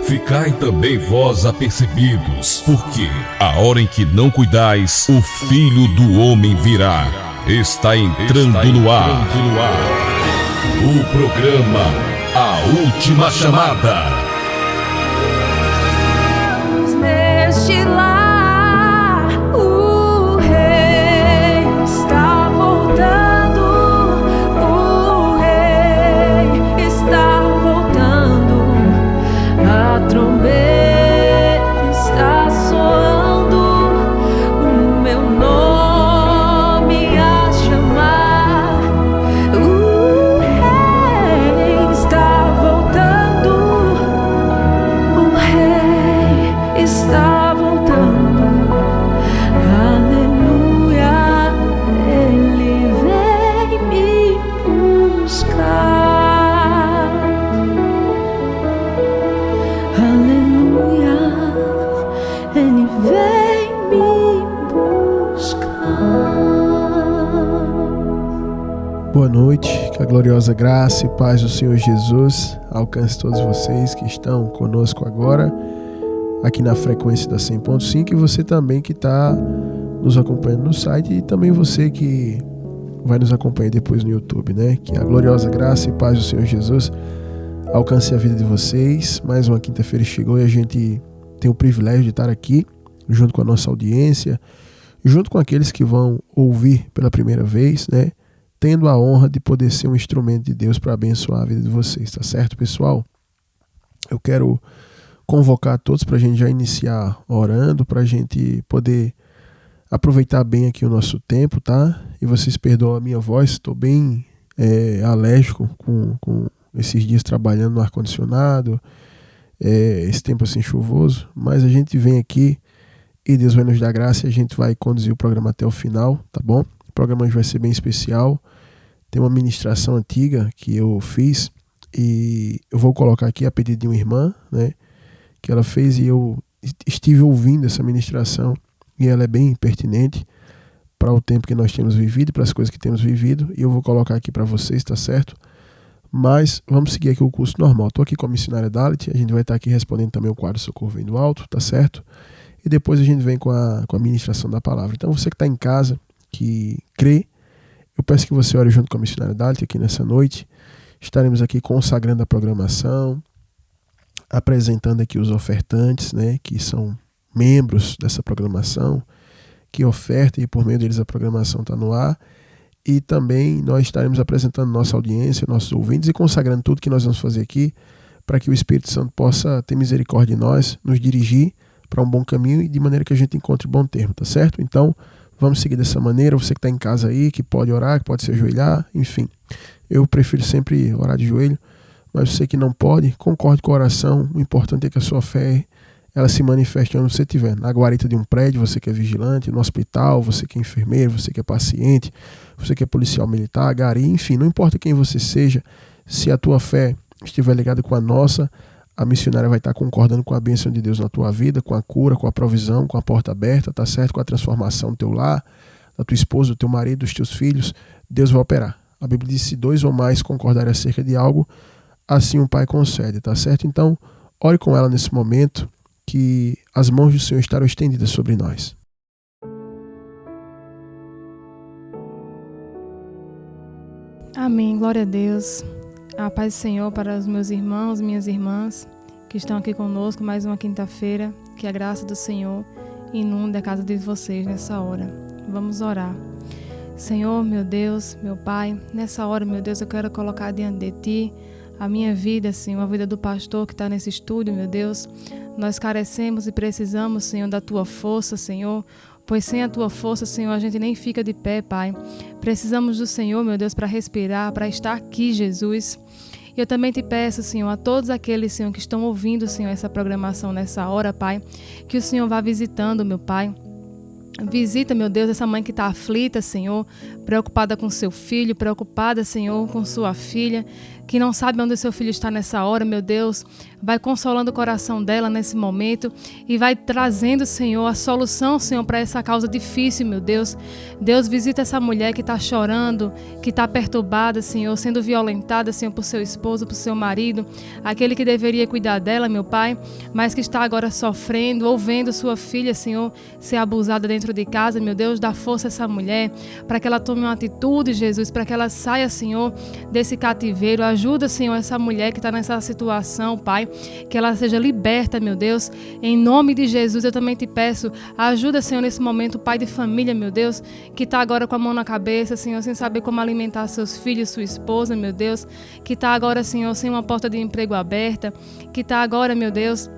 Ficai também vós apercebidos, porque a hora em que não cuidais, o Filho do Homem virá. Está entrando no ar. O programa A Última Chamada. Neste lar, o rei está voltando. O rei está voltando. A trombeta está soando. O meu nome a chamar. O rei está voltando. O rei está voltando. Aleluia, ele vem me buscar. Aleluia, ele vem me buscar. Boa noite, que a gloriosa graça e paz do Senhor Jesus alcance todos vocês que estão conosco agora, aqui na frequência da 100.5, e você também que está nos acompanhando no site, e também você que vai nos acompanhar depois no YouTube, né? Que a gloriosa graça e paz do Senhor Jesus alcance a vida de vocês. Mais uma quinta-feira chegou e a gente tem o privilégio de estar aqui junto com a nossa audiência, junto com aqueles que vão ouvir pela primeira vez, né? Tendo a honra de poder ser um instrumento de Deus para abençoar a vida de vocês, tá certo, pessoal? Eu quero convocar todos para a gente já iniciar orando, para a gente poder aproveitar bem aqui o nosso tempo, tá? E vocês perdoam a minha voz, estou bem alérgico com esses dias trabalhando no ar-condicionado, esse tempo assim chuvoso, mas a gente vem aqui e Deus vai nos dar graça e a gente vai conduzir o programa até o final, tá bom? O programa hoje vai ser bem especial, tem uma ministração antiga que eu fiz e eu vou colocar aqui a pedido de uma irmã, né? Que ela fez, e eu estive ouvindo essa ministração e ela é bem pertinente para o tempo que nós temos vivido, para as coisas que temos vivido, e eu vou colocar aqui para vocês, tá certo? Mas vamos seguir aqui o curso normal. Estou aqui com a missionária Dalit, a gente vai estar aqui respondendo também o quadro Socorro Vem do Alto, tá certo? E depois a gente vem com a ministração da palavra. Então você que está em casa, que crê, eu peço que você ore junto com a missionária Dalit aqui nessa noite. Estaremos aqui consagrando a programação, apresentando aqui os ofertantes, né, que são membros dessa programação, que ofertam, e por meio deles a programação está no ar. E também nós estaremos apresentando nossa audiência, nossos ouvintes, e consagrando tudo que nós vamos fazer aqui, para que o Espírito Santo possa ter misericórdia de nós, nos dirigir para um bom caminho e de maneira que a gente encontre bom termo, tá certo? Então, vamos seguir dessa maneira. Você que está em casa aí, que pode orar, que pode se ajoelhar, enfim. Eu prefiro sempre orar de joelho, mas você que não pode, concorde com a oração. O importante é que a sua fé ela se manifeste onde você estiver. Na guarita de um prédio, você que é vigilante, no hospital, você que é enfermeiro, você que é paciente, você que é policial militar, gari, enfim, não importa quem você seja, se a tua fé estiver ligada com a nossa, a missionária vai estar concordando com a bênção de Deus na tua vida, com a cura, com a provisão, com a porta aberta, tá certo? Com a transformação do teu lar, da tua esposa, do teu marido, dos teus filhos. Deus vai operar. A Bíblia diz: se dois ou mais concordarem acerca de algo, assim o Pai concede, tá certo? Então, ore com ela nesse momento, que as mãos do Senhor estarão estendidas sobre nós. Amém, glória a Deus. A paz do Senhor para os meus irmãos, minhas irmãs, que estão aqui conosco mais uma quinta-feira. Que a graça do Senhor inunde a casa de vocês nessa hora. Vamos orar. Senhor, meu Deus, meu Pai, nessa hora, meu Deus, eu quero colocar diante de Ti a minha vida, Senhor, a vida do pastor que está nesse estúdio, meu Deus. Nós carecemos e precisamos, Senhor, da Tua força, Senhor, pois sem a Tua força, Senhor, a gente nem fica de pé, Pai. Precisamos do Senhor, meu Deus, para respirar, para estar aqui, Jesus. E eu também te peço, Senhor, a todos aqueles, Senhor, que estão ouvindo, Senhor, essa programação nessa hora, Pai, que o Senhor vá visitando, meu Pai, Visita, meu Deus, essa mãe que está aflita, Senhor, preocupada com seu filho, preocupada, Senhor, com sua filha, que não sabe onde seu filho está nessa hora, meu Deus. Vai consolando o coração dela nesse momento e vai trazendo, Senhor, a solução, Senhor, para essa causa difícil, meu Deus. Deus, visita essa mulher que está chorando, que está perturbada, Senhor, sendo violentada, Senhor, por seu esposo, por seu marido, aquele que deveria cuidar dela, meu Pai, mas que está agora sofrendo, ou vendo sua filha, Senhor, ser abusada dentro de casa, meu Deus. Dá força a essa mulher para que ela tome uma atitude, Jesus, para que ela saia, Senhor, desse cativeiro. Ajuda, Senhor, essa mulher que está nessa situação, Pai, que ela seja liberta, meu Deus. Em nome de Jesus, eu também te peço, ajuda, Senhor, nesse momento, pai de família, meu Deus, que está agora com a mão na cabeça, Senhor, sem saber como alimentar seus filhos, sua esposa, meu Deus, que está agora, Senhor, sem uma porta de emprego aberta, que está agora, meu Deus,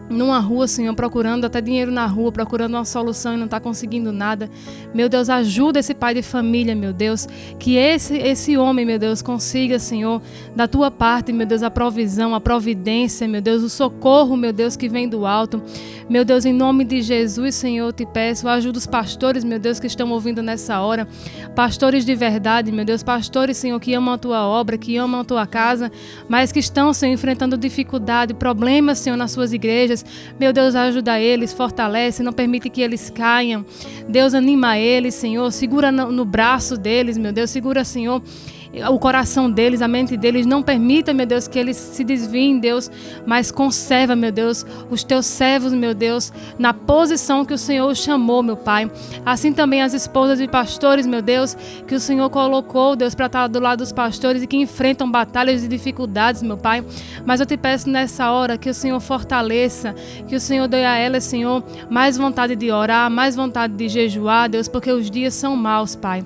numa rua, Senhor, procurando até dinheiro na rua, procurando uma solução e não está conseguindo nada. Meu Deus, ajuda esse pai de família, meu Deus, que esse homem, meu Deus, consiga, Senhor, da tua parte, meu Deus, a provisão, a providência, meu Deus, o socorro, meu Deus, que vem do alto. Meu Deus, em nome de Jesus, Senhor, eu te peço, ajuda os pastores, meu Deus, que estão ouvindo nessa hora, pastores de verdade, meu Deus, pastores, Senhor, que amam a tua obra, que amam a tua casa, mas que estão, Senhor, enfrentando dificuldade, problemas, Senhor, nas suas igrejas. Meu Deus, ajuda eles, fortalece, não permite que eles caiam. Deus, anima eles, Senhor, segura no braço deles, meu Deus, segura, Senhor, o coração deles, a mente deles. Não permita, meu Deus, que eles se desviem, Deus, mas conserva, meu Deus, os teus servos, meu Deus, na posição que o Senhor os chamou, meu Pai. Assim também as esposas de pastores, meu Deus, que o Senhor colocou, Deus, para estar do lado dos pastores e que enfrentam batalhas e dificuldades, meu Pai. Mas eu te peço nessa hora que o Senhor fortaleça, que o Senhor dê a elas, Senhor, mais vontade de orar, mais vontade de jejuar, Deus, porque os dias são maus, Pai.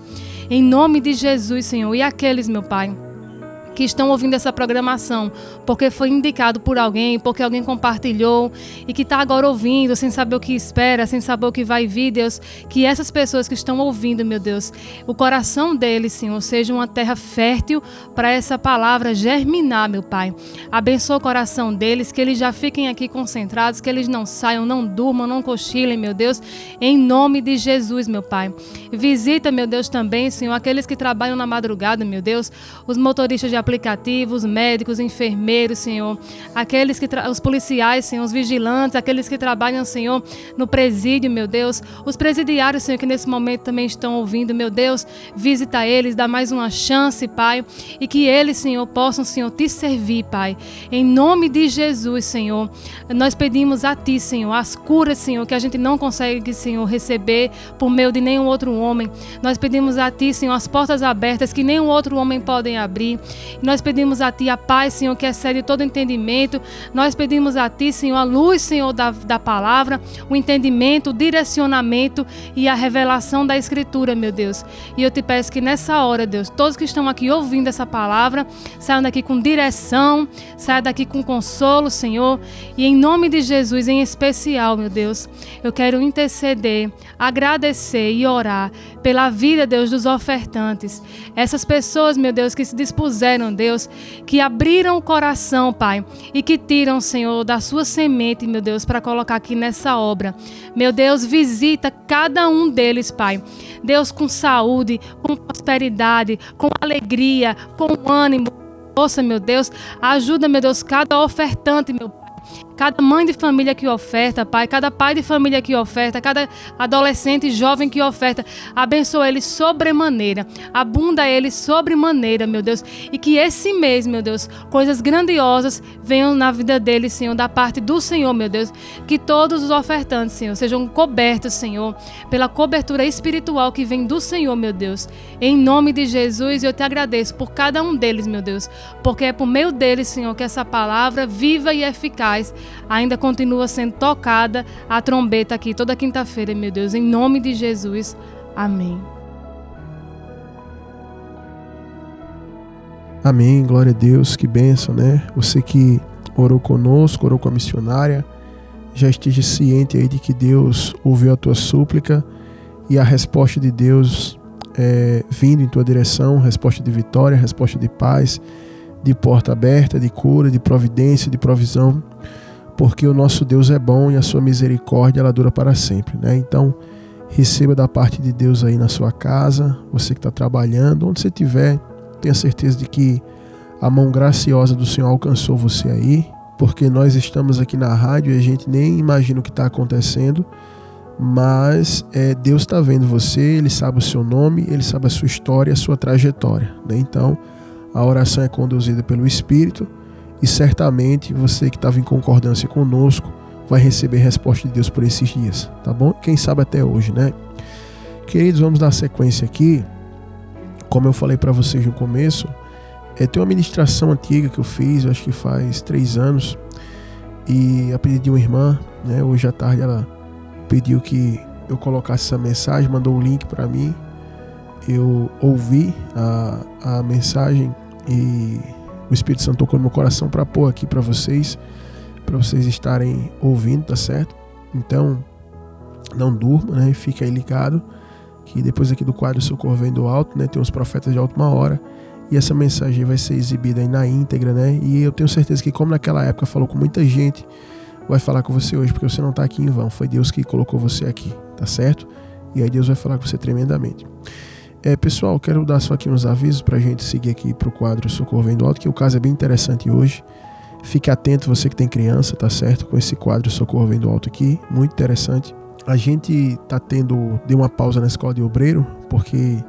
Em nome de Jesus, Senhor, e aqueles, meu Pai, que estão ouvindo essa programação, porque foi indicado por alguém, porque alguém compartilhou e que está agora ouvindo, sem saber o que espera, sem saber o que vai vir, Deus, que essas pessoas que estão ouvindo, meu Deus, o coração deles, Senhor, seja uma terra fértil para essa palavra germinar, meu Pai. Abençoa o coração deles, que eles já fiquem aqui concentrados, que eles não saiam, não durmam, não cochilem, meu Deus, em nome de Jesus, meu Pai. Visita, meu Deus, também, Senhor, aqueles que trabalham na madrugada, meu Deus, os motoristas de aplicativos, médicos, enfermeiros, Senhor, aqueles que os policiais, Senhor, os vigilantes, aqueles que trabalham, Senhor, no presídio, meu Deus, os presidiários, Senhor, que nesse momento também estão ouvindo, meu Deus, visita eles, dá mais uma chance, Pai, e que eles, Senhor, possam, Senhor, te servir, Pai, em nome de Jesus, Senhor. Nós pedimos a Ti, Senhor, as curas, Senhor, que a gente não consegue, Senhor, receber por meio de nenhum outro homem. Nós pedimos a Ti, Senhor, as portas abertas que nenhum outro homem pode abrir. Nós pedimos a Ti a paz, Senhor, que excede todo entendimento. Nós pedimos a Ti, Senhor, a luz, Senhor, da palavra, o entendimento, o direcionamento e a revelação da Escritura, meu Deus. E eu te peço que nessa hora, Deus, todos que estão aqui ouvindo essa palavra, saiam daqui com direção, saiam daqui com consolo, Senhor. E em nome de Jesus, em especial, meu Deus, eu quero interceder, agradecer e orar pela vida, Deus, dos ofertantes. Essas pessoas, meu Deus, que se dispuseram, Deus, que abriram o coração, Pai, e que tiram, Senhor, da sua semente, meu Deus, para colocar aqui nessa obra. Meu Deus, visita cada um deles, Pai. Deus, com saúde, com prosperidade, com alegria, com ânimo. Força, meu Deus, ajuda, meu Deus, cada ofertante, meu Pai. Cada mãe de família que oferta, Pai, cada pai de família que oferta, cada adolescente e jovem que oferta, abençoa eles sobremaneira, abunda eles sobremaneira, meu Deus, e que esse mês, meu Deus, coisas grandiosas venham na vida deles, Senhor, da parte do Senhor, meu Deus, que todos os ofertantes, Senhor, sejam cobertos, Senhor, pela cobertura espiritual que vem do Senhor, meu Deus, em nome de Jesus. Eu te agradeço por cada um deles, meu Deus, porque é por meio deles, Senhor, que essa palavra viva e eficaz ainda continua sendo tocada a trombeta aqui toda quinta-feira, meu Deus, em nome de Jesus. Amém. Amém, glória a Deus, que bênção, né? Você que orou conosco, orou com a missionária, já esteja ciente aí de que Deus ouviu a tua súplica e a resposta de Deus vindo em tua direção, resposta de vitória, resposta de paz, de porta aberta, de cura, de providência, de provisão, porque o nosso Deus é bom e a sua misericórdia ela dura para sempre, né? Então, receba da parte de Deus aí na sua casa, você que está trabalhando, onde você estiver, tenha certeza de que a mão graciosa do Senhor alcançou você aí, porque nós estamos aqui na rádio e a gente nem imagina o que está acontecendo, mas Deus está vendo você, Ele sabe o seu nome, Ele sabe a sua história, a sua trajetória, né? Então, a oração é conduzida pelo Espírito e certamente você que estava em concordância conosco vai receber resposta de Deus por esses dias, tá bom? Quem sabe até hoje, né? Queridos, vamos dar sequência aqui. Como eu falei para vocês no começo, tem uma ministração antiga que eu fiz, eu acho que faz 3 anos, e a pedido de uma irmã, né? Hoje à tarde ela pediu que eu colocasse essa mensagem, mandou o link para mim, eu ouvi a mensagem e o Espírito Santo tocou no meu coração para pôr aqui para vocês estarem ouvindo, tá certo? Então, não durma, né? Fica aí ligado, que depois aqui do quadro Socorro Vem do Alto, né? Tem uns profetas de última hora, e essa mensagem vai ser exibida aí na íntegra, né? E eu tenho certeza que, como naquela época falou com muita gente, vai falar com você hoje, porque você não está aqui em vão, foi Deus que colocou você aqui, tá certo? E aí Deus vai falar com você tremendamente. Pessoal, quero dar só aqui uns avisos pra gente seguir aqui pro quadro Socorro Vem do Alto, que o caso é bem interessante hoje. Fique atento, você que tem criança, tá certo? Com esse quadro Socorro Vem do Alto aqui, muito interessante. A gente deu uma pausa na escola de obreiro, porque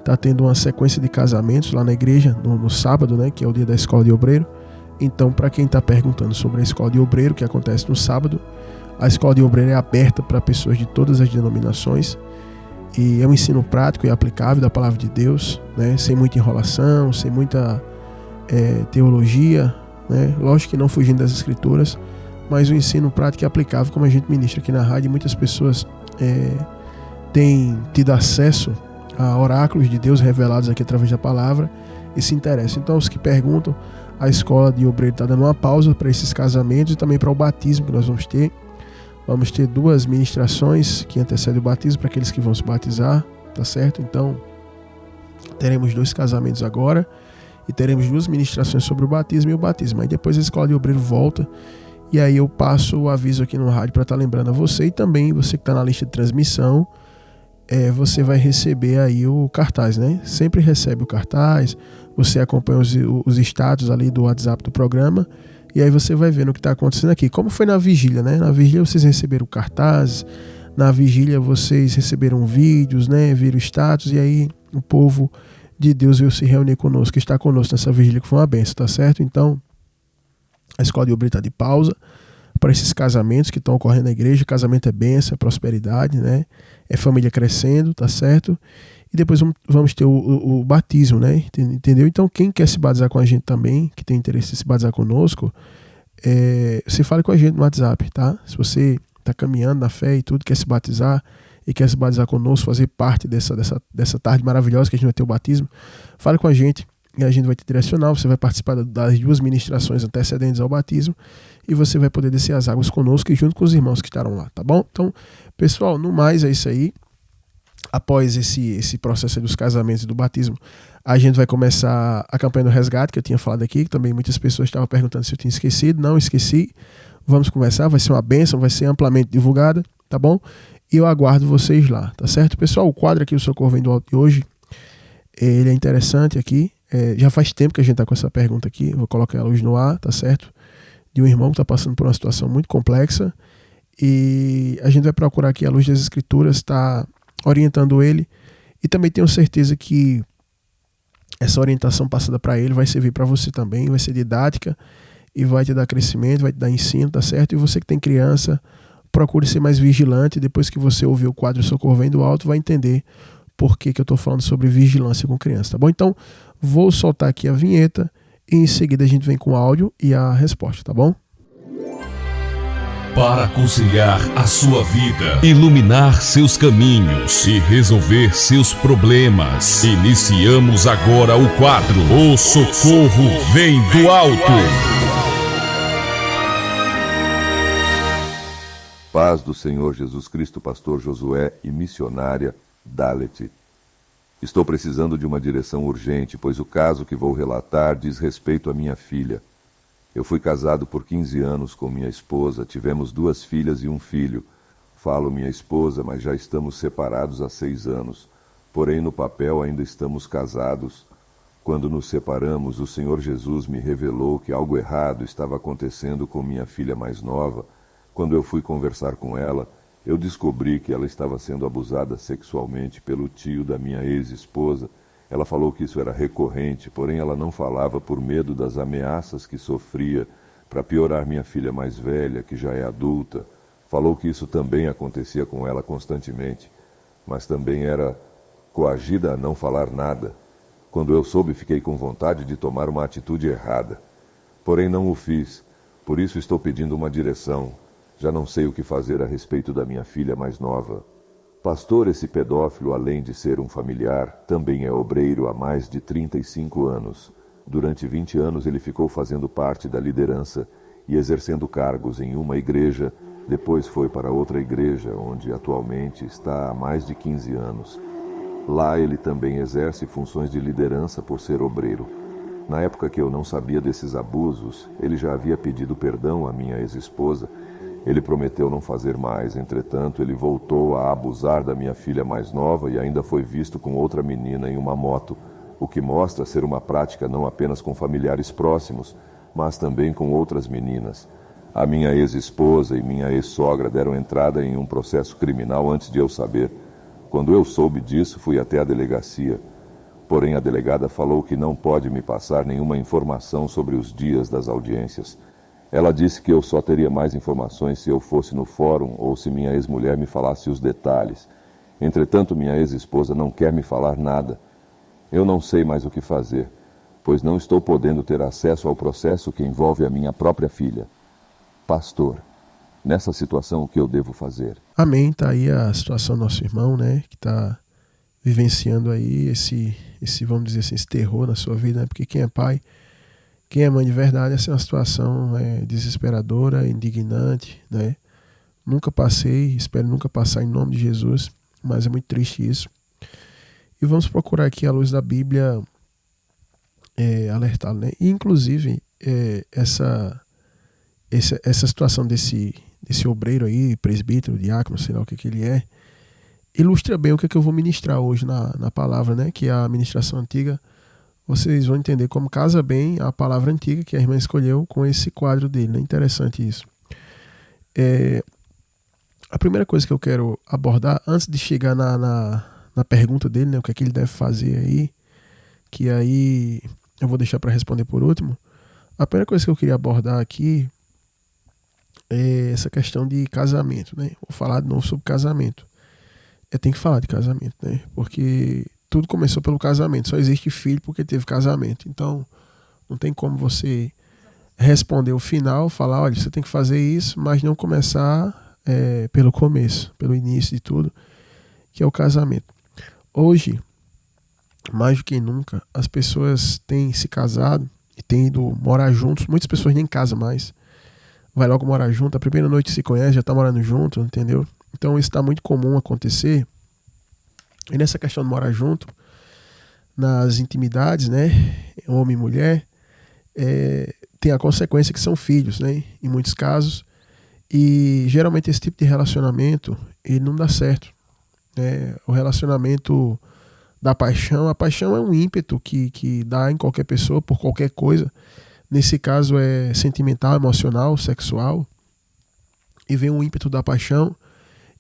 tá tendo uma sequência de casamentos lá na igreja, no sábado, né? Que é o dia da escola de obreiro. Então, para quem está perguntando sobre a escola de obreiro, que acontece no sábado, a escola de obreiro é aberta para pessoas de todas as denominações, e é um ensino prático e aplicável da palavra de Deus, né? Sem muita enrolação, sem muita teologia, né? Lógico que não fugindo das escrituras, mas um ensino prático e aplicável, como a gente ministra aqui na rádio. Muitas pessoas têm tido acesso a oráculos de Deus revelados aqui através da palavra e se interessam. Então, os que perguntam, a escola de obreiro está dando uma pausa para esses casamentos e também para o batismo que nós vamos ter. Vamos ter 2 ministrações que antecedem o batismo para aqueles que vão se batizar, tá certo? Então, teremos 2 casamentos agora e teremos 2 ministrações sobre o batismo e o batismo. Aí depois a escola de obreiro volta e aí eu passo o aviso aqui no rádio para estar lembrando a você, e também você que está na lista de transmissão, você vai receber aí o cartaz, né? Sempre recebe o cartaz, você acompanha os status ali do WhatsApp do programa, e aí você vai vendo o que está acontecendo aqui. Como foi na vigília, né? Na vigília vocês receberam cartazes, na vigília vocês receberam vídeos, né? Viram status, e aí o povo de Deus veio se reunir conosco, está conosco nessa vigília, que foi uma bênção, tá certo? Então, a escola de obreiro está de pausa para esses casamentos que estão ocorrendo na igreja. Casamento é bênção, é prosperidade, né? É família crescendo, tá certo? E depois vamos ter o batismo, né? Entendeu? Então, quem quer se batizar com a gente também, que tem interesse em se batizar conosco, você fale com a gente no WhatsApp, tá? Se você está caminhando na fé e tudo, quer se batizar e quer se batizar conosco, fazer parte dessa tarde maravilhosa que a gente vai ter o batismo, fale com a gente e a gente vai te direcionar. Você vai participar das 2 ministrações antecedentes ao batismo e você vai poder descer as águas conosco e junto com os irmãos que estarão lá, tá bom? Então, pessoal, no mais é isso aí. Após esse processo dos casamentos e do batismo, a gente vai começar a campanha do resgate, que eu tinha falado aqui, que também muitas pessoas estavam perguntando se eu tinha esquecido. Não esqueci. Vamos conversar, vai ser uma bênção, vai ser amplamente divulgada, tá bom? E eu aguardo vocês lá, tá certo? Pessoal, o quadro aqui do Socorro Vem do Alto de hoje, ele é interessante aqui. Já faz tempo que a gente tá com essa pergunta aqui, vou colocar a luz no ar, tá certo? De um irmão que está passando por uma situação muito complexa, e a gente vai procurar aqui a luz das escrituras, tá orientando ele, e também tenho certeza que essa orientação passada para ele vai servir para você também, vai ser didática e vai te dar crescimento, vai te dar ensino, tá certo? E você que tem criança, procure ser mais vigilante. Depois que você ouvir o quadro Socorro Vem do Alto, vai entender por que eu estou falando sobre vigilância com criança, tá bom? Então, vou soltar aqui a vinheta e em seguida a gente vem com o áudio e a resposta, tá bom? Para aconselhar a sua vida, iluminar seus caminhos e resolver seus problemas, iniciamos agora o quadro O Socorro Vem do Alto. Paz do Senhor Jesus Cristo, pastor Josué e missionária Dalet. Estou precisando de uma direção urgente, pois o caso que vou relatar diz respeito à minha filha. Eu fui casado por 15 anos com minha esposa, tivemos 2 filhas e um filho. falo minha esposa, mas já estamos separados há 6 anos. Porém, no papel ainda estamos casados. Quando nos separamos, o Senhor Jesus me revelou que algo errado estava acontecendo com minha filha mais nova. Quando eu fui conversar com ela, eu descobri que ela estava sendo abusada sexualmente pelo tio da minha ex-esposa. Ela falou que isso era recorrente, porém ela não falava por medo das ameaças que sofria. Para piorar, minha filha mais velha, que já é adulta, falou que isso também acontecia com ela constantemente, mas também era coagida a não falar nada. Quando eu soube, fiquei com vontade de tomar uma atitude errada. Porém não o fiz, por isso estou pedindo uma direção. Já não sei o que fazer a respeito da minha filha mais nova. Pastor, esse pedófilo, além de ser um familiar, também é obreiro há mais de 35 anos. Durante 20 anos ele ficou fazendo parte da liderança e exercendo cargos em uma igreja, depois foi para outra igreja, onde atualmente está há mais de 15 anos. Lá ele também exerce funções de liderança por ser obreiro. Na época que eu não sabia desses abusos, ele já havia pedido perdão à minha ex-esposa. Ele prometeu não fazer mais, entretanto, ele voltou a abusar da minha filha mais nova e ainda foi visto com outra menina em uma moto, o que mostra ser uma prática não apenas com familiares próximos, mas também com outras meninas. A minha ex-esposa e minha ex-sogra deram entrada em um processo criminal antes de eu saber. Quando eu soube disso, fui até a delegacia. Porém, a delegada falou que não pode me passar nenhuma informação sobre os dias das audiências. Ela disse que eu só teria mais informações se eu fosse no fórum ou se minha ex-mulher me falasse os detalhes. Entretanto, minha ex-esposa não quer me falar nada. Eu não sei mais o que fazer, pois não estou podendo ter acesso ao processo que envolve a minha própria filha. Pastor, nessa situação, o que eu devo fazer? Amém. Tá aí a situação do nosso irmão, né? Que tá vivenciando aí esse vamos dizer assim, esse terror na sua vida, né? Porque quem é pai, quem é mãe de verdade, essa é uma situação desesperadora, indignante, né? Nunca passei, espero nunca passar em nome de Jesus, mas é muito triste isso. E vamos procurar aqui à luz da Bíblia alertá-lo, né? E, inclusive, essa situação desse obreiro aí, presbítero, diácono, sei lá o que ele é, ilustra bem o que eu vou ministrar hoje na palavra, né? Que é a ministração antiga. Vocês vão entender como casa bem a palavra antiga que a irmã escolheu com esse quadro dele, né? Interessante isso. A primeira coisa que eu quero abordar, antes de chegar na pergunta dele, né? O que é que ele deve fazer aí, que aí eu vou deixar para responder por último. A primeira coisa que eu queria abordar aqui é essa questão de casamento, né? Vou falar de novo sobre casamento. Eu tenho que falar de casamento, né? Porque tudo começou pelo casamento. Só existe filho porque teve casamento. Então, não tem como você responder o final, falar, olha, você tem que fazer isso, mas não começar pelo começo, pelo início de tudo, que é o casamento. Hoje, mais do que nunca, as pessoas têm se casado e têm ido morar juntos. Muitas pessoas nem casam mais. Vai logo morar junto. A primeira noite se conhece, já está morando junto, entendeu? Então isso está muito comum acontecer. E nessa questão de morar junto, nas intimidades, né, homem e mulher, tem a consequência que são filhos, né, em muitos casos. E geralmente esse tipo de relacionamento, ele não dá certo. O relacionamento da paixão, a paixão é um ímpeto que dá em qualquer pessoa por qualquer coisa. Nesse caso é sentimental, emocional, sexual. E vem um ímpeto da paixão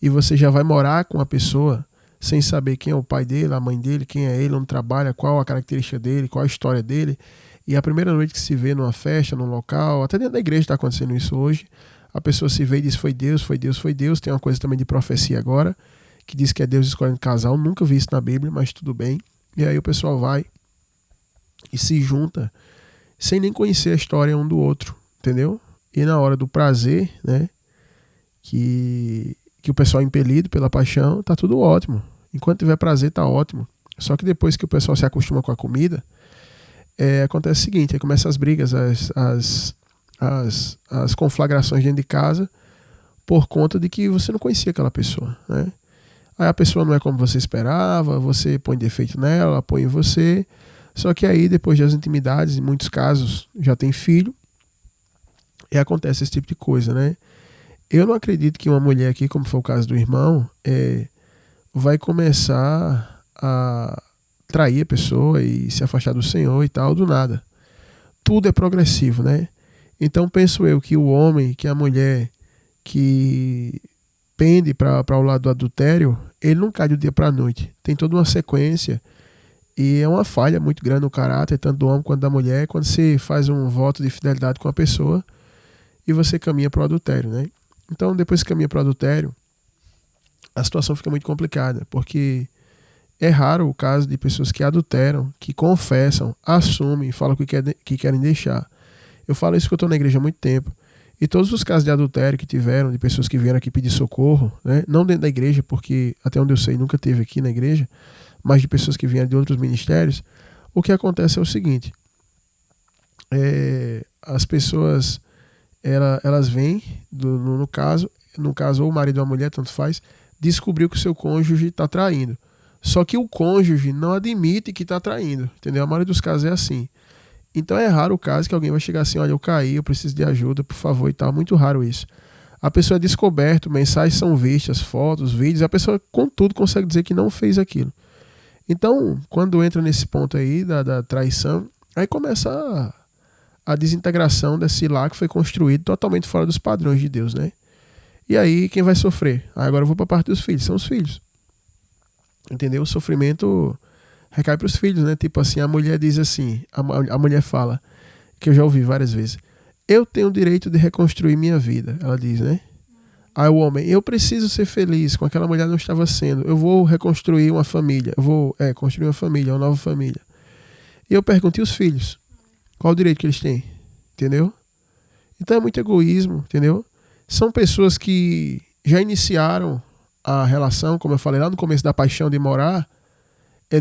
e você já vai morar com a pessoa sem saber quem é o pai dele, a mãe dele, quem é ele, onde trabalha, qual a característica dele, qual a história dele. E a primeira noite que se vê numa festa, num local, até dentro da igreja está acontecendo isso hoje, a pessoa se vê e diz, foi Deus, foi Deus, foi Deus. Tem uma coisa também de profecia agora, que diz que é Deus escolhendo casal. Nunca vi isso na Bíblia, mas tudo bem. E aí o pessoal vai e se junta sem nem conhecer a história um do outro, entendeu? E na hora do prazer, né, que o pessoal é impelido pela paixão, tá tudo ótimo. Enquanto tiver prazer, tá ótimo. Só que depois que o pessoal se acostuma com a comida, acontece o seguinte, aí começam as brigas, as conflagrações dentro de casa, por conta de que você não conhecia aquela pessoa, né? Aí a pessoa não é como você esperava, você põe defeito nela, ela põe em você. Só que aí, depois das intimidades, em muitos casos, já tem filho, e acontece esse tipo de coisa, né? Eu não acredito que uma mulher aqui, como foi o caso do irmão, vai começar a trair a pessoa e se afastar do Senhor e tal, do nada. Tudo é progressivo, né? Então penso eu que o homem, que a mulher que pende para o lado do adultério, ele não cai do dia para a noite. Tem toda uma sequência e é uma falha muito grande no caráter, tanto do homem quanto da mulher, quando você faz um voto de fidelidade com a pessoa e você caminha para o adultério, né? Então, depois que caminha para o adultério, a situação fica muito complicada, porque é raro o caso de pessoas que adulteram, que confessam, assumem, falam que querem deixar. Eu falo isso porque eu estou na igreja há muito tempo. E todos os casos de adultério que tiveram, de pessoas que vieram aqui pedir socorro, né? Não dentro da igreja, porque até onde eu sei nunca teve aqui na igreja, mas de pessoas que vieram de outros ministérios, o que acontece é o seguinte: as pessoas elas vêm, no caso, ou o marido ou a mulher, tanto faz, descobriu que o seu cônjuge está traindo. Só que o cônjuge não admite que está traindo, entendeu? A maioria dos casos é assim. Então é raro o caso que alguém vai chegar assim: olha, eu caí, eu preciso de ajuda, por favor, e tal. Muito raro isso. A pessoa é descoberta, mensagens são vistas, fotos, vídeos, a pessoa, contudo, consegue dizer que não fez aquilo. Então, quando entra nesse ponto aí da traição, aí começa a desintegração desse lar que foi construído totalmente fora dos padrões de Deus, né? E aí, quem vai sofrer? Agora eu vou para a parte dos filhos, são os filhos. Entendeu? O sofrimento recai para os filhos, né? Tipo assim, a mulher diz assim, a mulher fala, que eu já ouvi várias vezes: eu tenho o direito de reconstruir minha vida, ela diz, né? Aí o homem: eu preciso ser feliz, com aquela mulher não estava sendo, eu vou reconstruir uma família, eu vou construir uma família, uma nova família. E eu pergunto: e os filhos? Qual o direito que eles têm? Entendeu? Então é muito egoísmo, entendeu? São pessoas que já iniciaram a relação, como eu falei lá no começo da paixão de morar,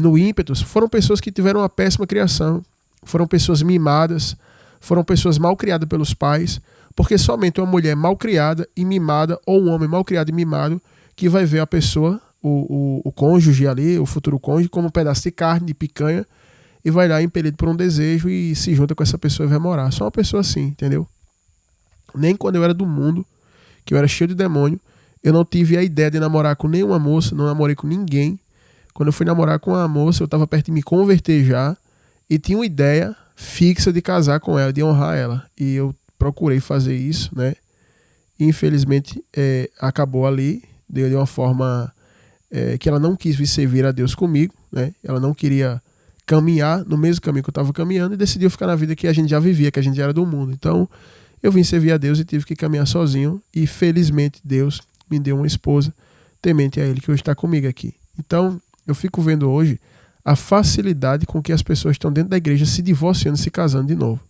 no ímpeto. Foram pessoas que tiveram uma péssima criação, foram pessoas mimadas, foram pessoas mal criadas pelos pais, porque somente uma mulher mal criada e mimada, ou um homem mal criado e mimado, que vai ver a pessoa, o cônjuge ali, o futuro cônjuge, como um pedaço de carne, de picanha, e vai lá impelido por um desejo e se junta com essa pessoa e vai morar. Só uma pessoa assim, entendeu? Nem quando eu era do mundo, que eu era cheio de demônio, eu não tive a ideia de namorar com nenhuma moça, não namorei com ninguém. Quando eu fui namorar com uma moça, eu estava perto de me converter já e tinha uma ideia fixa de casar com ela, de honrar ela. E eu procurei fazer isso, né? E infelizmente acabou ali, de uma forma que ela não quis vir servir a Deus comigo, né? Ela não queria caminhar no mesmo caminho que eu estava caminhando e decidiu ficar na vida que a gente já vivia, que a gente já era do mundo. Então eu vim servir a Deus e tive que caminhar sozinho, e felizmente Deus me deu uma esposa temente a Ele, que hoje está comigo aqui. Então eu fico vendo hoje a facilidade com que as pessoas estão dentro da igreja se divorciando, se casando de novo.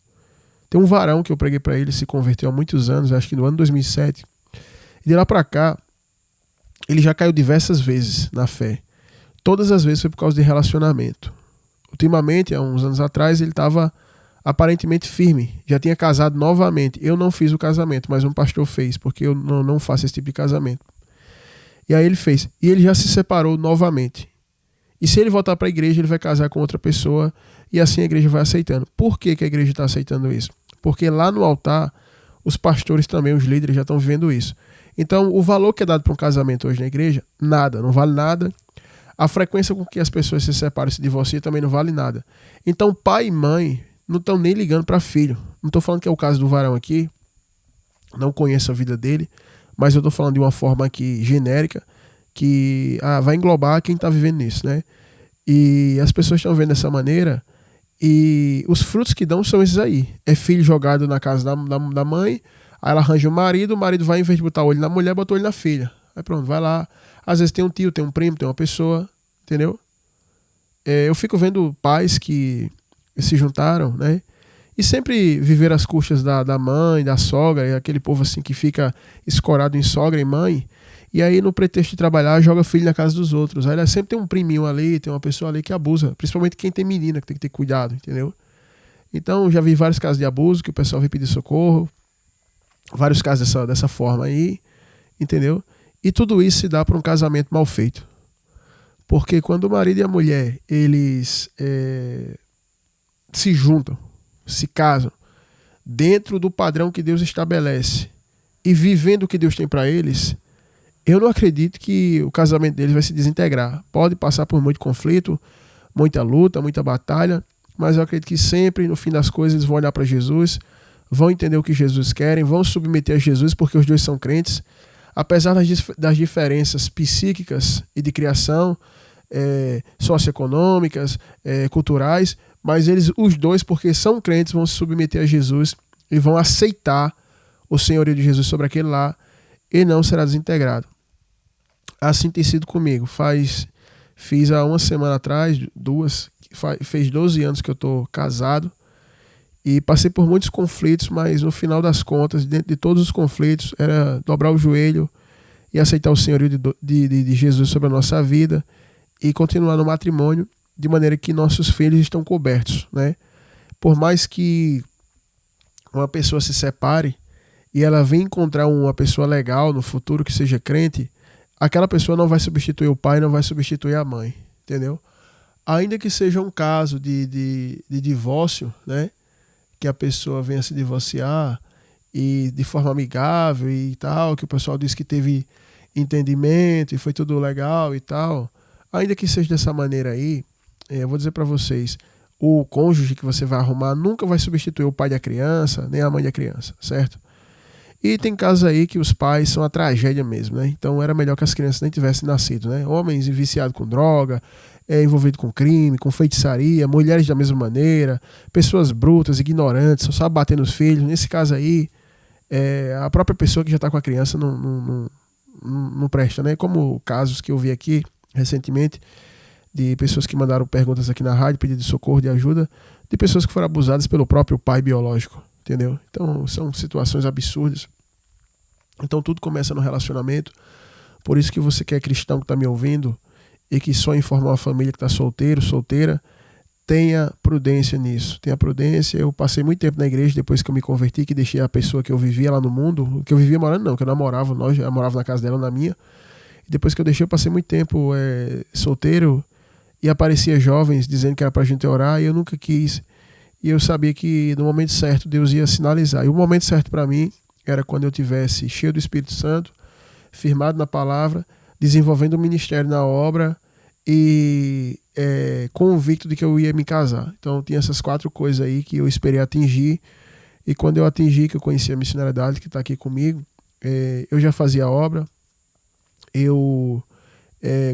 Tem um varão que eu preguei para ele, se converteu há muitos anos, acho que no ano 2007, e de lá para cá ele já caiu diversas vezes na fé. Todas as vezes foi por causa de relacionamento. Ultimamente, há uns anos atrás, ele estava aparentemente firme, já tinha casado novamente. Eu não fiz o casamento, mas um pastor fez, porque eu não faço esse tipo de casamento. E aí ele fez, e ele já se separou novamente. E se ele voltar para a igreja, ele vai casar com outra pessoa, e assim a igreja vai aceitando. Por que a igreja está aceitando isso? Porque lá no altar, os pastores também, os líderes já estão vivendo isso. Então, o valor que é dado para um casamento hoje na igreja, nada, não vale nada. A frequência com que as pessoas se separam e se divorciam também não vale nada. Então, pai e mãe não estão nem ligando para filho. Não estou falando que é o caso do varão aqui, não conheço a vida dele, mas eu estou falando de uma forma aqui genérica, que vai englobar quem está vivendo nisso, né? E as pessoas estão vendo dessa maneira, e os frutos que dão são esses aí. É filho jogado na casa da mãe, aí ela arranja o marido vai, em vez de botar o olho na mulher, botar o olho na filha. Aí pronto, vai lá. Às vezes tem um tio, tem um primo, tem uma pessoa, entendeu? Eu fico vendo pais que se juntaram, né? E sempre viveram às custas da mãe, da sogra, e aquele povo assim que fica escorado em sogra e mãe, e aí no pretexto de trabalhar joga filho na casa dos outros. Aí sempre tem um priminho ali, tem uma pessoa ali que abusa, principalmente quem tem menina, que tem que ter cuidado, entendeu? Então já vi vários casos de abuso que o pessoal vem pedir socorro, vários casos dessa forma aí, entendeu? E tudo isso se dá para um casamento mal feito. Porque quando o marido e a mulher, eles se juntam, se casam, dentro do padrão que Deus estabelece, e vivendo o que Deus tem para eles, eu não acredito que o casamento deles vai se desintegrar. Pode passar por muito conflito, muita luta, muita batalha, mas eu acredito que sempre, no fim das coisas, eles vão olhar para Jesus, vão entender o que Jesus quer, vão submeter a Jesus, porque os dois são crentes. Apesar das diferenças psíquicas e de criação, socioeconômicas, culturais, mas eles, os dois, porque são crentes, vão se submeter a Jesus e vão aceitar o senhorio de Jesus sobre aquele lá e não será desintegrado. Assim tem sido comigo. Fiz há uma semana atrás, fez 12 anos que eu estou casado e passei por muitos conflitos, mas no final das contas, dentro de todos os conflitos, era dobrar o joelho e aceitar o senhorio de Jesus sobre a nossa vida e continuar no matrimônio de maneira que nossos filhos estão cobertos, né? Por mais que uma pessoa se separe e ela venha encontrar uma pessoa legal no futuro que seja crente, aquela pessoa não vai substituir o pai, não vai substituir a mãe, entendeu? Ainda que seja um caso de divórcio, né? Que a pessoa venha se divorciar e de forma amigável e tal, que o pessoal diz que teve entendimento e foi tudo legal e tal. Ainda que seja dessa maneira aí, eu vou dizer para vocês, o cônjuge que você vai arrumar nunca vai substituir o pai da criança, nem a mãe da criança, certo? E tem casos aí que os pais são a tragédia mesmo, né? Então era melhor que as crianças nem tivessem nascido, né? Homens viciados com droga, envolvidos com crime, com feitiçaria, mulheres da mesma maneira, pessoas brutas, ignorantes, só sabe bater nos filhos. Nesse caso aí, a própria pessoa que já está com a criança não presta, né? Como casos que eu vi aqui recentemente, de pessoas que mandaram perguntas aqui na rádio, pedido de socorro, de ajuda, de pessoas que foram abusadas pelo próprio pai biológico, entendeu? Então são situações absurdas. Então tudo começa no relacionamento. Por isso que você que é cristão, que está me ouvindo e que sonha em formar uma família, que está solteiro, solteira, tenha prudência nisso. Tenha prudência. Eu passei muito tempo na igreja depois que eu me converti, que deixei a pessoa que eu vivia lá no mundo, que eu vivia morando não, que eu namorava, eu morava na casa dela, na minha. E depois que eu deixei, eu passei muito tempo solteiro e aparecia jovens dizendo que era pra gente orar e eu nunca quis. E eu sabia que no momento certo Deus ia sinalizar. E o momento certo para mim era quando eu tivesse cheio do Espírito Santo, firmado na palavra, desenvolvendo um ministério na obra e convicto de que eu ia me casar. Então tinha essas 4 coisas aí que eu esperei atingir. E quando eu atingi, que eu conheci a missionariedade que está aqui comigo, eu já fazia a obra, eu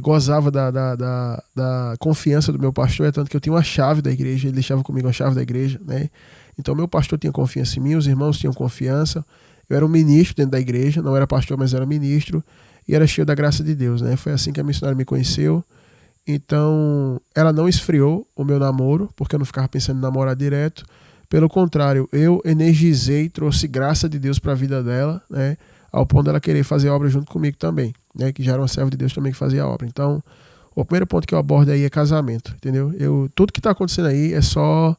gozava da confiança do meu pastor, é tanto que eu tinha uma chave da igreja, ele deixava comigo a chave da igreja, né? Então meu pastor tinha confiança em mim, os irmãos tinham confiança, eu era um ministro dentro da igreja, não era pastor, mas era ministro, e era cheio da graça de Deus, né? Foi assim que a missionária me conheceu. Então ela não esfriou o meu namoro, porque eu não ficava pensando em namorar direto, pelo contrário, eu energizei, trouxe graça de Deus para a vida dela, né? Ao ponto dela querer fazer a obra junto comigo também, né? Que já era uma serva de Deus também que fazia a obra. Então, o primeiro ponto que eu abordo aí é casamento, entendeu? Tudo que está acontecendo aí é só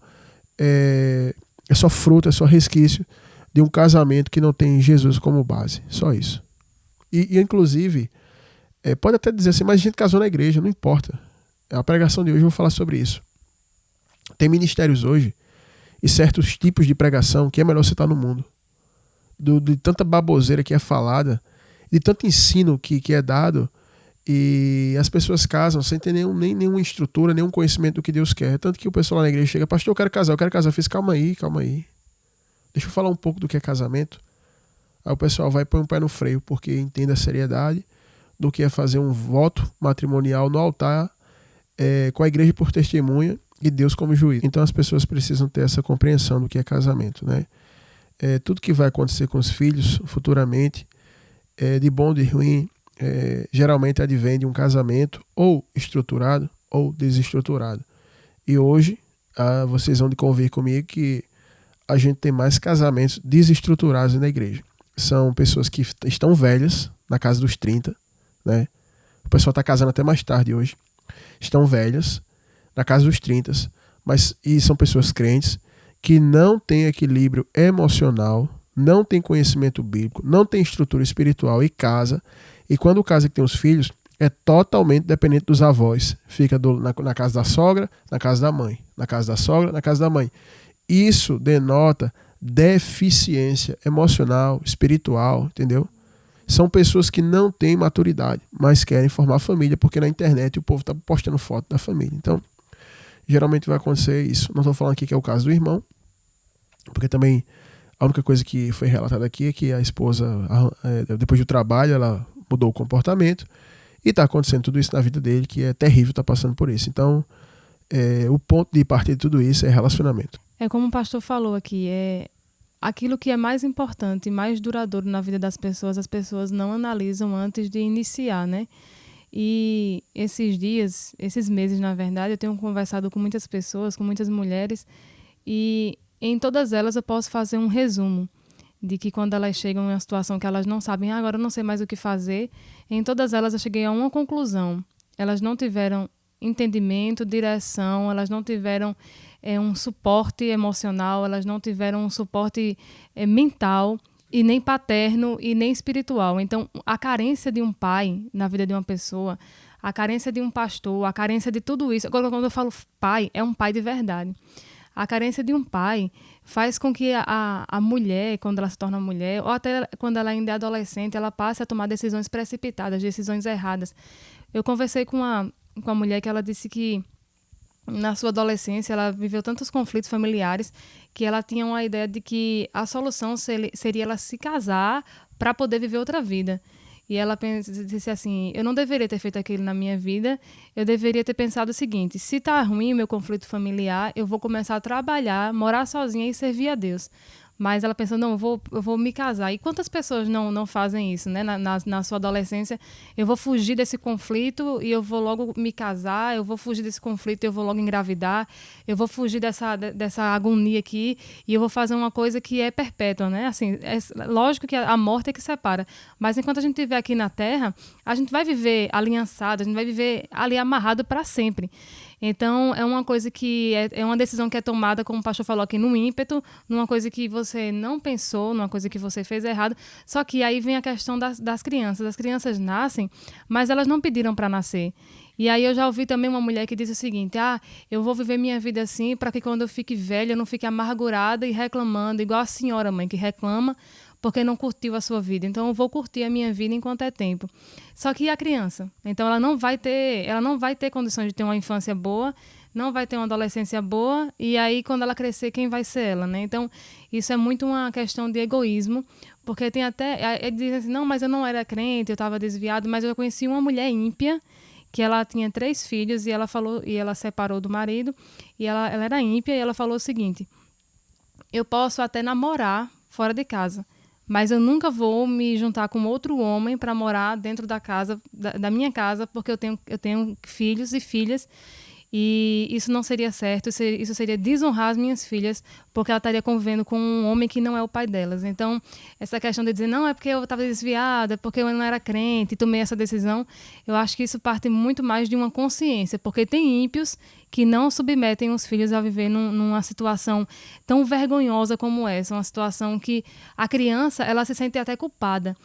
fruto, é só resquício de um casamento que não tem Jesus como base, só isso. E inclusive, pode até dizer assim, mas a gente casou na igreja, não importa. A pregação de hoje eu vou falar sobre isso. Tem ministérios hoje e certos tipos de pregação que é melhor você estar no mundo. De tanta baboseira que é falada, de tanto ensino que é dado, e as pessoas casam sem ter nenhuma estrutura, nenhum conhecimento do que Deus quer. Tanto que o pessoal lá na igreja chega, pastor, eu quero casar. Eu fiz, calma aí. Deixa eu falar um pouco do que é casamento. Aí o pessoal vai pôr um pé no freio, porque entende a seriedade do que é fazer um voto matrimonial no altar, com a igreja por testemunha e Deus como juiz. Então as pessoas precisam ter essa compreensão do que é casamento, né? Tudo que vai acontecer com os filhos futuramente, de bom, de ruim, geralmente advém de um casamento ou estruturado ou desestruturado. E hoje, vocês vão convir comigo que a gente tem mais casamentos desestruturados na igreja. São pessoas que estão velhas, na casa dos 30, né? O pessoal está casando até mais tarde hoje. Estão velhas, na casa dos 30, e são pessoas crentes, que não tem equilíbrio emocional, não tem conhecimento bíblico, não tem estrutura espiritual e casa. E quando casa que tem os filhos, é totalmente dependente dos avós. Fica na casa da sogra, na casa da mãe. Na casa da sogra, na casa da mãe. Isso denota deficiência emocional, espiritual, entendeu? São pessoas que não têm maturidade, mas querem formar família, porque na internet o povo está postando foto da família. Então, geralmente vai acontecer isso. Não estou falando aqui que é o caso do irmão, porque também a única coisa que foi relatada aqui é que a esposa, depois do trabalho, ela mudou o comportamento e está acontecendo tudo isso na vida dele, que é terrível estar passando por isso. Então, o ponto de partida de tudo isso é relacionamento. É como o pastor falou aqui, aquilo que é mais importante e mais duradouro na vida das pessoas, as pessoas não analisam antes de iniciar, né? E esses dias, esses meses, na verdade, eu tenho conversado com muitas pessoas, com muitas mulheres, e em todas elas eu posso fazer um resumo de que quando elas chegam em uma situação que elas não sabem, agora eu não sei mais o que fazer, em todas elas eu cheguei a uma conclusão. Elas não tiveram entendimento, direção, elas não tiveram um suporte emocional, elas não tiveram um suporte mental, e nem paterno e nem espiritual. Então, a carência de um pai na vida de uma pessoa, a carência de um pastor, a carência de tudo isso. Agora, quando eu falo pai, é um pai de verdade. A carência de um pai faz com que a mulher, quando ela se torna mulher, ou até quando ela ainda é adolescente, ela passe a tomar decisões precipitadas, decisões erradas. Eu conversei com uma mulher que ela disse que na sua adolescência ela viveu tantos conflitos familiares que ela tinha uma ideia de que a solução seria ela se casar para poder viver outra vida. E ela disse assim, eu não deveria ter feito aquilo na minha vida, eu deveria ter pensado o seguinte, se tá ruim o meu conflito familiar, eu vou começar a trabalhar, morar sozinha e servir a Deus. Mas ela pensou, não, eu vou me casar. E quantas pessoas não fazem isso, né? Na sua adolescência, eu vou fugir desse conflito e eu vou logo me casar, eu vou fugir desse conflito e eu vou logo engravidar, eu vou fugir dessa agonia aqui e eu vou fazer uma coisa que é perpétua, né? Assim, lógico que a morte é que separa, mas enquanto a gente estiver aqui na Terra, a gente vai viver aliançado, a gente vai viver ali amarrado para sempre. Então, é uma coisa que é uma decisão que é tomada, como o pastor falou aqui, no ímpeto, numa coisa que você não pensou, numa coisa que você fez errado. Só que aí vem a questão das crianças. As crianças nascem, mas elas não pediram para nascer. E aí eu já ouvi também uma mulher que disse o seguinte, eu vou viver minha vida assim para que quando eu fique velha eu não fique amargurada e reclamando, igual a senhora mãe que reclama porque não curtiu a sua vida. Então eu vou curtir a minha vida enquanto é tempo. Só que a criança? Então ela não vai ter condições de ter uma infância boa, não vai ter uma adolescência boa, e aí quando ela crescer, quem vai ser ela, né? Então isso é muito uma questão de egoísmo, porque tem até... Ele diz assim, não, mas eu não era crente, eu estava desviado, mas eu conheci uma mulher ímpia, que ela tinha 3 filhos, e ela separou do marido, e ela era ímpia, e ela falou o seguinte, eu posso até namorar fora de casa, mas eu nunca vou me juntar com outro homem para morar dentro da casa, da minha casa, porque eu tenho filhos e filhas, e isso não seria certo, isso seria desonrar as minhas filhas, porque ela estaria convivendo com um homem que não é o pai delas. Então, essa questão de dizer, não, é porque eu estava desviada, é porque eu não era crente e tomei essa decisão, eu acho que isso parte muito mais de uma consciência, porque tem ímpios que não submetem os filhos a viver numa situação tão vergonhosa como essa, uma situação que a criança, ela se sente até culpada.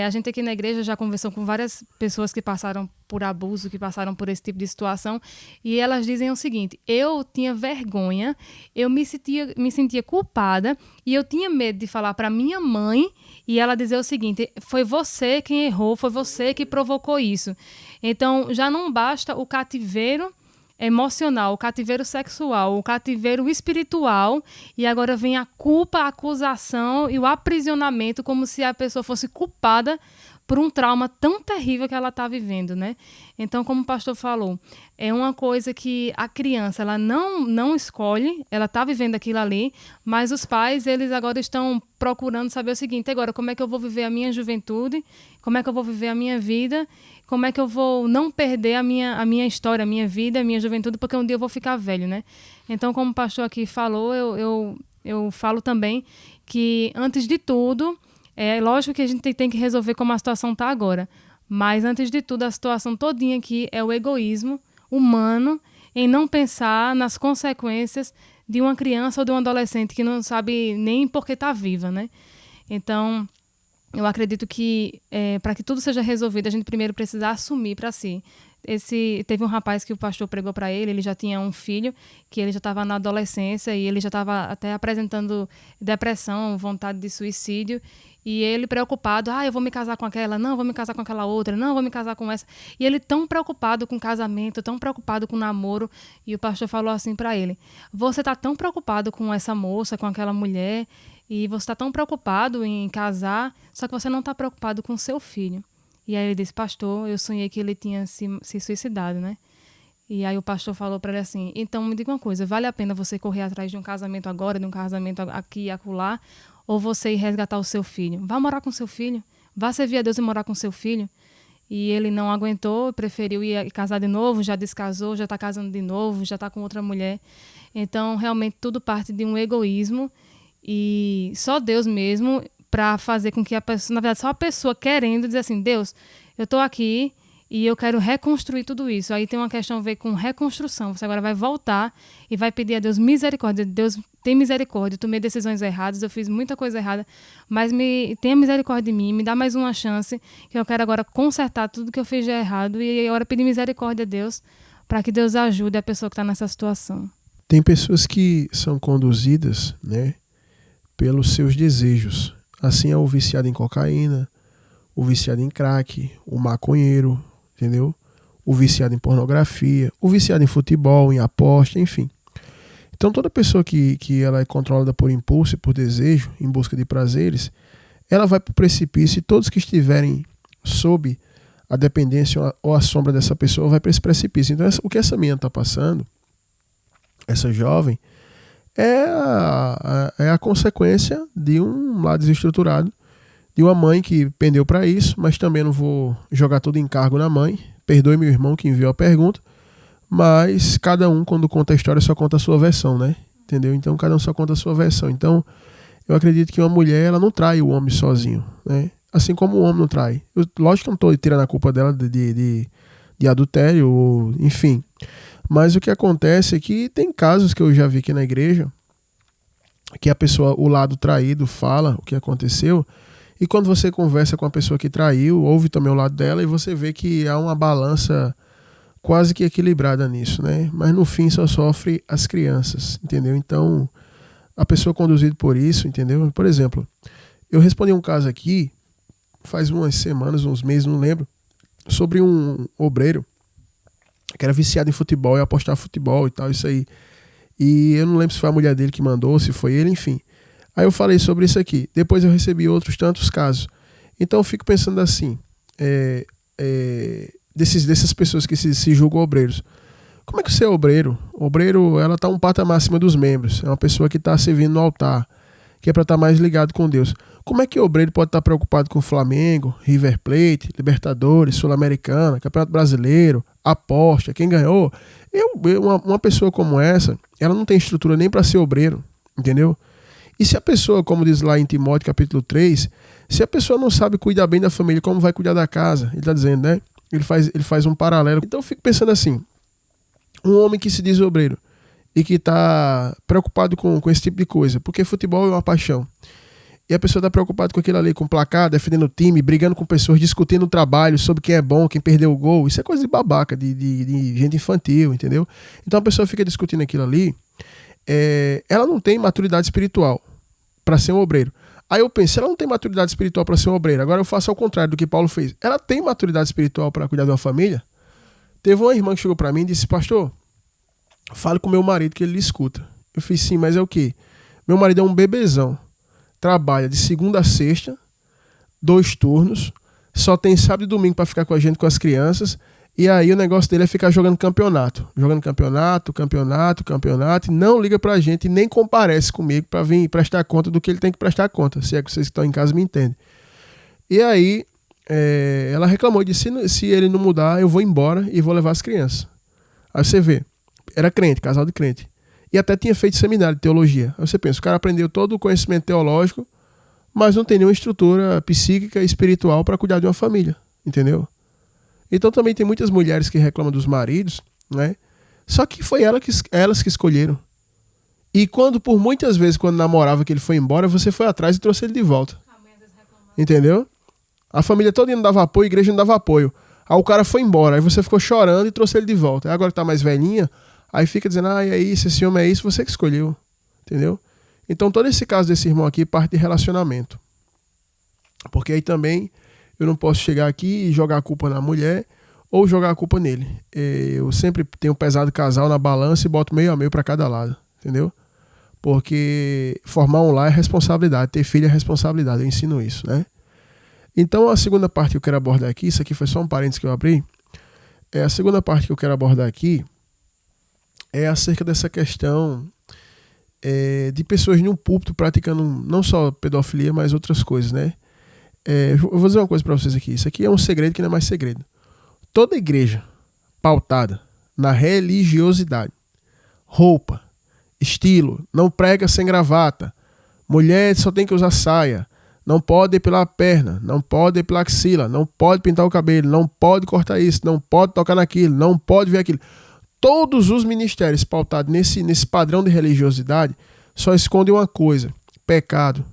A gente aqui na igreja já conversou com várias pessoas que passaram por abuso, que passaram por esse tipo de situação, e elas dizem o seguinte, eu tinha vergonha, eu me sentia culpada, e eu tinha medo de falar para minha mãe, e ela dizer o seguinte, foi você quem errou, foi você que provocou isso. Então, já não basta o cativeiro emocional, o cativeiro sexual, o cativeiro espiritual, e agora vem a culpa, a acusação e o aprisionamento, como se a pessoa fosse culpada por um trauma tão terrível que ela está vivendo, né? Então, como o pastor falou, é uma coisa que a criança ela não escolhe, ela está vivendo aquilo ali, mas os pais, eles agora estão procurando saber o seguinte, agora, como é que eu vou viver a minha juventude, como é que eu vou viver a minha vida, como é que eu vou não perder a minha história, a minha vida, a minha juventude, porque um dia eu vou ficar velho, né? Então, como o pastor aqui falou, eu falo também que, antes de tudo, é lógico que a gente tem que resolver como a situação está agora, mas, antes de tudo, a situação todinha aqui é o egoísmo humano em não pensar nas consequências de uma criança ou de um adolescente que não sabe nem por que está viva, né? Então, eu acredito que para que tudo seja resolvido, a gente primeiro precisa assumir para si. Teve um rapaz que o pastor pregou para ele já tinha um filho, que ele já estava na adolescência e ele já estava até apresentando depressão, vontade de suicídio, e ele preocupado, eu vou me casar com aquela, não, vou me casar com aquela outra, não, vou me casar com essa. E ele tão preocupado com casamento, tão preocupado com namoro, e o pastor falou assim para ele: você está tão preocupado com essa moça, com aquela mulher, e você está tão preocupado em casar, só que você não está preocupado com seu filho. E aí ele disse: pastor, eu sonhei que ele tinha se suicidado, né? E aí o pastor falou para ele assim: então me diga uma coisa, vale a pena você correr atrás de um casamento agora, de um casamento aqui e acolá, ou você ir resgatar o seu filho? Vá morar com seu filho, vá servir a Deus e morar com seu filho. E ele não aguentou, preferiu ir casar de novo, já descasou, já está casando de novo, já está com outra mulher. Então realmente tudo parte de um egoísmo, e só Deus mesmo para fazer com que a pessoa, na verdade, só a pessoa querendo dizer assim: Deus, eu estou aqui e eu quero reconstruir tudo isso. Aí tem uma questão a ver com reconstrução. Você agora vai voltar e vai pedir a Deus misericórdia. Deus, tem misericórdia, eu tomei decisões erradas, eu fiz muita coisa errada, mas tenha misericórdia de mim, me dá mais uma chance, que eu quero agora consertar tudo que eu fiz de errado, e agora pedir misericórdia a Deus, para que Deus ajude a pessoa que está nessa situação. Tem pessoas que são conduzidas, né, pelos seus desejos. Assim é o viciado em cocaína, o viciado em crack, o maconheiro, entendeu? O viciado em pornografia, o viciado em futebol, em aposta, enfim. Então toda pessoa que ela é controlada por impulso e por desejo, em busca de prazeres, ela vai para o precipício, e todos que estiverem sob a dependência ou a sombra dessa pessoa vai para esse precipício. Então o que essa menina está passando, essa jovem, é a consequência de um lar desestruturado, de uma mãe que pendeu para isso, mas também não vou jogar todo encargo na mãe. Perdoe meu irmão que enviou a pergunta, mas cada um, quando conta a história, só conta a sua versão, né? Entendeu? Então cada um só conta a sua versão. Então eu acredito que uma mulher, ela não trai o homem sozinho, né? Assim como o homem não trai. Lógico que eu não estou tirando a culpa dela de adultério, ou, enfim. Mas o que acontece é que tem casos que eu já vi aqui na igreja, que a pessoa, o lado traído, fala o que aconteceu, e quando você conversa com a pessoa que traiu, ouve também o lado dela, e você vê que há uma balança quase que equilibrada nisso, né? Mas no fim só sofre as crianças, entendeu? Então, a pessoa conduzida por isso, entendeu? Por exemplo, eu respondi um caso aqui, faz umas semanas, uns meses, não lembro, sobre um obreiro que era viciado em futebol e apostar futebol e tal, isso aí. E eu não lembro se foi a mulher dele que mandou, se foi ele, enfim. Aí eu falei sobre isso aqui. Depois eu recebi outros tantos casos. Então eu fico pensando assim, dessas pessoas que se julgam obreiros. Como é que você é obreiro? Obreiro, ela está um patamar acima dos membros. É uma pessoa que está servindo no altar, que é para estar mais ligado com Deus. Como é que o obreiro pode estar preocupado com Flamengo, River Plate, Libertadores, Sul-Americana, Campeonato Brasileiro, aposta, quem ganhou? Uma pessoa como essa, ela não tem estrutura nem para ser obreiro, entendeu? E se a pessoa, como diz lá em Timóteo capítulo 3, se a pessoa não sabe cuidar bem da família, como vai cuidar da casa? Ele está dizendo, né? Ele faz um paralelo. Então eu fico pensando assim, um homem que se diz obreiro e que está preocupado com esse tipo de coisa, porque futebol é uma paixão, e a pessoa está preocupada com aquilo ali, com o placar, defendendo o time, brigando com pessoas, discutindo o trabalho sobre quem é bom, quem perdeu o gol. Isso é coisa de babaca, de gente infantil, entendeu? Então a pessoa fica discutindo aquilo ali, ela não tem maturidade espiritual para ser um obreiro. Aí eu penso, ela não tem maturidade espiritual para ser um obreiro, agora eu faço ao contrário do que Paulo fez. Ela tem maturidade espiritual para cuidar de uma família? Teve uma irmã que chegou para mim e disse: pastor, fale com meu marido que ele lhe escuta. Eu fiz: sim, mas é o quê? Meu marido é um bebezão. Trabalha de segunda a sexta, 2 turnos, só tem sábado e domingo para ficar com a gente, com as crianças, e aí o negócio dele é ficar jogando campeonato, e não liga pra gente e nem comparece comigo para vir prestar conta do que ele tem que prestar conta, se é que vocês que estão em casa me entendem. E aí ela reclamou e disse: se ele não mudar, eu vou embora e vou levar as crianças. Aí você vê, era crente, casal de crente. E até tinha feito seminário de teologia. Aí você pensa, o cara aprendeu todo o conhecimento teológico, mas não tem nenhuma estrutura psíquica e espiritual para cuidar de uma família, entendeu? Então também tem muitas mulheres que reclamam dos maridos, né? Só que foi elas que escolheram. E por muitas vezes, quando namorava que ele foi embora, você foi atrás e trouxe ele de volta. Entendeu? A família toda não dava apoio, a igreja não dava apoio. Aí o cara foi embora, aí você ficou chorando e trouxe ele de volta. Aí agora que tá mais velhinha, aí fica dizendo, é isso, esse homem é isso, você que escolheu. Entendeu? Então todo esse caso desse irmão aqui parte de relacionamento. Porque aí também eu não posso chegar aqui e jogar a culpa na mulher ou jogar a culpa nele. Eu sempre tenho pesado casal na balança e boto meio a meio para cada lado. Entendeu? Porque formar um lar é responsabilidade, ter filho é responsabilidade, eu ensino isso, né? Então a segunda parte que eu quero abordar aqui, isso aqui foi só um parênteses que eu abri, a segunda parte que eu quero abordar aqui é acerca dessa questão de pessoas num púlpito praticando não só pedofilia, mas outras coisas, né? Eu vou dizer uma coisa para vocês aqui, isso aqui é um segredo que não é mais segredo. Toda igreja pautada na religiosidade, roupa, estilo, não prega sem gravata, mulher só tem que usar saia, não pode depilar a perna, não pode depilar a axila, não pode pintar o cabelo, não pode cortar isso, não pode tocar naquilo, não pode ver aquilo. Todos os ministérios pautados nesse padrão de religiosidade só escondem uma coisa: pecado.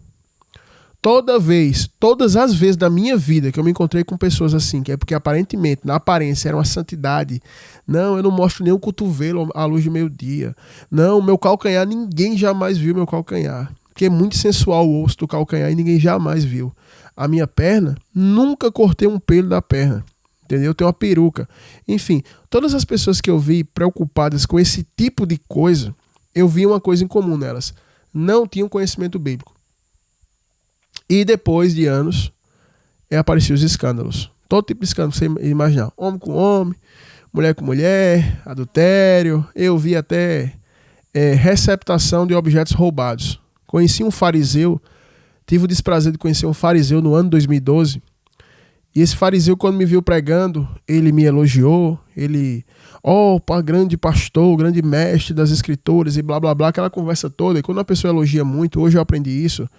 Todas as vezes da minha vida que eu me encontrei com pessoas assim, que é porque aparentemente, na aparência, era uma santidade. Não, eu não mostro nem o cotovelo à luz do meio-dia. Não, meu calcanhar, ninguém jamais viu meu calcanhar. Porque é muito sensual o osso do calcanhar e ninguém jamais viu. A minha perna, nunca cortei um pelo da perna. Entendeu? Eu tenho uma peruca. Enfim, todas as pessoas que eu vi preocupadas com esse tipo de coisa, eu vi uma coisa em comum nelas: não tinham conhecimento bíblico. E depois de anos, apareciam os escândalos. Todo tipo de escândalo que você imaginar. Homem com homem, mulher com mulher, adultério. Eu vi até receptação de objetos roubados. Conheci um fariseu, tive o desprazer de conhecer um fariseu no ano 2012. E esse fariseu, quando me viu pregando, ele me elogiou. Ele, grande pastor, grande mestre das escrituras e blá blá blá, aquela conversa toda. E quando a pessoa elogia muito, hoje eu aprendi isso,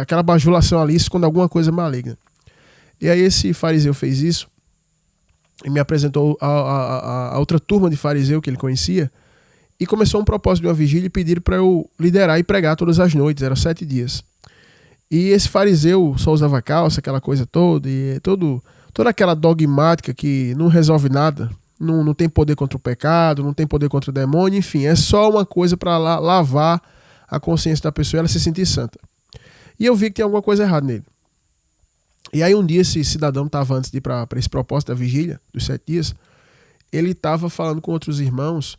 aquela bajulação ali, quando alguma coisa é maligna. E aí esse fariseu fez isso e me apresentou a outra turma de fariseu que ele conhecia e começou um propósito de uma vigília e pediram para eu liderar e pregar todas as noites, eram 7 dias. E esse fariseu só usava calça, aquela coisa toda, e toda aquela dogmática que não resolve nada, não tem poder contra o pecado, não tem poder contra o demônio, enfim, é só uma coisa para lavar a consciência da pessoa e ela se sentir santa. E eu vi que tem alguma coisa errada nele. E aí um dia esse cidadão estava, antes de ir para esse propósito da vigília, dos 7 dias, ele estava falando com outros irmãos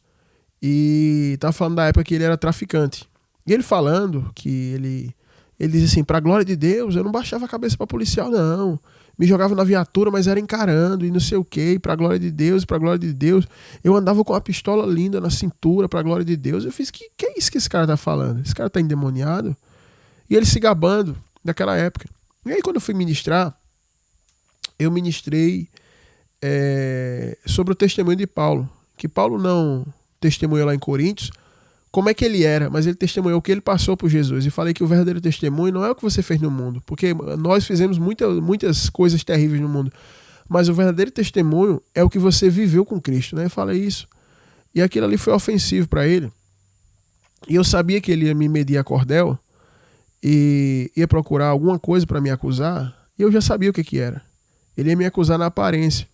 e estava falando da época que ele era traficante. E ele falando que ele dizia assim: para a glória de Deus, eu não baixava a cabeça para policial, não. Me jogava na viatura, mas era encarando e não sei o quê. Para a glória de Deus, para a glória de Deus. Eu andava com uma pistola linda na cintura, para a glória de Deus. Eu fiz, que é isso que esse cara tá falando? Esse cara tá endemoniado? E ele se gabando daquela época. E aí quando eu fui ministrar, eu ministrei sobre o testemunho de Paulo. Que Paulo não testemunhou lá em Coríntios como é que ele era, mas ele testemunhou o que ele passou por Jesus. E falei que o verdadeiro testemunho não é o que você fez no mundo, porque nós fizemos muitas coisas terríveis no mundo, mas o verdadeiro testemunho é o que você viveu com Cristo, né? Eu falei isso. E aquilo ali foi ofensivo para ele. E eu sabia que ele ia me medir a cordel e ia procurar alguma coisa para me acusar, e eu já sabia o que era. Ele ia me acusar na aparência.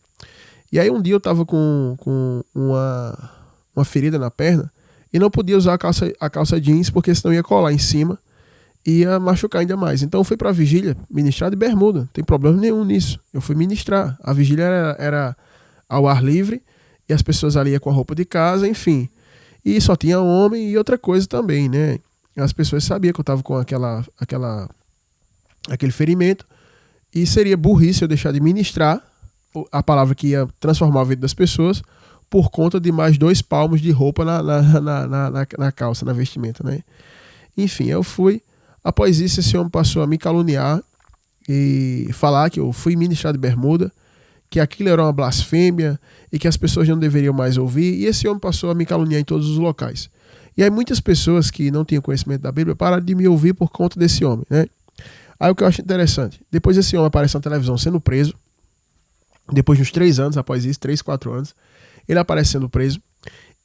E aí um dia eu estava com uma ferida na perna e não podia usar a calça jeans, porque senão ia colar em cima e ia machucar ainda mais. Então eu fui para a vigília ministrar de bermuda, não tem problema nenhum nisso. Eu fui ministrar. A vigília era ao ar livre e as pessoas ali iam com a roupa de casa, enfim. E só tinha homem e outra coisa também, né? As pessoas sabiam que eu estava com aquele ferimento e seria burrice eu deixar de ministrar a palavra que ia transformar a vida das pessoas por conta de mais 2 palmos de roupa na calça, na vestimenta, né? Enfim, eu fui. Após isso, esse homem passou a me caluniar e falar que eu fui ministrar de bermuda, que aquilo era uma blasfêmia e que as pessoas não deveriam mais ouvir. E esse homem passou a me caluniar em todos os locais. E aí muitas pessoas que não tinham conhecimento da Bíblia pararam de me ouvir por conta desse homem, né? Aí o que eu acho interessante, depois esse homem aparece na televisão sendo preso, depois de uns 3 anos, após isso, 3, 4 anos, ele aparece sendo preso,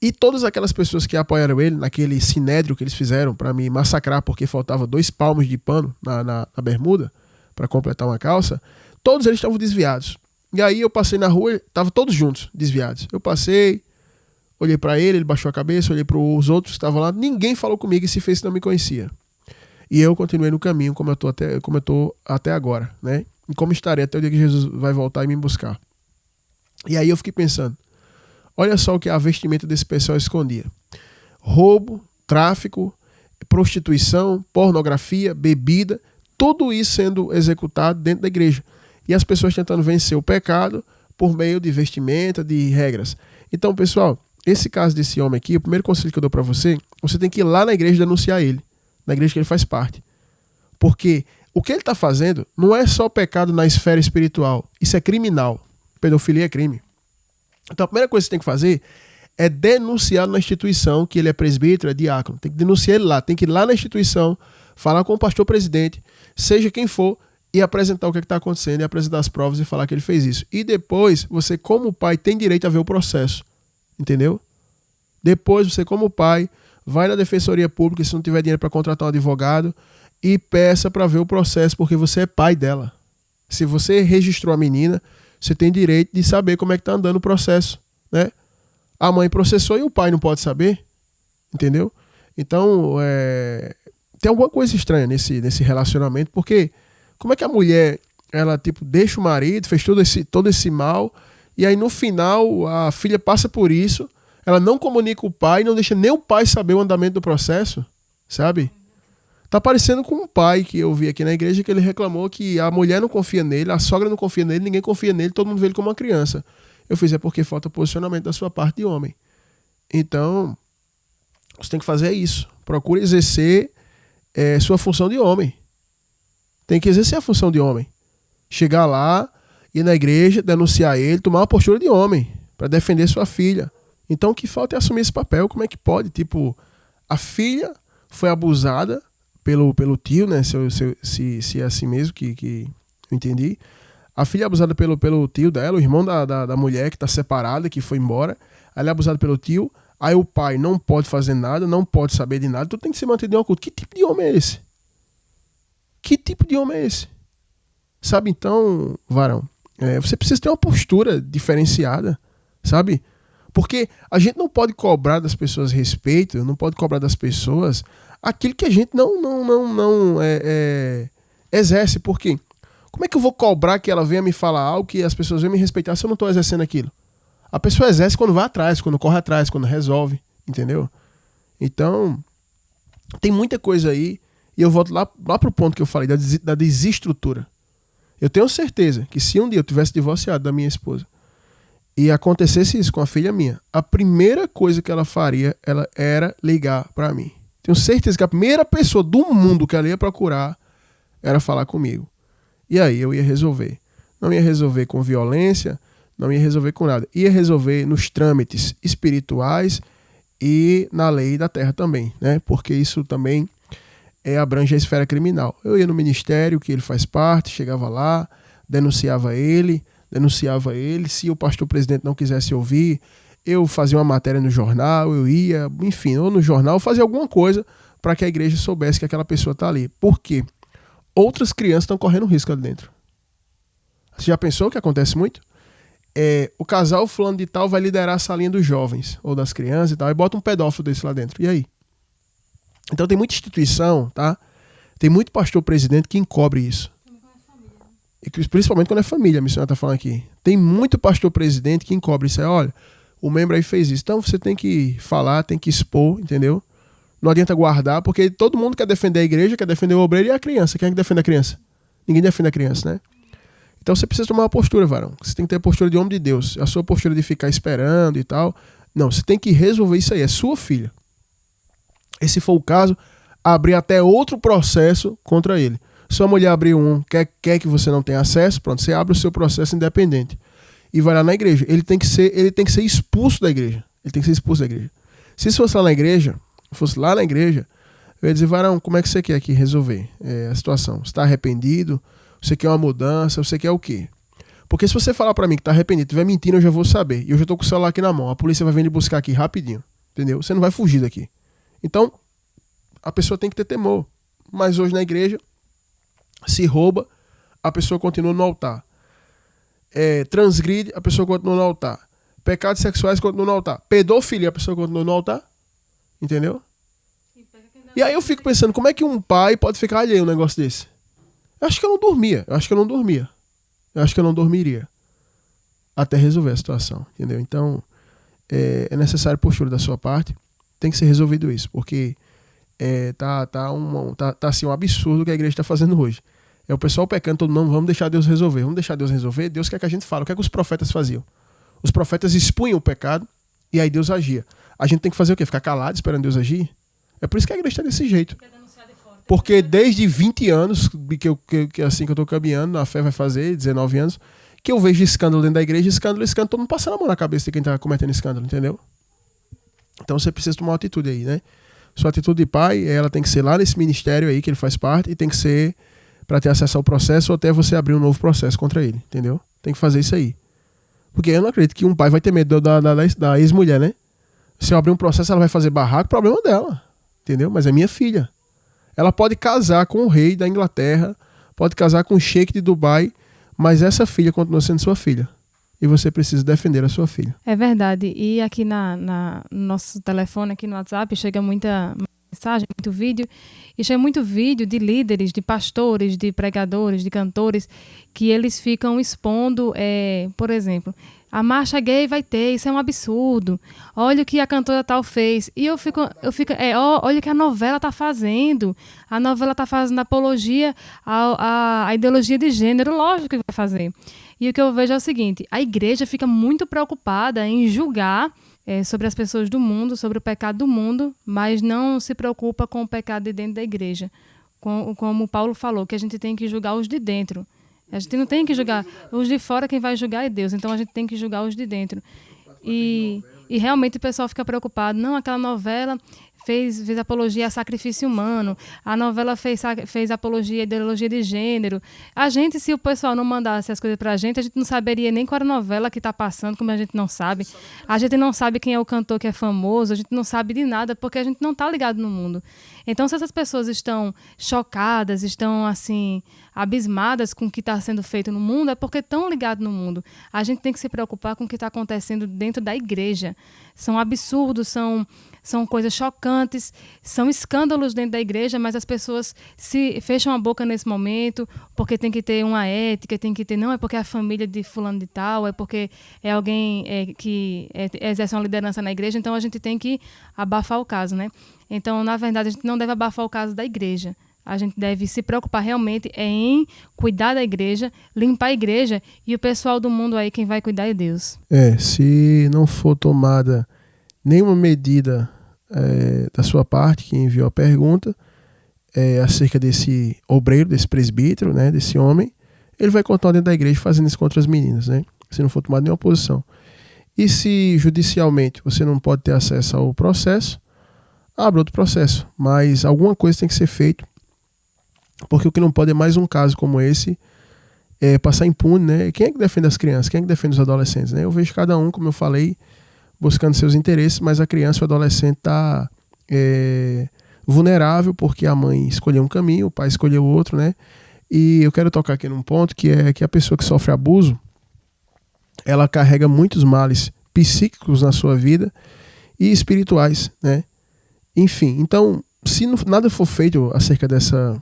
e todas aquelas pessoas que apoiaram ele naquele sinédrio que eles fizeram para me massacrar porque faltava 2 palmos de pano na bermuda, para completar uma calça, todos eles estavam desviados. E aí eu passei na rua, estavam todos juntos, desviados. Eu passei, olhei para ele baixou a cabeça, olhei para os outros que estavam lá, ninguém falou comigo e se fez que não me conhecia. E eu continuei no caminho como eu tô até agora, né? E como estarei até o dia que Jesus vai voltar e me buscar. E aí eu fiquei pensando, olha só o que a vestimenta desse pessoal escondia. Roubo, tráfico, prostituição, pornografia, bebida, tudo isso sendo executado dentro da igreja. E as pessoas tentando vencer o pecado por meio de vestimenta, de regras. Então, pessoal, esse caso desse homem aqui, o primeiro conselho que eu dou para você tem que ir lá na igreja e denunciar ele, na igreja que ele faz parte. Porque o que ele está fazendo não é só pecado na esfera espiritual, isso é criminal. Pedofilia é crime. Então, a primeira coisa que você tem que fazer é denunciar na instituição que ele é presbítero, é diácono. Tem que denunciar ele lá, tem que ir lá na instituição, falar com o pastor presidente, seja quem for, e apresentar o que está acontecendo, e apresentar as provas e falar que ele fez isso. E depois, você como pai tem direito a ver o processo. Entendeu? Depois, você como pai, vai na defensoria pública, se não tiver dinheiro para contratar um advogado, e peça para ver o processo, porque você é pai dela. Se você registrou a menina, você tem direito de saber como é que está andando o processo, né? A mãe processou e o pai não pode saber, entendeu? Então, tem alguma coisa estranha nesse relacionamento, porque como é que a mulher, ela tipo deixa o marido, fez todo esse mal, e aí no final a filha passa por isso, ela não comunica o pai, não deixa nem o pai saber o andamento do processo, sabe? Tá parecendo com um pai que eu vi aqui na igreja, que ele reclamou que a mulher não confia nele, a sogra não confia nele, ninguém confia nele, todo mundo vê ele como uma criança. Eu fiz, é porque falta posicionamento da sua parte de homem. Então, você tem que fazer isso. Procure exercer sua função de homem. Tem que exercer a função de homem. Chegar lá, ir na igreja, denunciar ele, tomar uma postura de homem para defender sua filha. Então, o que falta é assumir esse papel. Como é que pode? Tipo, a filha foi abusada pelo tio, né? Se é assim mesmo que eu entendi. A filha é abusada pelo tio dela, o irmão da mulher que está separada, que foi embora. Ela é abusada pelo tio. Aí o pai não pode fazer nada, não pode saber de nada. Então tem que ser mantido em oculto. Que tipo de homem é esse? Que tipo de homem é esse? Sabe, então, varão, você precisa ter uma postura diferenciada, sabe? Porque a gente não pode cobrar das pessoas respeito, não pode cobrar das pessoas aquilo que a gente não exerce. Por quê? Como é que eu vou cobrar que ela venha me falar algo que as pessoas venham me respeitar se eu não estou exercendo aquilo? A pessoa exerce quando vai atrás, quando corre atrás, quando resolve, entendeu? Então, tem muita coisa aí, e eu volto lá pro ponto que eu falei, da desestrutura. Eu tenho certeza que se um dia eu tivesse divorciado da minha esposa e acontecesse isso com a filha minha, a primeira coisa que ela faria, ela era ligar para mim. Tenho certeza que a primeira pessoa do mundo que ela ia procurar era falar comigo. E aí eu ia resolver. Não ia resolver com violência, não ia resolver com nada. Ia resolver nos trâmites espirituais e na lei da terra também, né? Porque isso também abrange a esfera criminal. Eu ia no ministério que ele faz parte, chegava lá, denunciava ele. Se o pastor presidente não quisesse ouvir, eu fazia uma matéria no jornal, eu ia, enfim, ou no jornal, fazia alguma coisa para que a igreja soubesse que aquela pessoa está ali. Por quê? Outras crianças estão correndo risco ali dentro. Você já pensou que acontece muito? O casal fulano de tal vai liderar a salinha dos jovens, ou das crianças e tal, e bota um pedófilo desse lá dentro. E aí? Então tem muita instituição, tá? Tem muito pastor presidente que encobre isso. E principalmente quando é família, a missionária está falando aqui. Tem muito pastor presidente que encobre isso aí. Olha, o membro aí fez isso. Então você tem que falar, tem que expor, entendeu? Não adianta guardar, porque todo mundo quer defender a igreja, quer defender o obreiro e a criança. Quem é que defende a criança? Ninguém defende a criança, né? Então você precisa tomar uma postura, varão. Você tem que ter a postura de homem de Deus. A sua postura de ficar esperando e tal. Não, você tem que resolver isso aí. É sua filha. E se for o caso, abrir até outro processo contra ele. Sua mulher abriu quer que você não tenha acesso, pronto, você abre o seu processo independente. E vai lá na igreja. Ele tem que ser expulso da igreja. Ele tem que ser expulso da igreja. Se isso fosse lá na igreja, eu ia dizer, varão, como é que você quer aqui resolver a situação? Você está arrependido? Você quer uma mudança? Você quer o quê? Porque se você falar para mim que está arrependido, estiver mentindo, eu já vou saber. E eu já estou com o celular aqui na mão. A polícia vai vir lhe buscar aqui rapidinho. Entendeu? Você não vai fugir daqui. Então, a pessoa tem que ter temor. Mas hoje na igreja, se rouba, a pessoa continua no altar. Transgride, a pessoa continua no altar. Pecados sexuais, continua no altar. Pedofilia, a pessoa continua no altar. Entendeu? E aí eu fico pensando, como é que um pai pode ficar alheio a um negócio desse? Eu acho que eu não dormia. Eu acho que eu não dormiria. Até resolver a situação. Entendeu? Então, é necessário postura da sua parte. Tem que ser resolvido isso. Porque tá assim, um absurdo que a igreja está fazendo hoje. É o pessoal pecando, todo mundo, vamos deixar Deus resolver. Vamos deixar Deus resolver. Deus quer que a gente fale. O que é que os profetas faziam? Os profetas expunham o pecado e aí Deus agia. A gente tem que fazer o quê? Ficar calado esperando Deus agir? É por isso que a igreja está desse jeito. Porque desde 20 anos, que assim que eu estou caminhando, a fé vai fazer 19 anos, que eu vejo escândalo dentro da igreja, escândalo, todo mundo passando a mão na cabeça de quem está cometendo escândalo, entendeu? Então você precisa tomar uma atitude aí, né? Sua atitude de pai, ela tem que ser lá nesse ministério aí que ele faz parte e tem que ser para ter acesso ao processo ou até você abrir um novo processo contra ele, entendeu? Tem que fazer isso aí. Porque eu não acredito que um pai vai ter medo da ex-mulher, né? Se eu abrir um processo, ela vai fazer barraco, problema dela. Entendeu? Mas é minha filha. Ela pode casar com o rei da Inglaterra, pode casar com o sheik de Dubai, mas essa filha continua sendo sua filha. E você precisa defender a sua filha. É verdade. E aqui no nosso telefone, aqui no WhatsApp, chega muita mensagem, muito vídeo. E chega muito vídeo de líderes, de pastores, de pregadores, de cantores, que eles ficam expondo, por exemplo, a marcha gay vai ter, isso é um absurdo. Olha o que a cantora tal fez. E eu fico olha o que a novela está fazendo. A novela está fazendo apologia à ideologia de gênero, lógico que vai fazer. E o que eu vejo é o seguinte, a igreja fica muito preocupada em julgar sobre as pessoas do mundo, sobre o pecado do mundo, mas não se preocupa com o pecado de dentro da igreja. Como Paulo falou, que a gente tem que julgar os de dentro. A gente não tem que julgar os de fora, quem vai julgar é Deus. Então a gente tem que julgar os de dentro. E realmente o pessoal fica preocupado. Não, aquela novela fez apologia a sacrifício humano. A novela fez apologia à ideologia de gênero. A gente, se o pessoal não mandasse as coisas pra gente não saberia nem qual era a novela que está passando, como a gente não sabe. A gente não sabe quem é o cantor que é famoso, a gente não sabe de nada, porque a gente não está ligado no mundo. Então, se essas pessoas estão chocadas, estão, assim, abismadas com o que está sendo feito no mundo, é porque estão ligados no mundo. A gente tem que se preocupar com o que está acontecendo dentro da igreja. São absurdos, são coisas chocantes, são escândalos dentro da igreja, mas as pessoas se fecham a boca nesse momento, porque tem que ter uma ética, tem que ter, não é porque é a família de fulano de tal, é porque é alguém que exerce uma liderança na igreja, então a gente tem que abafar o caso, né? Então, na verdade, a gente não deve abafar o caso da igreja. A gente deve se preocupar realmente em cuidar da igreja, limpar a igreja, e o pessoal do mundo aí, quem vai cuidar é Deus. Se não for tomada nenhuma medida da sua parte, que enviou a pergunta, acerca desse obreiro, desse presbítero, né, desse homem, ele vai continuar dentro da igreja fazendo isso contra as meninas, né, se não for tomada nenhuma posição. E se judicialmente você não pode ter acesso ao processo, abra outro processo, mas alguma coisa tem que ser feita, porque o que não pode é mais um caso como esse passar impune, né? Quem é que defende as crianças? Quem é que defende os adolescentes, né? Eu vejo cada um, como eu falei, buscando seus interesses, mas a criança e o adolescente está vulnerável porque a mãe escolheu um caminho, o pai escolheu outro, né? E eu quero tocar aqui num ponto que é que a pessoa que sofre abuso, ela carrega muitos males psíquicos na sua vida e espirituais, né? Enfim, então, se nada for feito acerca dessa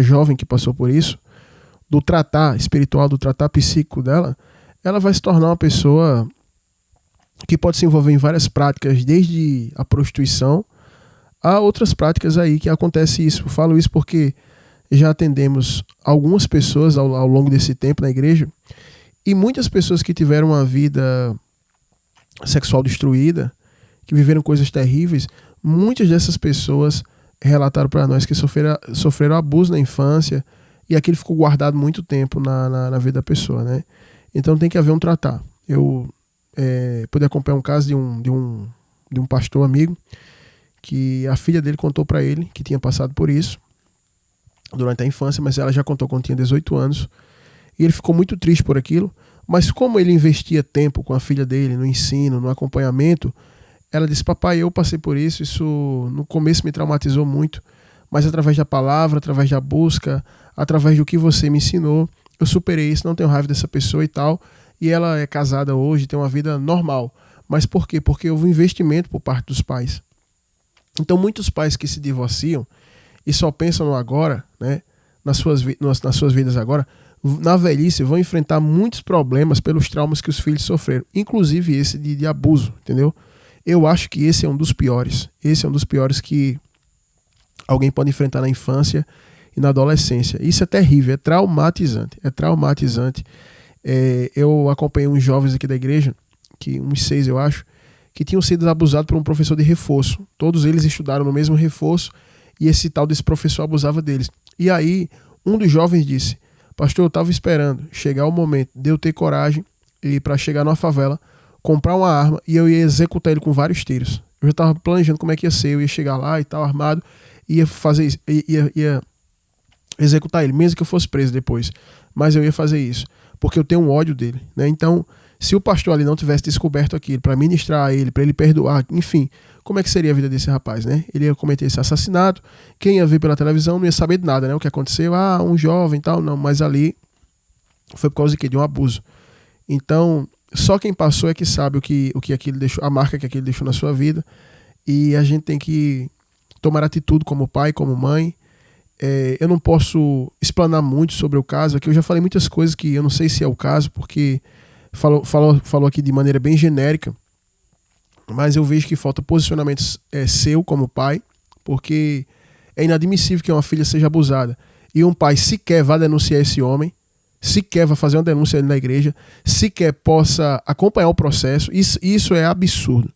jovem que passou por isso, do tratar espiritual, do tratar psíquico dela, ela vai se tornar uma pessoa que pode se envolver em várias práticas, desde a prostituição a outras práticas aí que acontece isso. Eu falo isso porque já atendemos algumas pessoas ao longo desse tempo na igreja, e muitas pessoas que tiveram uma vida sexual destruída, que viveram coisas terríveis, muitas dessas pessoas relataram para nós que sofreram abuso na infância e aquilo ficou guardado muito tempo na vida da pessoa, né? Então tem que haver um tratar. Eu pude acompanhar um caso de um pastor amigo que a filha dele contou para ele que tinha passado por isso durante a infância, mas ela já contou quando tinha 18 anos e ele ficou muito triste por aquilo, mas como ele investia tempo com a filha dele no ensino, no acompanhamento, ela disse: papai, eu passei por isso no começo me traumatizou muito, mas através da palavra, através da busca, através do que você me ensinou, eu superei isso, não tenho raiva dessa pessoa e tal, e ela é casada hoje, tem uma vida normal. Mas por quê? Porque houve um investimento por parte dos pais. Então muitos pais que se divorciam e só pensam no agora, né, nas suas vidas agora, na velhice vão enfrentar muitos problemas pelos traumas que os filhos sofreram, inclusive esse de abuso, entendeu? Eu acho que esse é um dos piores. Esse é um dos piores que alguém pode enfrentar na infância e na adolescência. Isso é terrível, é traumatizante. É traumatizante. Eu acompanhei uns jovens aqui da igreja, uns 6 eu acho, que tinham sido abusados por um professor de reforço. Todos eles estudaram no mesmo reforço e esse tal desse professor abusava deles. E aí, um dos jovens disse: pastor, eu estava esperando chegar o momento de eu ter coragem e para chegar numa favela, comprar uma arma e eu ia executar ele com vários tiros. Eu já estava planejando como é que ia ser, eu ia chegar lá e tal, armado, ia fazer isso, ia executar ele, mesmo que eu fosse preso depois. Mas eu ia fazer isso, porque eu tenho um ódio dele, né? Então, se o pastor ali não tivesse descoberto aquilo, para ministrar a ele, para ele perdoar, enfim, como é que seria a vida desse rapaz, né? Ele ia cometer esse assassinato, quem ia ver pela televisão não ia saber de nada, né? O que aconteceu, um jovem e tal, não, mas ali foi por causa de quê? De um abuso. Então, só quem passou é que sabe o que aquilo deixou, a marca que aquilo deixou na sua vida, e a gente tem que tomar atitude como pai, como mãe. Eu não posso explanar muito sobre o caso, aqui eu já falei muitas coisas que eu não sei se é o caso, porque falou aqui de maneira bem genérica, mas eu vejo que falta posicionamento seu como pai, porque é inadmissível que uma filha seja abusada e um pai sequer vá denunciar esse homem, sequer vá fazer uma denúncia ali na igreja, sequer possa acompanhar o processo. Isso é absurdo.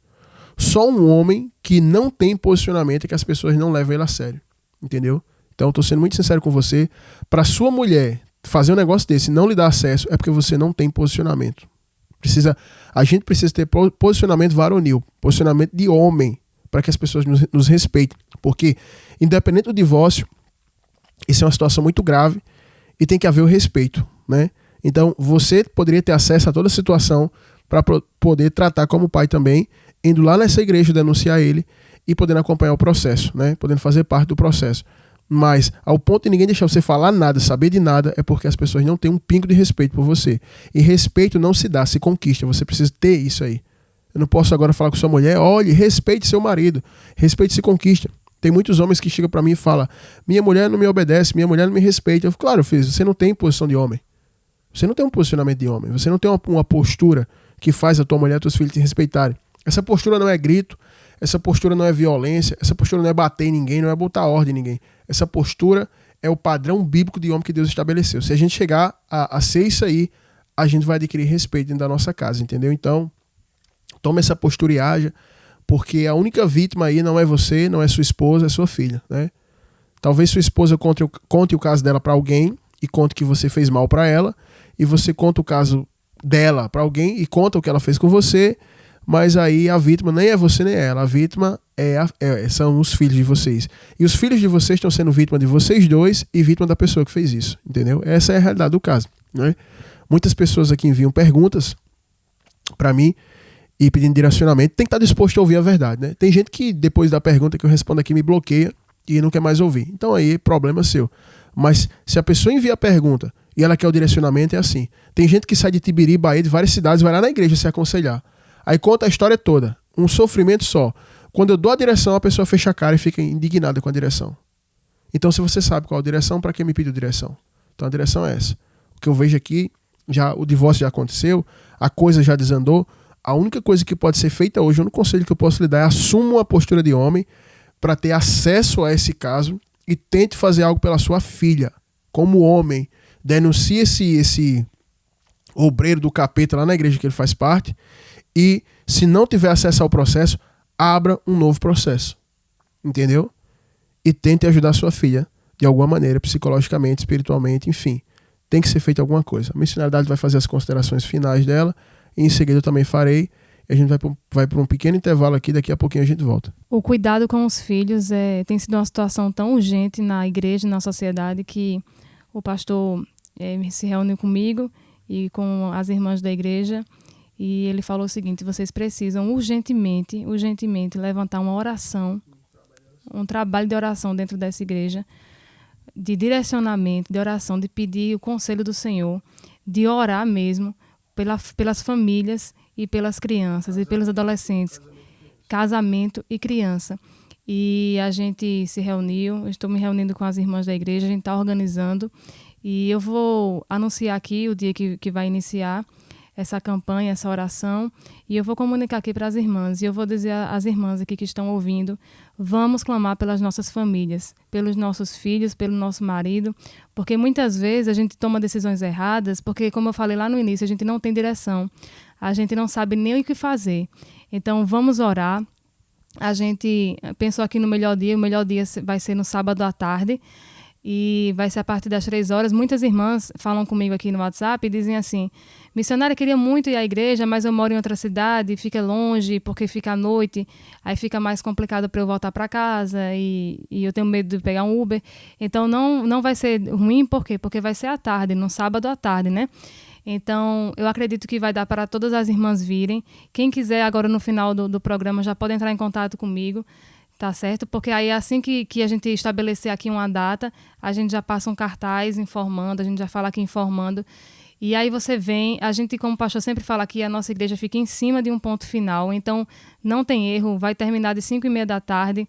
Só um homem que não tem posicionamento é que as pessoas não levam ele a sério, entendeu? Então, estou sendo muito sincero com você. Para sua mulher fazer um negócio desse e não lhe dar acesso, é porque você não tem posicionamento. A gente precisa ter posicionamento varonil, posicionamento de homem, para que as pessoas nos respeitem. Porque, independente do divórcio, isso é uma situação muito grave e tem que haver o respeito, né? Então, você poderia ter acesso a toda a situação para poder tratar como pai também, indo lá nessa igreja denunciar ele e podendo acompanhar o processo, né? Podendo fazer parte do processo. Mas, ao ponto de ninguém deixar você falar nada, saber de nada, é porque as pessoas não têm um pingo de respeito por você. E respeito não se dá, se conquista. Você precisa ter isso aí. Eu não posso agora falar com sua mulher: olhe, respeite seu marido. Respeito se conquista. Tem muitos homens que chegam pra mim e falam: minha mulher não me obedece, minha mulher não me respeita. Eu falo: claro, filho, você não tem posição de homem. Você não tem um posicionamento de homem. Você não tem uma postura que faz a tua mulher e teus filhos te respeitarem. Essa postura não é grito. Essa postura não é violência. Essa postura não é bater em ninguém, não é botar ordem em ninguém. Essa postura é o padrão bíblico de homem que Deus estabeleceu. Se a gente chegar a ser isso aí, a gente vai adquirir respeito dentro da nossa casa, entendeu? Então, tome essa postura e haja, porque a única vítima aí não é você, não é sua esposa, é sua filha, né? Talvez sua esposa conte o caso dela para alguém e conte que você fez mal para ela, e você conta o caso dela para alguém e conta o que ela fez com você, mas aí a vítima nem é você nem ela, a vítima são os filhos de vocês. E os filhos de vocês estão sendo vítima de vocês dois e vítima da pessoa que fez isso, entendeu? Essa é a realidade do caso, né? Muitas pessoas aqui enviam perguntas para mim e pedindo direcionamento. Tem que estar disposto a ouvir a verdade, né? Tem gente que depois da pergunta que eu respondo aqui me bloqueia e não quer mais ouvir. Então aí, problema seu. Mas se a pessoa envia a pergunta e ela quer o direcionamento, é assim. Tem gente que sai de Tibiri, Bahia, de várias cidades, vai lá na igreja se aconselhar. Aí conta a história toda, um sofrimento só. Quando eu dou a direção, a pessoa fecha a cara e fica indignada com a direção. Então, se você sabe qual a direção, para que me pediu direção? Então, a direção é essa. O que eu vejo aqui, o divórcio já aconteceu, a coisa já desandou. A única coisa que pode ser feita hoje, o único conselho que eu posso lhe dar é: assuma uma postura de homem para ter acesso a esse caso e tente fazer algo pela sua filha. Como homem, denuncie esse obreiro do capeta lá na igreja que ele faz parte. E, se não tiver acesso ao processo, abra um novo processo. Entendeu? E tente ajudar sua filha de alguma maneira, psicologicamente, espiritualmente, enfim. Tem que ser feita alguma coisa. A missionaridade vai fazer as considerações finais dela, e em seguida eu também farei. E a gente vai para um pequeno intervalo aqui, daqui a pouquinho a gente volta. O cuidado com os filhos tem sido uma situação tão urgente na igreja, na sociedade, que o pastor se reuniu comigo e com as irmãs da igreja. E ele falou o seguinte: vocês precisam urgentemente levantar uma oração, um trabalho de oração dentro dessa igreja, de direcionamento, de oração, de pedir o conselho do Senhor, de orar mesmo pelas famílias e pelas crianças e pelos adolescentes, casamento e criança. E a gente se reuniu, eu estou me reunindo com as irmãs da igreja, a gente está organizando e eu vou anunciar aqui o dia que vai iniciar essa campanha, essa oração, e eu vou comunicar aqui para as irmãs, e eu vou dizer às irmãs aqui que estão ouvindo, vamos clamar pelas nossas famílias, pelos nossos filhos, pelo nosso marido, porque muitas vezes a gente toma decisões erradas, porque como eu falei lá no início, a gente não tem direção, a gente não sabe nem o que fazer. Então vamos orar. A gente pensou aqui no melhor dia, o melhor dia vai ser no sábado à tarde, e vai ser a partir das 3h. Muitas irmãs falam comigo aqui no WhatsApp e dizem assim, missionária, queria muito ir à igreja, mas eu moro em outra cidade, fica longe, porque fica à noite, aí fica mais complicado para eu voltar para casa e eu tenho medo de pegar um Uber. Então não vai ser ruim, por quê? Porque vai ser à tarde, no sábado à tarde, né? Então, eu acredito que vai dar para todas as irmãs virem. Quem quiser, agora no final do programa, já pode entrar em contato comigo. Tá certo? Porque aí assim que a gente estabelecer aqui uma data, a gente já passa um cartaz informando, a gente já fala aqui informando. E aí você vem, a gente, como o pastor sempre fala aqui, a nossa igreja fica em cima de um ponto final. Então, não tem erro, vai terminar de 5h30 da tarde.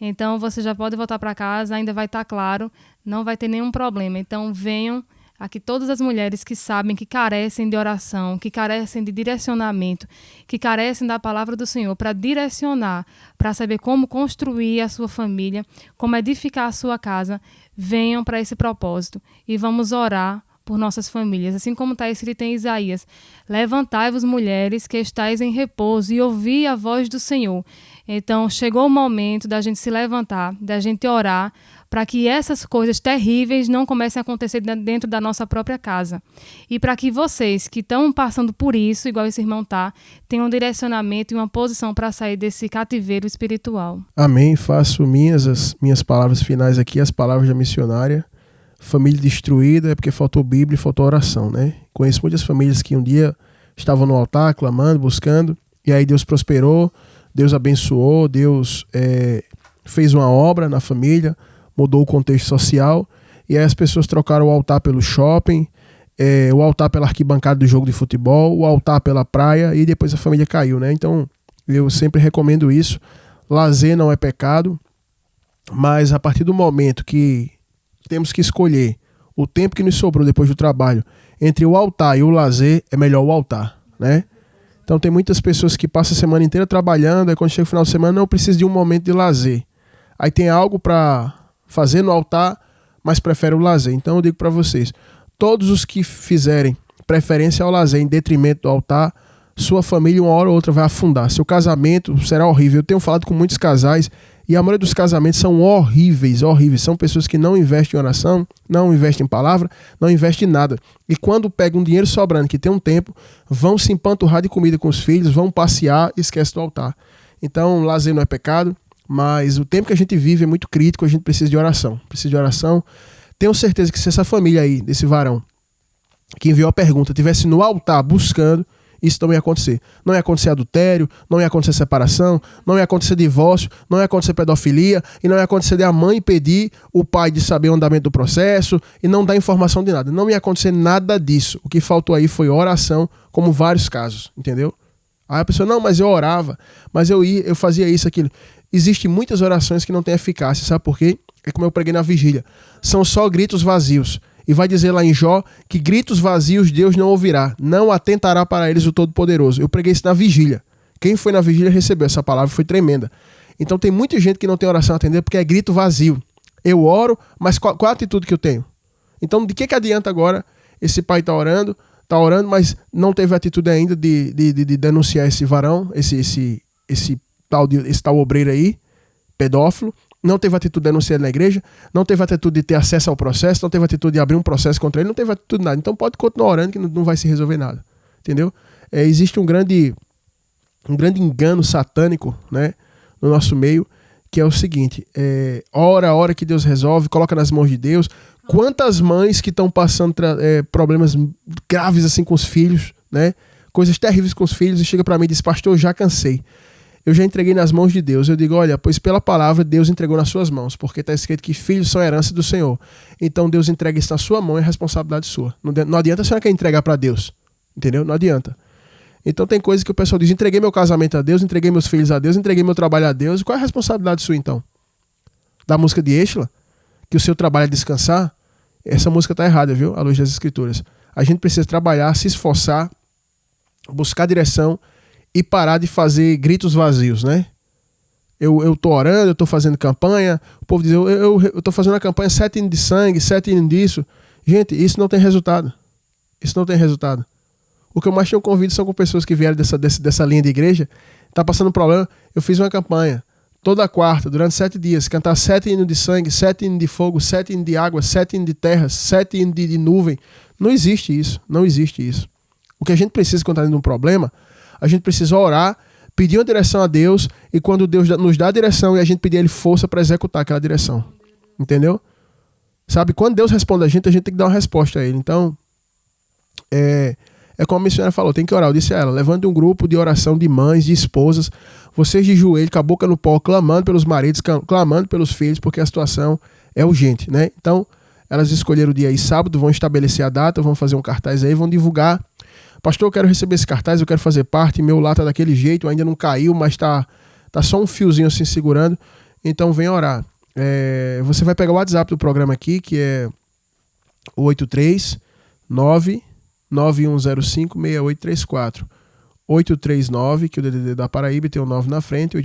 Então, você já pode voltar para casa, ainda vai estar claro, não vai ter nenhum problema. Então, venham aqui todas as mulheres que sabem que carecem de oração, que carecem de direcionamento, que carecem da palavra do Senhor para direcionar, para saber como construir a sua família, como edificar a sua casa, venham para esse propósito e vamos orar por nossas famílias. Assim como está escrito em Isaías, levantai-vos, mulheres, que estáis em repouso e ouvi a voz do Senhor. Então, chegou o momento da gente se levantar, da gente orar, para que essas coisas terríveis não comecem a acontecer dentro da nossa própria casa. E para que vocês que estão passando por isso, igual esse irmão tá, tenham um direcionamento e uma posição para sair desse cativeiro espiritual. Amém. Faço as minhas palavras finais aqui, as palavras da missionária. Família destruída é porque faltou Bíblia e faltou oração, né? Conheço muitas famílias que um dia estavam no altar, clamando, buscando, e aí Deus prosperou, Deus abençoou, Deus fez uma obra na família, mudou o contexto social, e aí as pessoas trocaram o altar pelo shopping, o altar pela arquibancada do jogo de futebol, o altar pela praia, e depois a família caiu, né? Então, eu sempre recomendo isso. Lazer não é pecado, mas a partir do momento que temos que escolher o tempo que nos sobrou depois do trabalho entre o altar e o lazer, é melhor o altar, né? Então tem muitas pessoas que passam a semana inteira trabalhando, aí quando chega o final de semana não precisa de um momento de lazer. Aí tem algo para fazer no altar, mas prefere o lazer. Então eu digo para vocês, todos os que fizerem preferência ao lazer em detrimento do altar, sua família uma hora ou outra vai afundar. Seu casamento será horrível. Eu tenho falado com muitos casais e a maioria dos casamentos são horríveis, horríveis. São pessoas que não investem em oração, não investem em palavra, não investem em nada. E quando pegam um dinheiro sobrando, que tem um tempo, vão se empanturrar de comida com os filhos, vão passear e esquecem do altar. Então, lazer não é pecado, mas o tempo que a gente vive é muito crítico, a gente precisa de oração. Precisa de oração. Tenho certeza que se essa família aí, desse varão, que enviou a pergunta, estivesse no altar buscando, isso não ia acontecer. Não ia acontecer adultério, não ia acontecer separação, não ia acontecer divórcio, não ia acontecer pedofilia, e não ia acontecer de a mãe pedir o pai de saber o andamento do processo e não dar informação de nada. Não ia acontecer nada disso. O que faltou aí foi oração, como vários casos, entendeu? Aí a pessoa, não, mas eu orava, mas eu fazia isso, aquilo. Existem muitas orações que não têm eficácia, sabe por quê? É como eu preguei na vigília. São só gritos vazios. E vai dizer lá em Jó que gritos vazios Deus não ouvirá, não atentará para eles o Todo-Poderoso. Eu preguei isso na vigília. Quem foi na vigília recebeu essa palavra, foi tremenda. Então tem muita gente que não tem oração a atender porque é grito vazio. Eu oro, mas qual a atitude que eu tenho? Então de que adianta agora esse pai tá orando, mas não teve atitude ainda de denunciar esse varão, esse tal obreiro aí, pedófilo, não teve atitude de denunciar ele na igreja, não teve atitude de ter acesso ao processo, não teve atitude de abrir um processo contra ele, não teve atitude de nada. Então pode continuar orando que não vai se resolver nada. Entendeu? Existe um grande engano satânico, né, no nosso meio, que é o seguinte, ora a hora que Deus resolve, coloca nas mãos de Deus. Quantas mães que estão passando problemas graves assim com os filhos, né, coisas terríveis com os filhos, e chega para mim e diz, pastor, eu já cansei. eu já entreguei nas mãos de Deus. Eu digo, olha, pois pela palavra Deus entregou nas suas mãos, porque está escrito que filhos são herança do Senhor. Então Deus entrega isso na sua mão, é responsabilidade sua. Não adianta a senhora querer entregar para Deus, entendeu? Não adianta. Então tem coisas que o pessoal diz, entreguei meu casamento a Deus, entreguei meus filhos a Deus, entreguei meu trabalho a Deus. Qual é a responsabilidade sua então? Da música de Êxtila, que o seu trabalho é descansar? Essa música está errada, viu? À luz das Escrituras. A gente precisa trabalhar, se esforçar, buscar direção e parar de fazer gritos vazios, né? Eu tô orando, eu tô fazendo campanha, o povo diz, eu tô fazendo uma campanha 7 hinos de sangue, 7 hinos disso. Gente, isso não tem resultado. Isso não tem resultado. O que eu mais tenho convido são com pessoas que vieram dessa linha de igreja, tá passando um problema. Eu fiz uma campanha toda quarta, durante 7 dias, cantar 7 hinos de sangue, 7 hinos de fogo, 7 hinos de água, 7 hinos de terra, 7 hinos de nuvem. Não existe isso, não existe isso. O que a gente precisa quando está dentro de um problema, a gente precisa orar, pedir uma direção a Deus, e quando Deus nos dá a direção, e a gente pedir a Ele força para executar aquela direção. Entendeu? Sabe, quando Deus responde a gente tem que dar uma resposta a Ele. Então, é como a missionária falou, tem que orar. Eu disse a ela, levante um grupo de oração de mães, de esposas, vocês de joelho, com a boca no pó, clamando pelos maridos, clamando pelos filhos, porque a situação é urgente, né? Então, elas escolheram o dia aí, sábado, vão estabelecer a data, vão fazer um cartaz aí, vão divulgar. Pastor, eu quero receber esse cartaz, eu quero fazer parte, meu lá tá daquele jeito, ainda não caiu, mas tá só um fiozinho assim segurando, então vem orar. Você vai pegar o WhatsApp do programa aqui, que é o 839-9105-6834. 839, que é o DDD da Paraíba tem o 9 na frente,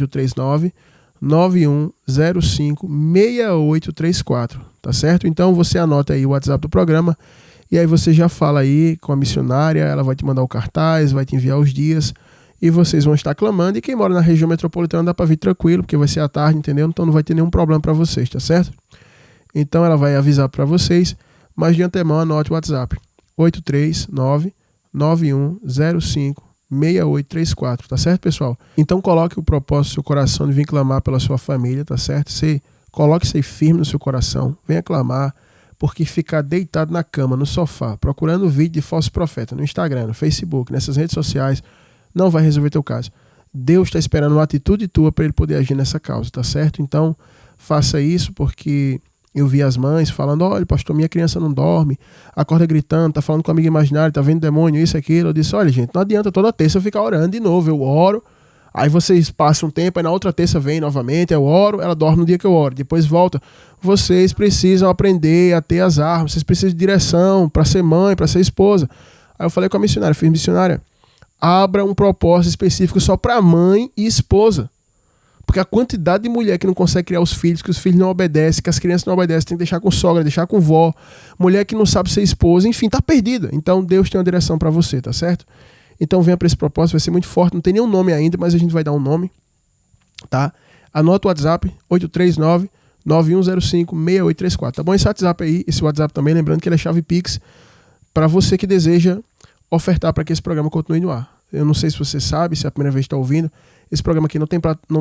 839-9105-6834, tá certo? Então você anota aí o WhatsApp do programa, e aí você já fala aí com a missionária, ela vai te mandar o cartaz, vai te enviar os dias, e vocês vão estar clamando, e quem mora na região metropolitana dá para vir tranquilo, porque vai ser à tarde, entendeu? Então não vai ter nenhum problema para vocês, tá certo? Então ela vai avisar para vocês, mas de antemão anote o WhatsApp, 839-9105-6834, tá certo, pessoal? Então coloque o propósito do seu coração de vir clamar pela sua família, tá certo? Coloque isso aí firme no seu coração, venha clamar, porque ficar deitado na cama, no sofá, procurando vídeo de falso profeta no Instagram, no Facebook, nessas redes sociais, não vai resolver teu caso. Deus está esperando uma atitude tua para Ele poder agir nessa causa, tá certo? Então, faça isso, porque eu vi as mães falando, olha, pastor, minha criança não dorme, acorda gritando, tá falando com amigo imaginário, tá vendo demônio, isso, aquilo. Eu disse, olha, gente, não adianta toda terça eu ficar orando de novo, eu oro, aí vocês passam um tempo, aí na outra terça vem novamente, eu oro, ela dorme no dia que eu oro, depois volta. Vocês precisam aprender a ter as armas, vocês precisam de direção para ser mãe, para ser esposa. Aí eu falei com a missionária, fiz missionária, abra um propósito específico só para mãe e esposa. Porque a quantidade de mulher que não consegue criar os filhos, que os filhos não obedecem, que as crianças não obedecem, tem que deixar com sogra, deixar com vó, mulher que não sabe ser esposa, enfim, tá perdida. Então Deus tem uma direção para você, tá certo? Então venha para esse propósito, vai ser muito forte, não tem nenhum nome ainda, mas a gente vai dar um nome, tá? Anota o WhatsApp, 839-9105-6834, tá bom? Esse WhatsApp também, lembrando que ele é chave Pix, para você que deseja ofertar para que esse programa continue no ar. Eu não sei se você sabe, se é a primeira vez que está ouvindo, esse programa aqui não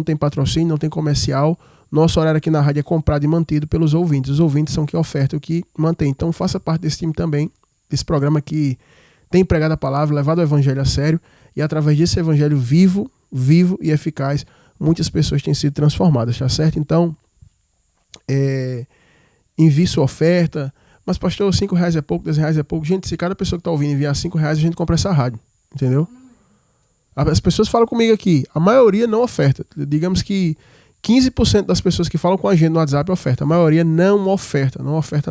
tem patrocínio, não tem comercial, nosso horário aqui na rádio é comprado e mantido pelos ouvintes. Os ouvintes são que ofertam, que mantém. Então faça parte desse time também, desse programa que tem pregado a palavra, levado o evangelho a sério, e através desse evangelho vivo e eficaz, muitas pessoas têm sido transformadas, tá certo? Então, envie sua oferta. Mas pastor, R$5 é pouco, R$10 é pouco. Gente, se cada pessoa que está ouvindo enviar R$5, a gente compra essa rádio, entendeu? As pessoas falam comigo aqui, a maioria não oferta. Digamos que 15% das pessoas que falam com a gente no WhatsApp oferta. A maioria não oferta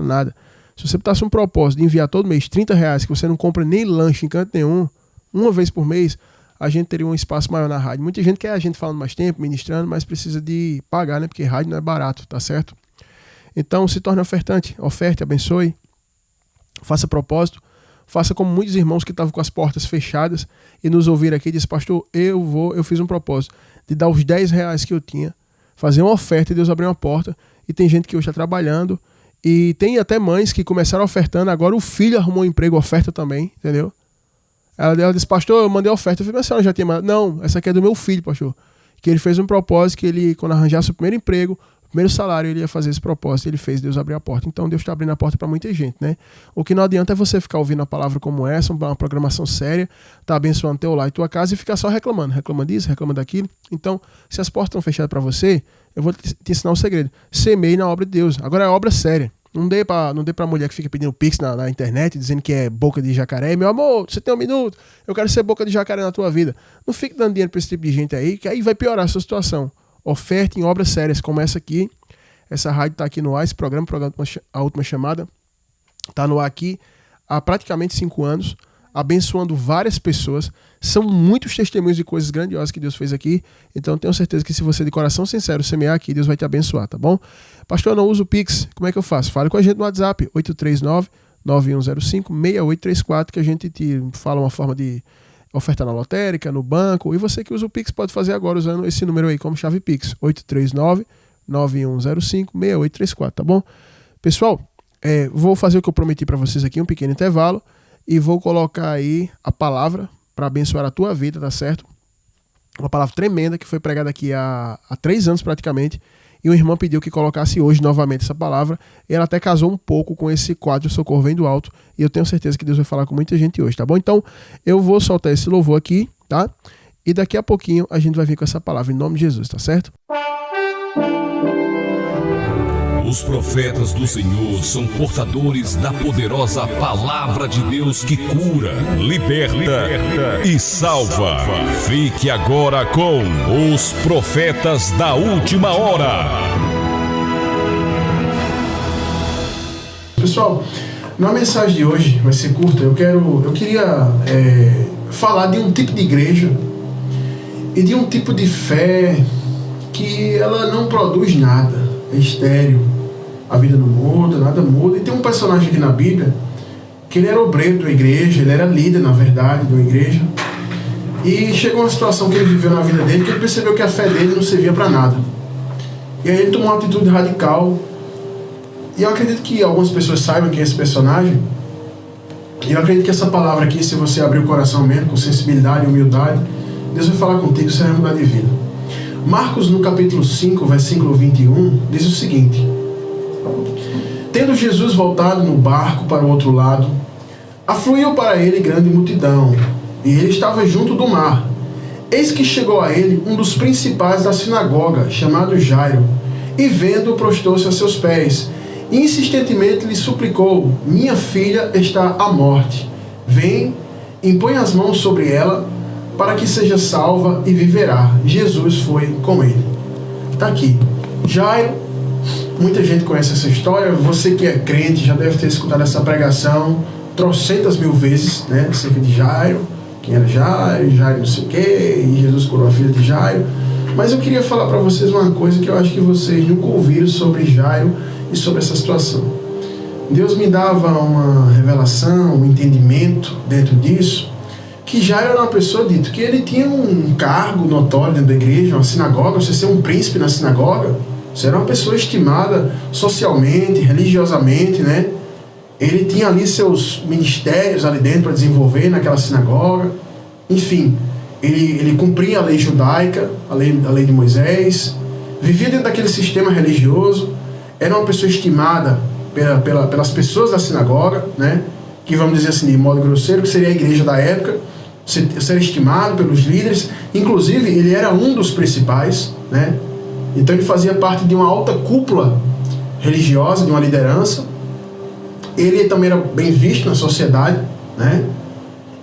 nada. Se você botasse um propósito de enviar todo mês R$30, que você não compra nem lanche em canto nenhum, uma vez por mês, a gente teria um espaço maior na rádio. Muita gente quer a gente falando mais tempo, ministrando, mas precisa de pagar, né? Porque rádio não é barato, tá certo? Então se torne ofertante, oferte, abençoe, faça propósito, faça como muitos irmãos que estavam com as portas fechadas e nos ouviram aqui, disse, pastor, eu fiz um propósito de dar os R$10 que eu tinha, fazer uma oferta e Deus abriu uma porta, e tem gente que hoje está trabalhando, e tem até mães que começaram ofertando, agora o filho arrumou um emprego, oferta também, entendeu? Ela disse, pastor, eu mandei oferta, eu falei, mas a senhora já tinha mandado? Não, essa aqui é do meu filho, pastor, que ele fez um propósito que ele, quando arranjasse o primeiro emprego, primeiro salário ele ia fazer esse propósito, ele fez, Deus abriu a porta. Então Deus está abrindo a porta para muita gente, né? O que não adianta é você ficar ouvindo uma palavra como essa, uma programação séria, tá abençoando teu lar e tua casa e ficar só reclamando. Reclama disso, reclama daquilo. Então, se as portas estão fechadas para você, eu vou te ensinar um segredo. Semeie na obra de Deus. Agora é obra séria. Não dê pra mulher que fica pedindo pix na internet, dizendo que é boca de jacaré. Meu amor, você tem um minuto, eu quero ser boca de jacaré na tua vida. Não fique dando dinheiro pra esse tipo de gente aí, que aí vai piorar a sua situação. Oferte em obras sérias, como essa aqui. Essa rádio tá aqui no ar, esse programa A Última Chamada, tá no ar aqui há praticamente 5 anos, abençoando várias pessoas. São muitos testemunhos de coisas grandiosas que Deus fez aqui. Então tenho certeza que se você de coração sincero semear aqui, Deus vai te abençoar, tá bom? Pastor, eu não uso o Pix. Como é que eu faço? Fale com a gente no WhatsApp, 839-9105-6834, que a gente te fala uma forma de ofertar na lotérica, no banco. E você que usa o Pix pode fazer agora usando esse número aí como chave Pix, 839-9105-6834, tá bom? Pessoal, vou fazer o que eu prometi para vocês aqui, um pequeno intervalo, e vou colocar aí a palavra para abençoar a tua vida, tá certo? Uma palavra tremenda que foi pregada aqui há 3 anos praticamente, e uma irmã pediu que colocasse hoje novamente essa palavra, e ela até casou um pouco com esse quadro Socorro Vem do Alto, e eu tenho certeza que Deus vai falar com muita gente hoje, tá bom? Então, eu vou soltar esse louvor aqui, tá? E daqui a pouquinho a gente vai vir com essa palavra, em nome de Jesus, tá certo? Os profetas do Senhor são portadores da poderosa palavra de Deus que cura, liberta e salva. Fique agora com os profetas da última hora. Pessoal, na mensagem de hoje vai ser curta. Eu queria falar de um tipo de igreja e de um tipo de fé que ela não produz nada, é estéril. A vida não muda, nada muda. E tem um personagem aqui na Bíblia que ele era obreiro de uma igreja, ele era líder, na verdade, de uma igreja. E chegou uma situação que ele viveu na vida dele que ele percebeu que a fé dele não servia para nada. E aí ele tomou uma atitude radical. E eu acredito que algumas pessoas saibam quem é esse personagem. E eu acredito que essa palavra aqui, se você abrir o coração mesmo, com sensibilidade e humildade, Deus vai falar contigo, você vai mudar de vida. Marcos, no capítulo 5, versículo 21, diz o seguinte: tendo Jesus voltado no barco para o outro lado, afluiu para ele grande multidão, e ele estava junto do mar. Eis que chegou a ele um dos principais da sinagoga, chamado Jairo, e vendo-o, prostou-se a seus pés, e insistentemente lhe suplicou: minha filha está à morte. Vem, impõe as mãos sobre ela, para que seja salva e viverá. Jesus foi com ele. Está aqui. Jairo. Muita gente conhece essa história. Você que é crente já deve ter escutado essa pregação trocentas mil vezes, né? Acerca de Jairo, quem era Jairo, Jairo não sei o quê, e Jesus curou a filha de Jairo. Mas eu queria falar para vocês uma coisa que eu acho que vocês nunca ouviram sobre Jairo e sobre essa situação. Deus me dava uma revelação, um entendimento dentro disso, que Jairo era uma pessoa dito que ele tinha um cargo notório dentro da igreja, uma sinagoga, você ser um príncipe na sinagoga. Você era uma pessoa estimada socialmente, religiosamente, né? Ele tinha ali seus ministérios ali dentro para desenvolver naquela sinagoga. Enfim, ele cumpria a lei judaica, a lei de Moisés. Vivia dentro daquele sistema religioso. Era uma pessoa estimada pelas pessoas da sinagoga, né? Que vamos dizer assim, de modo grosseiro, que seria a igreja da época. Ser estimado pelos líderes. Inclusive, ele era um dos principais, né? Então ele fazia parte de uma alta cúpula religiosa, de uma liderança. Ele também era bem visto na sociedade, né?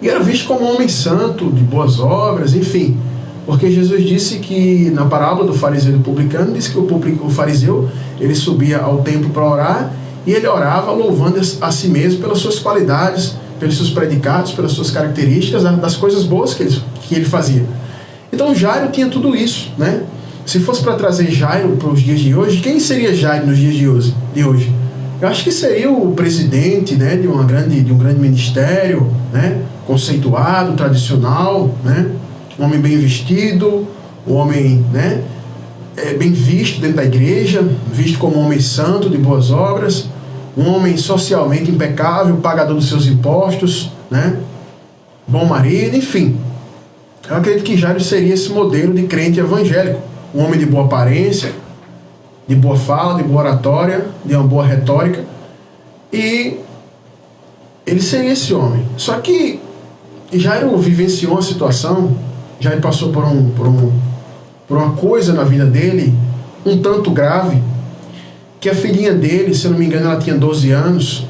E era visto como um homem santo, de boas obras, enfim. Porque Jesus disse que, na parábola do fariseu e do publicano, disse que o fariseu, ele subia ao templo para orar, e ele orava louvando a si mesmo pelas suas qualidades, pelos seus predicados, pelas suas características, das coisas boas que ele fazia. Então Jairo tinha tudo isso, né? Se fosse para trazer Jairo para os dias de hoje, quem seria Jairo nos dias de hoje? Eu acho que seria o presidente, né, de um grande ministério, né, conceituado, tradicional, né, um homem bem vestido, um homem, né, bem visto dentro da igreja, visto como um homem santo, de boas obras, um homem socialmente impecável, pagador dos seus impostos, né, bom marido, enfim. Eu acredito que Jairo seria esse modelo de crente evangélico. Um homem de boa aparência, de boa fala, de boa oratória, de uma boa retórica, e ele seria esse homem. Só que Jairo vivenciou uma situação, Jairo passou por uma coisa na vida dele, um tanto grave, que a filhinha dele, se eu não me engano, ela tinha 12 anos,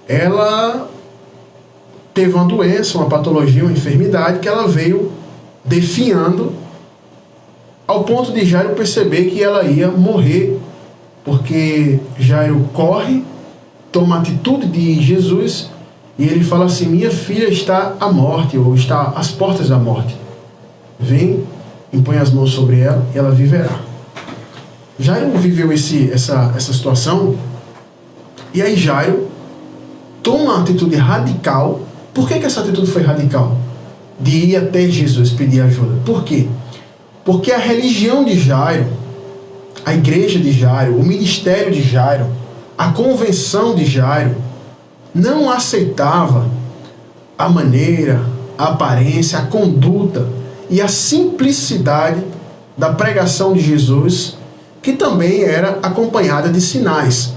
ela teve uma doença, uma patologia, uma enfermidade, que ela veio definhando, ao ponto de Jairo perceber que ela ia morrer, porque Jairo corre, toma a atitude de Jesus, e ele fala assim: minha filha está à morte, ou está às portas da morte. Vem, impõe as mãos sobre ela, e ela viverá. Jairo viveu essa situação, e aí Jairo toma uma atitude radical. Por que essa atitude foi radical? De ir até Jesus pedir ajuda. Por quê? Porque a religião de Jairo, a igreja de Jairo, o ministério de Jairo, a convenção de Jairo, não aceitava a maneira, a aparência, a conduta e a simplicidade da pregação de Jesus, que também era acompanhada de sinais.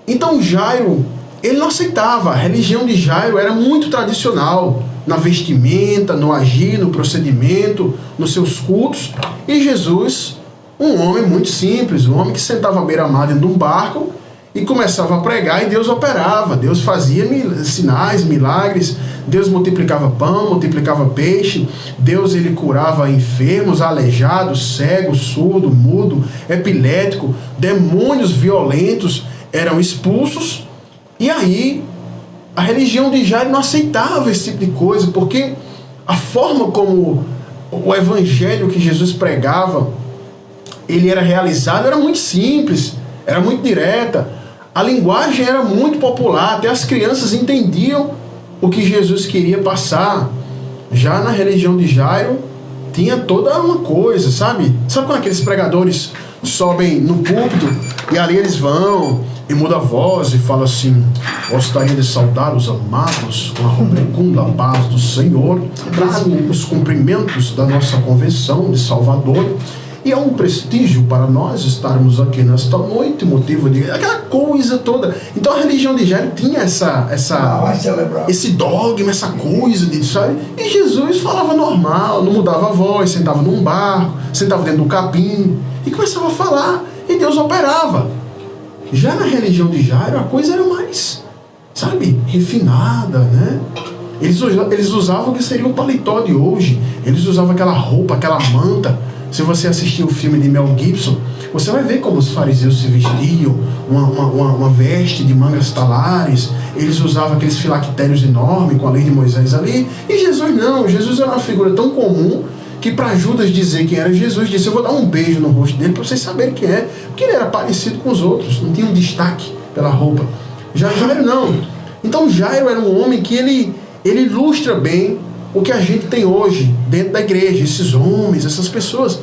Então Jairo, ele não aceitava. A religião de Jairo era muito tradicional, na vestimenta, no agir, no procedimento, nos seus cultos. E Jesus, um homem muito simples, um homem que sentava à beira-mar dentro de um barco e começava a pregar, e Deus operava, Deus fazia sinais, milagres, Deus multiplicava pão, multiplicava peixe, Deus ele curava enfermos, aleijados, cegos, surdo, mudo, epilético, demônios violentos eram expulsos. E aí a religião de Jairo não aceitava esse tipo de coisa, porque a forma como o evangelho que Jesus pregava, ele era realizado, era muito simples, era muito direta. A linguagem era muito popular, até as crianças entendiam o que Jesus queria passar. Já na religião de Jairo, tinha toda uma coisa, sabe? Sabe quando aqueles pregadores sobem no púlpito e ali eles vão e muda a voz e fala assim: gostaria de saudar os amados com a rubricunda paz do Senhor, trago os cumprimentos da nossa convenção de Salvador, e é um prestígio para nós estarmos aqui nesta noite, motivo de... aquela coisa toda. Então a religião de Jairo tinha esse dogma, essa coisa de, sabe? E Jesus falava normal, não mudava a voz, sentava num barco, sentava dentro do capim e começava a falar, e Deus operava. Já na religião de Jairo a coisa era mais, sabe, refinada, né? Eles usavam o que seria o paletó de hoje, eles usavam aquela roupa, aquela manta. Se você assistir o filme de Mel Gibson, você vai ver como os fariseus se vestiam, uma veste de mangas talares, eles usavam aqueles filactérios enormes com a lei de Moisés ali, e Jesus não, Jesus era uma figura tão comum que para Judas dizer quem era Jesus, disse: eu vou dar um beijo no rosto dele para vocês saberem quem é, porque ele era parecido com os outros, não tinha um destaque pela roupa. Jairo não. Então Jairo era um homem que ele ilustra bem o que a gente tem hoje dentro da igreja, esses homens, essas pessoas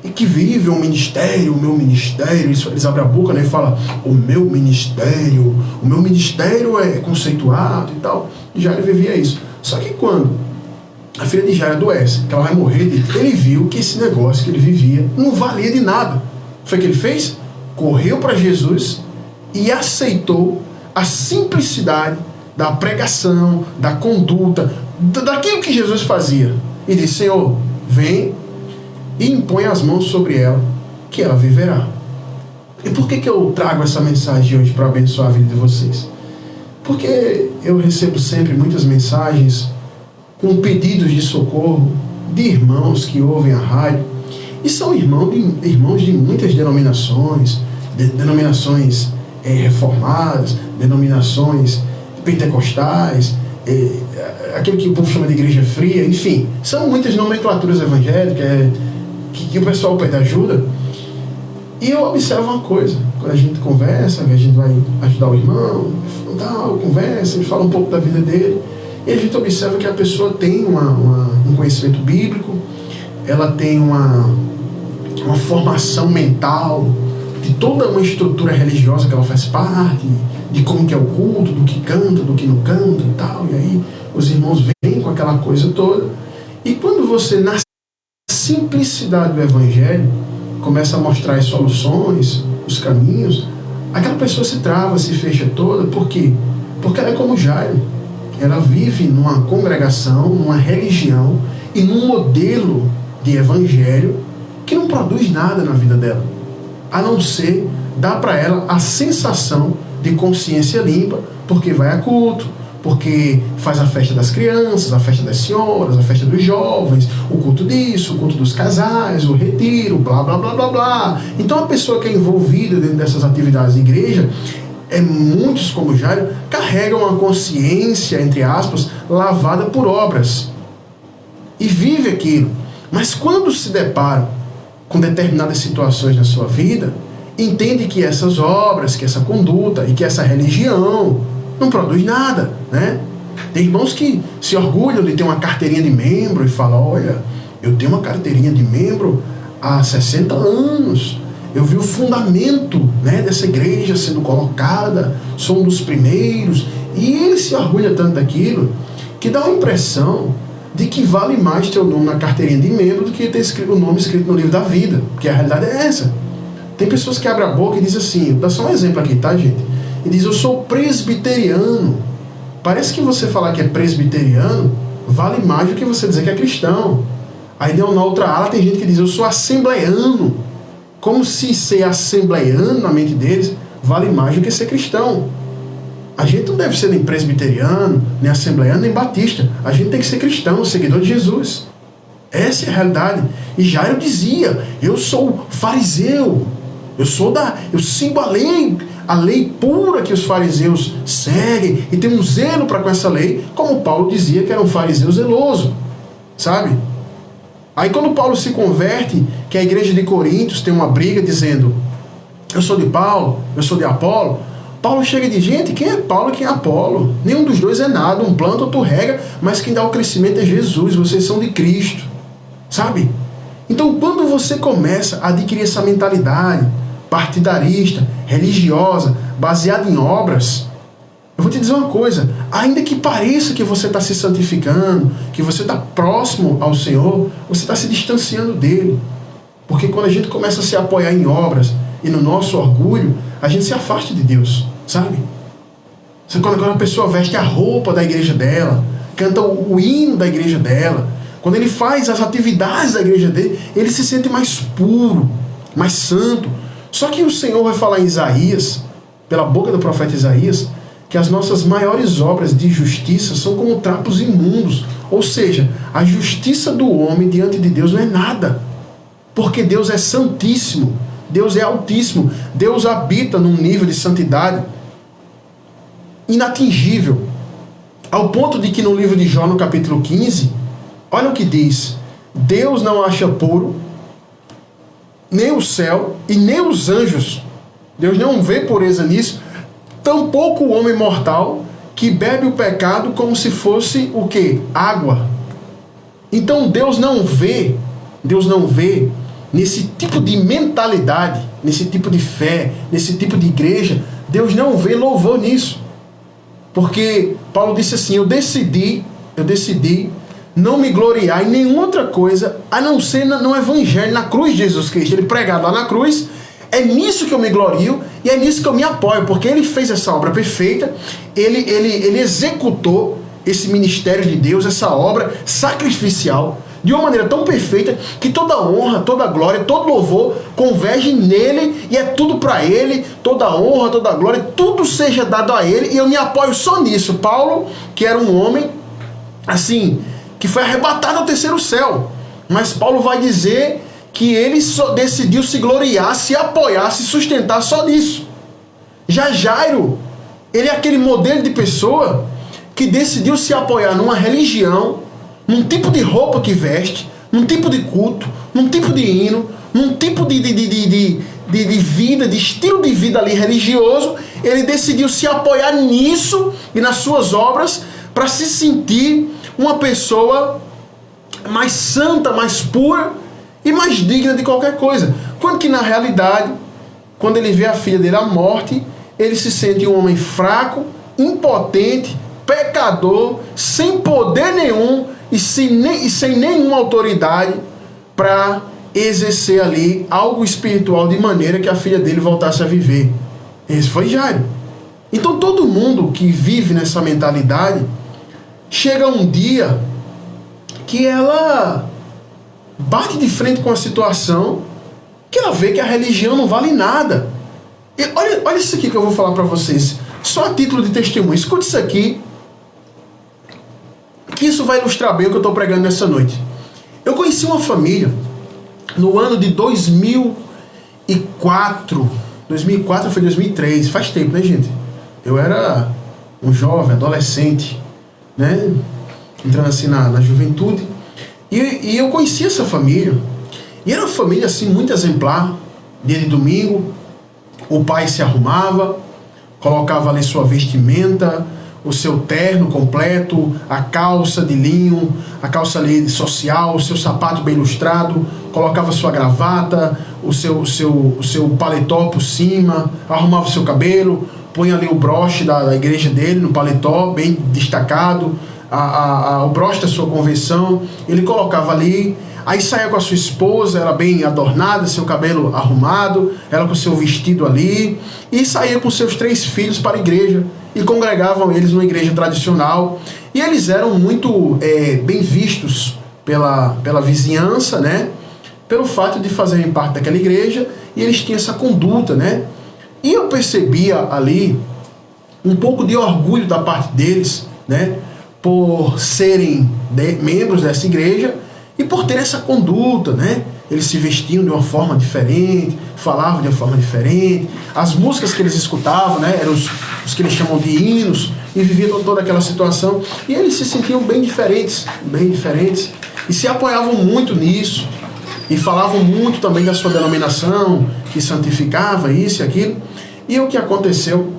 e que vivem o ministério, o meu ministério, eles abrem a boca, né, e falam: o meu ministério é conceituado e tal. E Jairo vivia isso. Só que quando a filha de Jairo adoece, que ela vai morrer, ele viu que esse negócio que ele vivia não valia de nada. Foi o que ele fez? Correu para Jesus e aceitou a simplicidade da pregação, da conduta, daquilo que Jesus fazia. E disse: Senhor, vem e impõe as mãos sobre ela, que ela viverá. E por que eu trago essa mensagem hoje para abençoar a vida de vocês? Porque eu recebo sempre muitas mensagens com pedidos de socorro de irmãos que ouvem a rádio, e são irmãos de muitas denominações, denominações reformadas, denominações pentecostais, aquilo que o povo chama de igreja fria, enfim, são muitas nomenclaturas evangélicas que o pessoal pede ajuda. E eu observo uma coisa: quando a gente conversa, a gente vai ajudar o irmão, conversa, ele fala um pouco da vida dele, e a gente observa que a pessoa tem um conhecimento bíblico, ela tem uma formação mental de toda uma estrutura religiosa que ela faz parte, de como que é o culto, do que canta, do que não canta e tal. E aí os irmãos vêm com aquela coisa toda. E quando você, na simplicidade do evangelho, começa a mostrar as soluções, os caminhos, aquela pessoa se trava, se fecha toda. Por quê? Porque ela é como Jairo. Ela vive numa congregação, numa religião e num modelo de evangelho que não produz nada na vida dela, a não ser dar para ela a sensação de consciência limpa, porque vai a culto, porque faz a festa das crianças, a festa das senhoras, a festa dos jovens, o culto disso, o culto dos casais, o retiro, blá, blá, blá, blá, blá. Então a pessoa que é envolvida dentro dessas atividades de igreja, muitos como Jairo, carregam uma consciência, entre aspas, lavada por obras. E vive aquilo. Mas quando se depara com determinadas situações na sua vida, entende que essas obras, que essa conduta e que essa religião não produz nada, né? Tem irmãos que se orgulham de ter uma carteirinha de membro e falam, olha, eu tenho uma carteirinha de membro há 60 anos, eu vi o fundamento, né, dessa igreja sendo colocada, sou um dos primeiros, e ele se orgulha tanto daquilo, que dá uma impressão de que vale mais ter o nome na carteirinha de membro do que ter o nome escrito no livro da vida, porque a realidade é essa. Tem pessoas que abrem a boca e dizem assim, vou dar só um exemplo aqui, tá, gente? E diz, eu sou presbiteriano. Parece que você falar que é presbiteriano vale mais do que você dizer que é cristão. Aí na outra ala tem gente que diz, eu sou assembleiano. Como se ser assembleiano na mente deles vale mais do que ser cristão. A gente não deve ser nem presbiteriano, nem assembleiano, nem batista. A gente tem que ser cristão, seguidor de Jesus. Essa é a realidade. E Jairo dizia, eu sou fariseu. Eu sigo a lei pura que os fariseus seguem, e tenho um zelo para com essa lei, como Paulo dizia que era um fariseu zeloso, sabe? Aí quando Paulo se converte, que a igreja de Coríntios tem uma briga dizendo, eu sou de Paulo, eu sou de Apolo, Paulo chega e diz, gente, quem é Paulo e quem é Apolo? Nenhum dos dois é nada, um planta, outro rega, mas quem dá o crescimento é Jesus, vocês são de Cristo, sabe? Então quando você começa a adquirir essa mentalidade partidarista, religiosa, baseada em obras, eu vou te dizer uma coisa, ainda que pareça que você está se santificando, que você está próximo ao Senhor, você está se distanciando dele. Porque quando a gente começa a se apoiar em obras e no nosso orgulho, a gente se afasta de Deus, sabe? Quando a pessoa veste a roupa da igreja dela, canta o hino da igreja dela, quando ele faz as atividades da igreja dele, ele se sente mais puro, mais santo. Só que o Senhor vai falar em Isaías, pela boca do profeta Isaías, que as nossas maiores obras de justiça são como trapos imundos. Ou seja, a justiça do homem diante de Deus não é nada. Porque Deus é santíssimo, Deus é altíssimo, Deus habita num nível de santidade inatingível. Ao ponto de que no livro de Jó, no capítulo 15, olha o que diz, Deus não acha puro nem o céu e nem os anjos. Deus não vê pureza nisso. Tampouco o homem mortal que bebe o pecado como se fosse o quê? Água. Então Deus não vê nesse tipo de mentalidade, nesse tipo de fé, nesse tipo de igreja, Deus não vê louvor nisso. Porque Paulo disse assim, eu decidi não me gloriar em nenhuma outra coisa, a não ser no Evangelho, na cruz de Jesus Cristo. Ele pregado lá na cruz, é nisso que eu me glorio e é nisso que eu me apoio, porque ele fez essa obra perfeita, ele executou esse ministério de Deus, essa obra sacrificial, de uma maneira tão perfeita que toda honra, toda glória, todo louvor converge nele e é tudo para ele, toda honra, toda glória, tudo seja dado a ele e eu me apoio só nisso. Paulo, que era um homem, assim, que foi arrebatado ao terceiro céu, mas Paulo vai dizer que ele só decidiu se gloriar, se apoiar, se sustentar só nisso. Já Jairo, ele é aquele modelo de pessoa que decidiu se apoiar numa religião, num tipo de roupa que veste, num tipo de culto, num tipo de hino, num tipo de vida, de estilo de vida ali religioso. Ele decidiu se apoiar nisso e nas suas obras para se sentir uma pessoa mais santa, mais pura e mais digna de qualquer coisa. Quando que na realidade, quando ele vê a filha dele à morte, ele se sente um homem fraco, impotente, pecador, sem poder nenhum e sem nenhuma autoridade para exercer ali algo espiritual de maneira que a filha dele voltasse a viver. Esse foi Jairo. Então todo mundo que vive nessa mentalidade, chega um dia que ela bate de frente com a situação, que ela vê que a religião não vale nada. E olha isso aqui que eu vou falar para vocês, só a título de testemunho. Escute isso aqui, que isso vai ilustrar bem o que eu estou pregando nessa noite. Eu conheci uma família no ano de 2004. 2004 foi 2003, faz tempo, né, gente? Eu era um jovem, adolescente, né? Entrando assim na juventude. E eu conheci essa família. E era uma família assim muito exemplar. Dia de domingo, o pai se arrumava, colocava ali sua vestimenta, o seu terno completo, a calça de linho, a calça ali social, o seu sapato bem lustrado, colocava sua gravata, o seu paletó por cima, arrumava o seu cabelo, punha ali o broche da igreja dele no paletó, bem destacado, o broche da sua convenção, ele colocava ali, aí saía com a sua esposa, ela bem adornada, seu cabelo arrumado, ela com seu vestido ali, e saía com seus 3 filhos para a igreja, e congregavam eles numa igreja tradicional, e eles eram muito bem vistos pela vizinhança, né? Pelo fato de fazerem parte daquela igreja, e eles tinham essa conduta, né? E eu percebia ali um pouco de orgulho da parte deles, né? Por serem membros dessa igreja e por ter essa conduta, né? Eles se vestiam de uma forma diferente, falavam de uma forma diferente, as músicas que eles escutavam, né, eram os que eles chamam de hinos, e viviam toda aquela situação, e eles se sentiam bem diferentes, e se apoiavam muito nisso, e falavam muito também da sua denominação, que santificava isso e aquilo. E o que aconteceu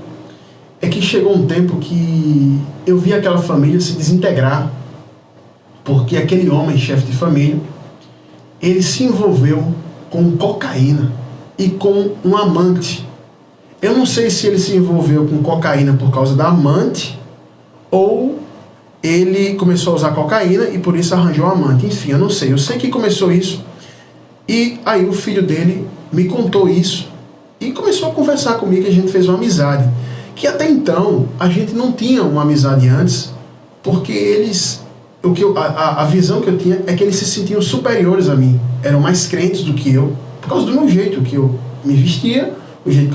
é que chegou um tempo que eu vi aquela família se desintegrar, porque aquele homem, chefe de família, ele se envolveu com cocaína e com um amante. Eu não sei se ele se envolveu com cocaína por causa da amante, ou ele começou a usar cocaína e por isso arranjou um amante. Enfim, eu não sei. Eu sei que começou isso. E aí o filho dele me contou isso e começou a conversar comigo, e a gente fez uma amizade. Que até então a gente não tinha uma amizade antes, porque eles... A visão que eu tinha é que eles se sentiam superiores a mim, eram mais crentes do que eu, por causa do meu jeito, que eu me vestia, o jeito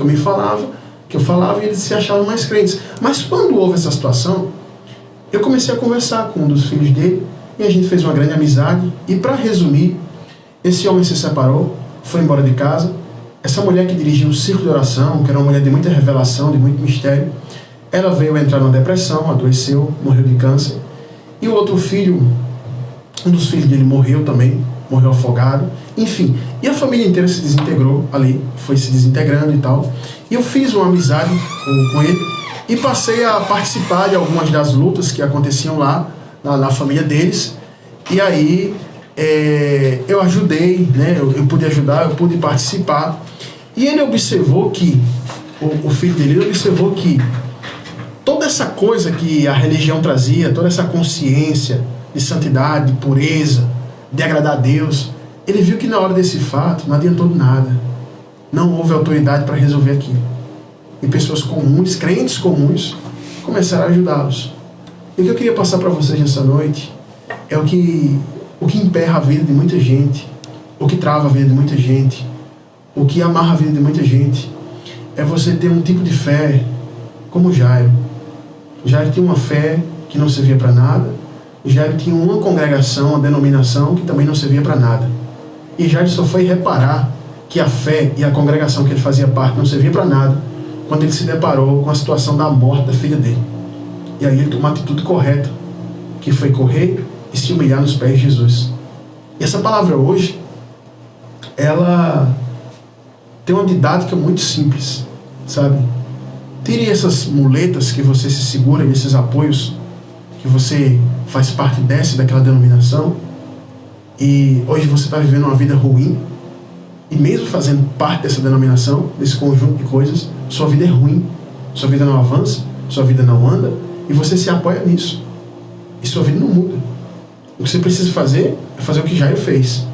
que eu falava, e eles se achavam mais crentes. Mas quando houve essa situação, eu comecei a conversar com um dos filhos dele, e a gente fez uma grande amizade, e para resumir, esse homem se separou, foi embora de casa, essa mulher que dirigia um círculo de oração, que era uma mulher de muita revelação, de muito mistério, ela veio entrar numa depressão, adoeceu, morreu de câncer. E o outro filho, um dos filhos dele morreu também, morreu afogado. Enfim, e a família inteira se desintegrou ali, foi se desintegrando e tal. E eu fiz uma amizade com ele e passei a participar de algumas das lutas que aconteciam lá, na família deles. E aí eu ajudei, né? Eu pude ajudar, eu pude participar. E ele observou que, o filho dele observou que toda essa coisa que a religião trazia, toda essa consciência de santidade, de pureza, de agradar a Deus, ele viu que na hora desse fato não adiantou de nada. Não houve autoridade para resolver aquilo. E pessoas comuns, crentes comuns, começaram a ajudá-los. E o que eu queria passar para vocês nessa noite é o que emperra a vida de muita gente, o que trava a vida de muita gente, o que amarra a vida de muita gente, é você ter um tipo de fé como Jairo. Jairo tinha uma fé que não servia para nada. Jairo tinha uma congregação, uma denominação que também não servia para nada. E Jairo só foi reparar que a fé e a congregação que ele fazia parte não servia para nada quando ele se deparou com a situação da morte da filha dele. E aí ele tomou a atitude correta, que foi correr e se humilhar nos pés de Jesus. E essa palavra hoje, ela tem uma didática muito simples, sabe? Tire essas muletas que você se segura, esses apoios que você faz parte daquela denominação, e hoje você está vivendo uma vida ruim, e mesmo fazendo parte dessa denominação, desse conjunto de coisas, sua vida é ruim, sua vida não avança, sua vida não anda, e você se apoia nisso, e sua vida não muda. O que você precisa fazer é fazer o que Jairo fez,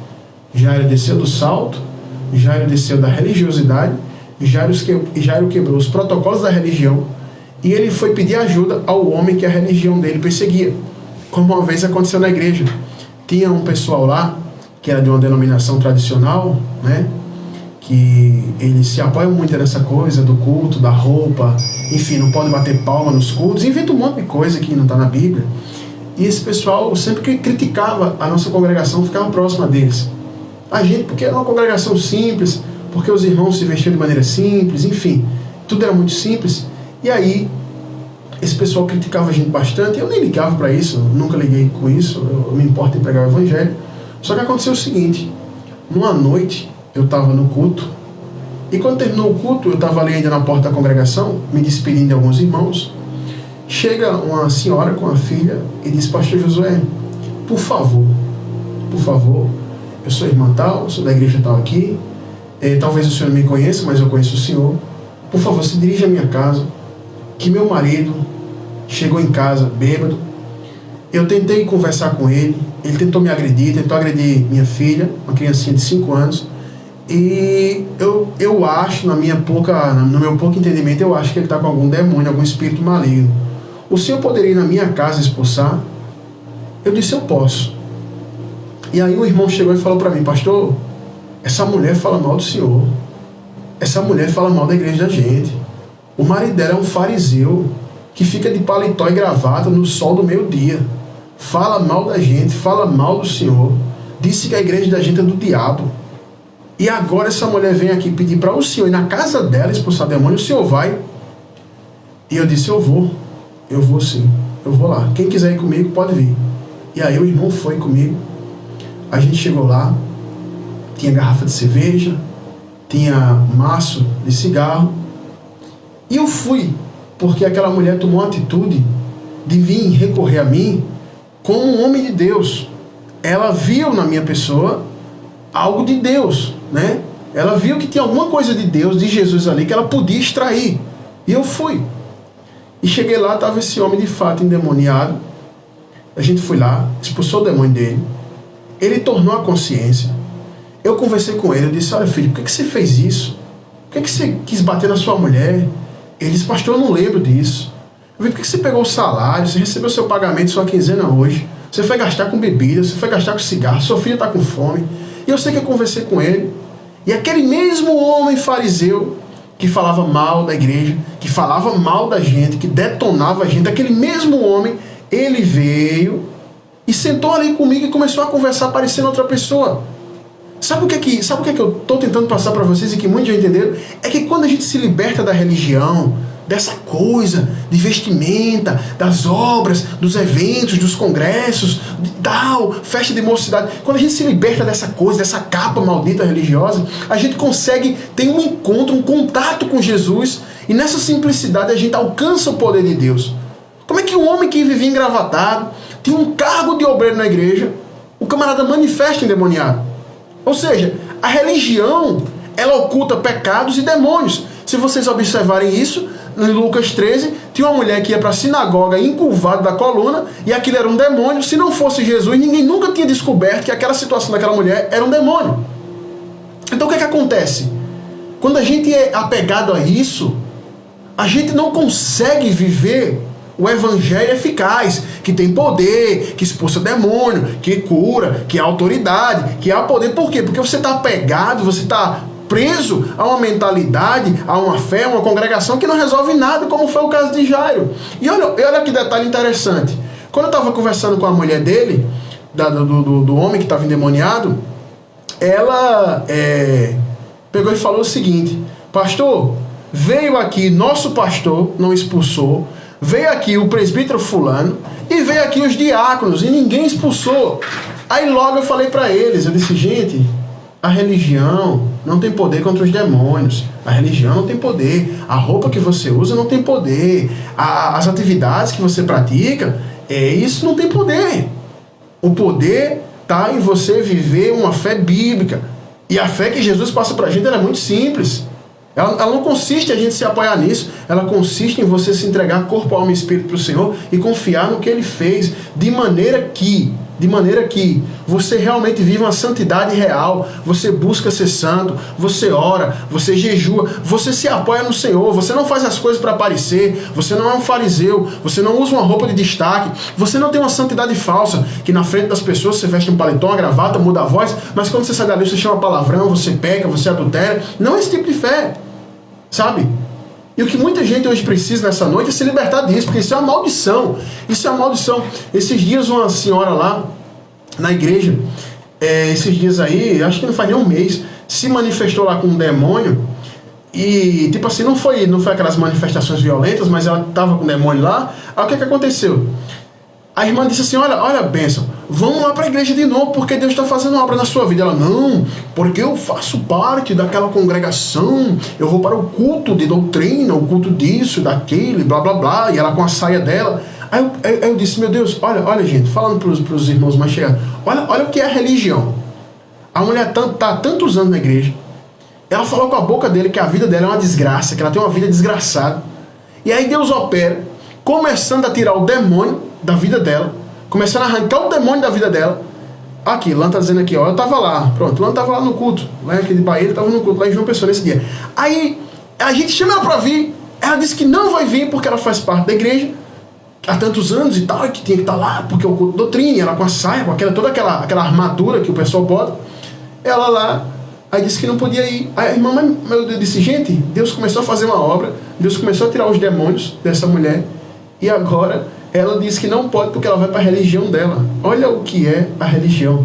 Jairo desceu do salto, Jairo desceu da religiosidade, Jairo quebrou os protocolos da religião e ele foi pedir ajuda ao homem que a religião dele perseguia. Como uma vez aconteceu na igreja. Tinha um pessoal lá, que era de uma denominação tradicional, né? Que eles se apoiam muito nessa coisa do culto, da roupa, enfim, não pode bater palma nos cultos, inventa um monte de coisa que não está na Bíblia. E esse pessoal sempre que criticava a nossa congregação, ficava próxima deles. A gente, porque era uma congregação simples, porque os irmãos se vestiam de maneira simples, enfim, tudo era muito simples. E aí, esse pessoal criticava a gente bastante, eu nem ligava para isso, nunca liguei com isso, eu me importo em pregar o evangelho. Só que aconteceu o seguinte, numa noite, eu estava no culto, e quando terminou o culto, eu estava ali ainda na porta da congregação, me despedindo de alguns irmãos. Chega uma senhora com a filha e diz: pastor Josué, por favor, eu sou irmã tal, sou da igreja tal aqui, talvez o senhor não me conheça, mas eu conheço o senhor. Por favor, se dirija à minha casa, que meu marido chegou em casa bêbado. Eu tentei conversar com ele tentou me agredir, tentou agredir minha filha, uma criancinha de 5 anos, e eu acho, no meu pouco entendimento, eu acho que ele está com algum demônio, algum espírito maligno. O senhor poderia ir na minha casa expulsar? Eu disse: eu posso. E aí o irmão chegou e falou para mim: pastor, essa mulher fala mal do senhor, essa mulher fala mal da igreja da gente, o marido dela é um fariseu que fica de paletó e gravata no sol do meio-dia, fala mal da gente, fala mal do senhor, disse que a igreja da gente é do diabo, e agora essa mulher vem aqui pedir para o senhor ir na casa dela expulsar demônio, o senhor vai? E eu disse: eu vou sim, eu vou lá, quem quiser ir comigo pode vir. E aí o irmão foi comigo, a gente chegou lá, tinha garrafa de cerveja, tinha maço de cigarro, e eu fui, porque aquela mulher tomou a atitude de vir recorrer a mim como um homem de Deus. Ela viu na minha pessoa algo de Deus, né? Ela viu que tinha alguma coisa de Deus, de Jesus ali, que ela podia extrair. E eu fui. E cheguei lá, estava esse homem de fato endemoniado. A gente foi lá, expulsou o demônio dele. Ele tornou a consciência. Eu conversei com ele, eu disse: olha filho, por que você fez isso? Por que você quis bater na sua mulher? Ele disse: pastor, eu não lembro disso. Eu falei: por que você pegou o salário, você recebeu seu pagamento, sua quinzena hoje, você foi gastar com bebida, você foi gastar com cigarro, sua filha está com fome. E eu sei que eu conversei com ele, e aquele mesmo homem fariseu que falava mal da igreja, que falava mal da gente, que detonava a gente, aquele mesmo homem, ele veio e sentou ali comigo e começou a conversar parecendo outra pessoa. Sabe o que é que eu estou tentando passar para vocês e que muitos já entenderam? É que quando a gente se liberta da religião, dessa coisa de vestimenta, das obras, dos eventos, dos congressos, de tal, festa de mocidade, quando a gente se liberta dessa coisa, dessa capa maldita religiosa, a gente consegue ter um encontro, um contato com Jesus, e nessa simplicidade a gente alcança o poder de Deus. Como é que um homem que vivia engravatado, tinha um cargo de obreiro na igreja, o camarada manifesta endemoniado? Ou seja, a religião, ela oculta pecados e demônios. Se vocês observarem isso, em Lucas 13, tinha uma mulher que ia para a sinagoga encurvada da coluna, e aquilo era um demônio. Se não fosse Jesus, ninguém nunca tinha descoberto que aquela situação daquela mulher era um demônio. Então o que acontece? Quando a gente é apegado a isso, a gente não consegue viver o evangelho eficaz, que tem poder, que expulsa demônio, que cura, que há autoridade, que há poder. Por quê? Porque você está apegado, você está preso a uma mentalidade, a uma fé, a uma congregação que não resolve nada, como foi o caso de Jairo. E olha que detalhe interessante. Quando eu estava conversando com a mulher dele, do homem que estava endemoniado, ela pegou e falou o seguinte: pastor, veio aqui nosso pastor, não expulsou, veio aqui o presbítero fulano e veio aqui os diáconos e ninguém expulsou. Aí logo eu falei para eles, eu disse: gente, a religião não tem poder contra os demônios, a religião não tem poder, a roupa que você usa não tem poder, as atividades que você pratica, isso não tem poder. O poder está em você viver uma fé bíblica, e a fé que Jesus passa para a gente é muito simples. Ela não consiste em a gente se apoiar nisso, ela consiste em você se entregar corpo, alma e espírito para o Senhor e confiar no que Ele fez, de maneira que de maneira que você realmente vive uma santidade real, você busca ser santo, você ora, você jejua, você se apoia no Senhor, você não faz as coisas para aparecer, você não é um fariseu, você não usa uma roupa de destaque, você não tem uma santidade falsa, que na frente das pessoas você veste um paletó, uma gravata, muda a voz, mas quando você sai dali você chama palavrão, você peca, você adultera. Não é esse tipo de fé, sabe? E o que muita gente hoje precisa nessa noite é se libertar disso, porque isso é uma maldição. Isso é uma maldição. Esses dias uma senhora lá na igreja, esses dias aí, acho que não faz nem um mês, se manifestou lá com um demônio. E tipo assim, não foi aquelas manifestações violentas, mas ela estava com o demônio lá. Aí o que aconteceu? A irmã disse assim, olha, bênção, vamos lá para a igreja de novo, porque Deus está fazendo uma obra na sua vida. Ela, não, porque eu faço parte daquela congregação, eu vou para o culto de doutrina, o culto disso, daquele, blá, blá, blá, e ela com a saia dela. Aí eu disse, meu Deus, olha gente, falando para os irmãos mais chegados, olha o que é a religião. A mulher está há tantos anos na igreja, ela falou com a boca dele que a vida dela é uma desgraça, que ela tem uma vida desgraçada. E aí Deus opera, começando a tirar o demônio da vida dela, começando a arrancar o demônio da vida dela. Aqui, Lã tá dizendo aqui, ó, eu tava lá, pronto, Lã tava lá no culto, lá aqui de Bahia, ele tava no culto lá em João Pessoa nesse dia. Aí, a gente chama ela pra vir, ela disse que não vai vir porque ela faz parte da igreja há tantos anos e tal, que tinha que estar lá, porque o culto doutrina, ela com a saia, com toda aquela armadura que o pessoal bota, ela lá, aí disse que não podia ir. Aí a irmã, eu disse, gente, Deus começou a fazer uma obra, Deus começou a tirar os demônios dessa mulher, e agora ela diz que não pode porque ela vai para a religião dela. Olha o que é a religião.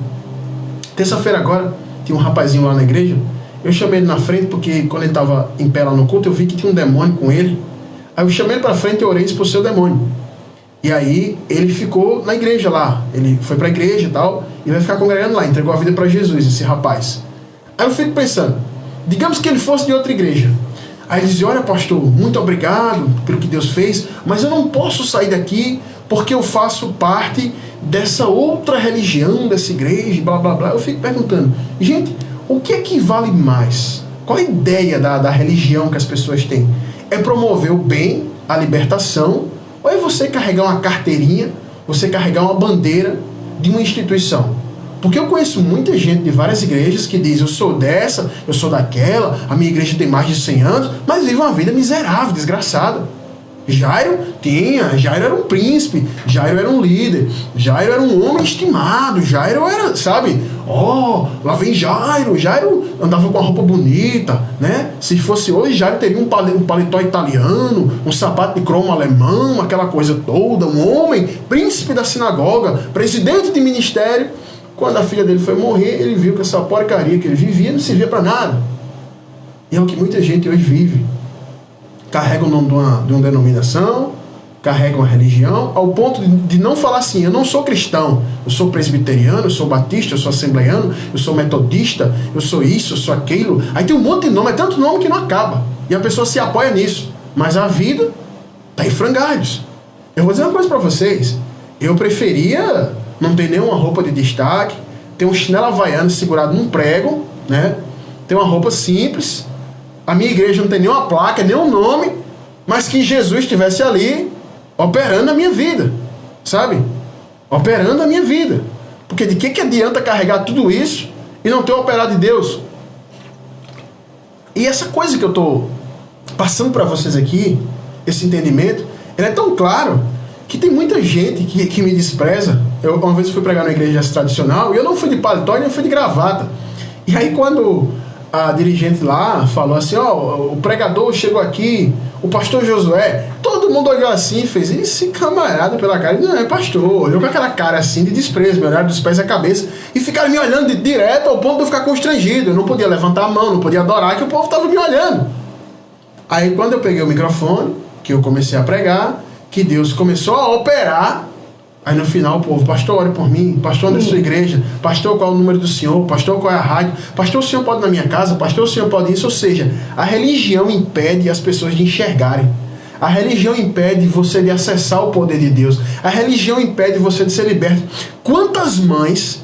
Terça-feira agora, tinha um rapazinho lá na igreja, eu chamei ele na frente porque quando ele estava em pé lá no culto, eu vi que tinha um demônio com ele. Aí eu chamei ele para frente e orei por seu demônio. E aí ele ficou na igreja lá, ele foi para a igreja e tal, e vai ficar congregando lá, entregou a vida para Jesus, esse rapaz. Aí eu fico pensando, digamos que ele fosse de outra igreja. Aí ele dizia, olha pastor, muito obrigado pelo que Deus fez, mas eu não posso sair daqui porque eu faço parte dessa outra religião, dessa igreja, blá blá blá. Eu fico perguntando, gente, o que é que vale mais? Qual a ideia da religião que as pessoas têm? É promover o bem, a libertação, ou é você carregar uma carteirinha, você carregar uma bandeira de uma instituição? Porque eu conheço muita gente de várias igrejas que diz, eu sou dessa, eu sou daquela, a minha igreja tem mais de 100 anos, mas vive uma vida miserável, desgraçada. Jairo era um príncipe, Jairo era um líder, Jairo era um homem estimado, Jairo era, sabe, lá vem Jairo andava com uma roupa bonita, né? Se fosse hoje, Jairo teria um paletó italiano, um sapato de cromo alemão, aquela coisa toda, um homem, príncipe da sinagoga, presidente de ministério. Quando a filha dele foi morrer, ele viu que essa porcaria que ele vivia não servia para nada. E é o que muita gente hoje vive. Carrega o nome de uma denominação, carrega uma religião, ao ponto de não falar assim, eu não sou cristão, eu sou presbiteriano, eu sou batista, eu sou assembleiano, eu sou metodista, eu sou isso, eu sou aquilo. Aí tem um monte de nome, é tanto nome que não acaba. E a pessoa se apoia nisso. Mas a vida está em frangalhos. Eu vou dizer uma coisa para vocês. Eu preferia não ter nenhuma roupa de destaque, ter um chinelo havaiano segurado num prego, né? Ter uma roupa simples. A minha igreja não tem nenhuma placa, nenhum nome, mas que Jesus estivesse ali operando a minha vida, sabe? Operando a minha vida. Porque de que adianta carregar tudo isso e não ter operado de Deus? E essa coisa que eu estou passando para vocês aqui, esse entendimento, ele é tão claro que tem muita gente que me despreza. Uma vez eu fui pregar na igreja tradicional e eu não fui de paletó e nem fui de gravata. E aí quando a dirigente lá falou assim, o pregador chegou aqui, o pastor Josué, todo mundo olhou assim e fez, esse camarada pela cara, não é pastor, olhou com aquela cara assim de desprezo, me olharam dos pés à cabeça e ficaram me olhando direto ao ponto de eu ficar constrangido. Eu não podia levantar a mão, não podia adorar, que o povo estava me olhando. Aí quando eu peguei o microfone, que eu comecei a pregar, que Deus começou a operar, aí no final o povo, pastor, ore por mim, pastor, onde é a sua igreja, pastor, qual é o número do senhor, pastor, qual é a rádio, pastor, o senhor pode ir na minha casa, pastor, o senhor pode isso. Ou seja, a religião impede as pessoas de enxergarem, a religião impede você de acessar o poder de Deus, a religião impede você de ser liberto. Quantas mães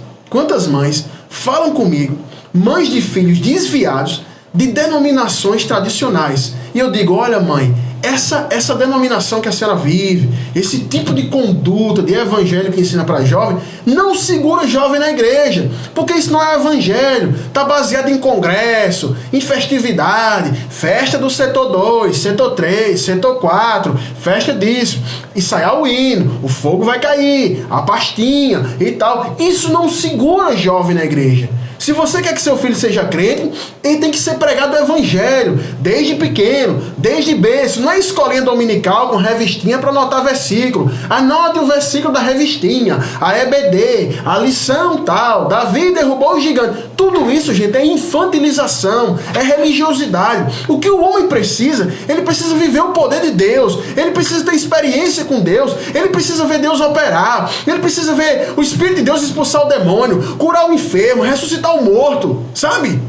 falam comigo, mães de filhos desviados de denominações tradicionais, e eu digo, olha mãe, essa denominação que a senhora vive, esse tipo de conduta de evangelho que ensina para jovem, não segura jovem na igreja, porque isso não é evangelho, está baseado em congresso, em festividade, festa do setor 2, setor 3, setor 4, festa disso, ensaiar o hino, o fogo vai cair, a pastinha e tal. Isso não segura jovem na igreja. Se você quer que seu filho seja crente, ele tem que ser pregado o evangelho, desde pequeno, desde berço. Não é escolinha dominical com revistinha para anotar versículo. Anote o versículo da revistinha, a EBD, a lição tal, Davi derrubou o gigante. Tudo isso, gente, é infantilização, é religiosidade. O que o homem precisa, ele precisa viver o poder de Deus, ele precisa ter experiência com Deus, ele precisa ver Deus operar, ele precisa ver o Espírito de Deus expulsar o demônio, curar o enfermo, ressuscitar o morto, sabe?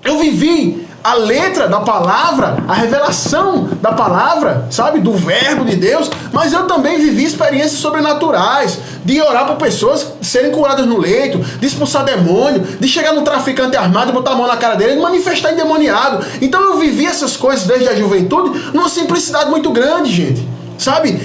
Eu vivi a letra da palavra, a revelação da palavra, sabe? Do verbo de Deus, mas eu também vivi experiências sobrenaturais, de orar por pessoas serem curadas no leito, de expulsar demônio, de chegar no traficante armado e botar a mão na cara dele e manifestar endemoniado. Então eu vivi essas coisas desde a juventude numa simplicidade muito grande, gente. Sabe,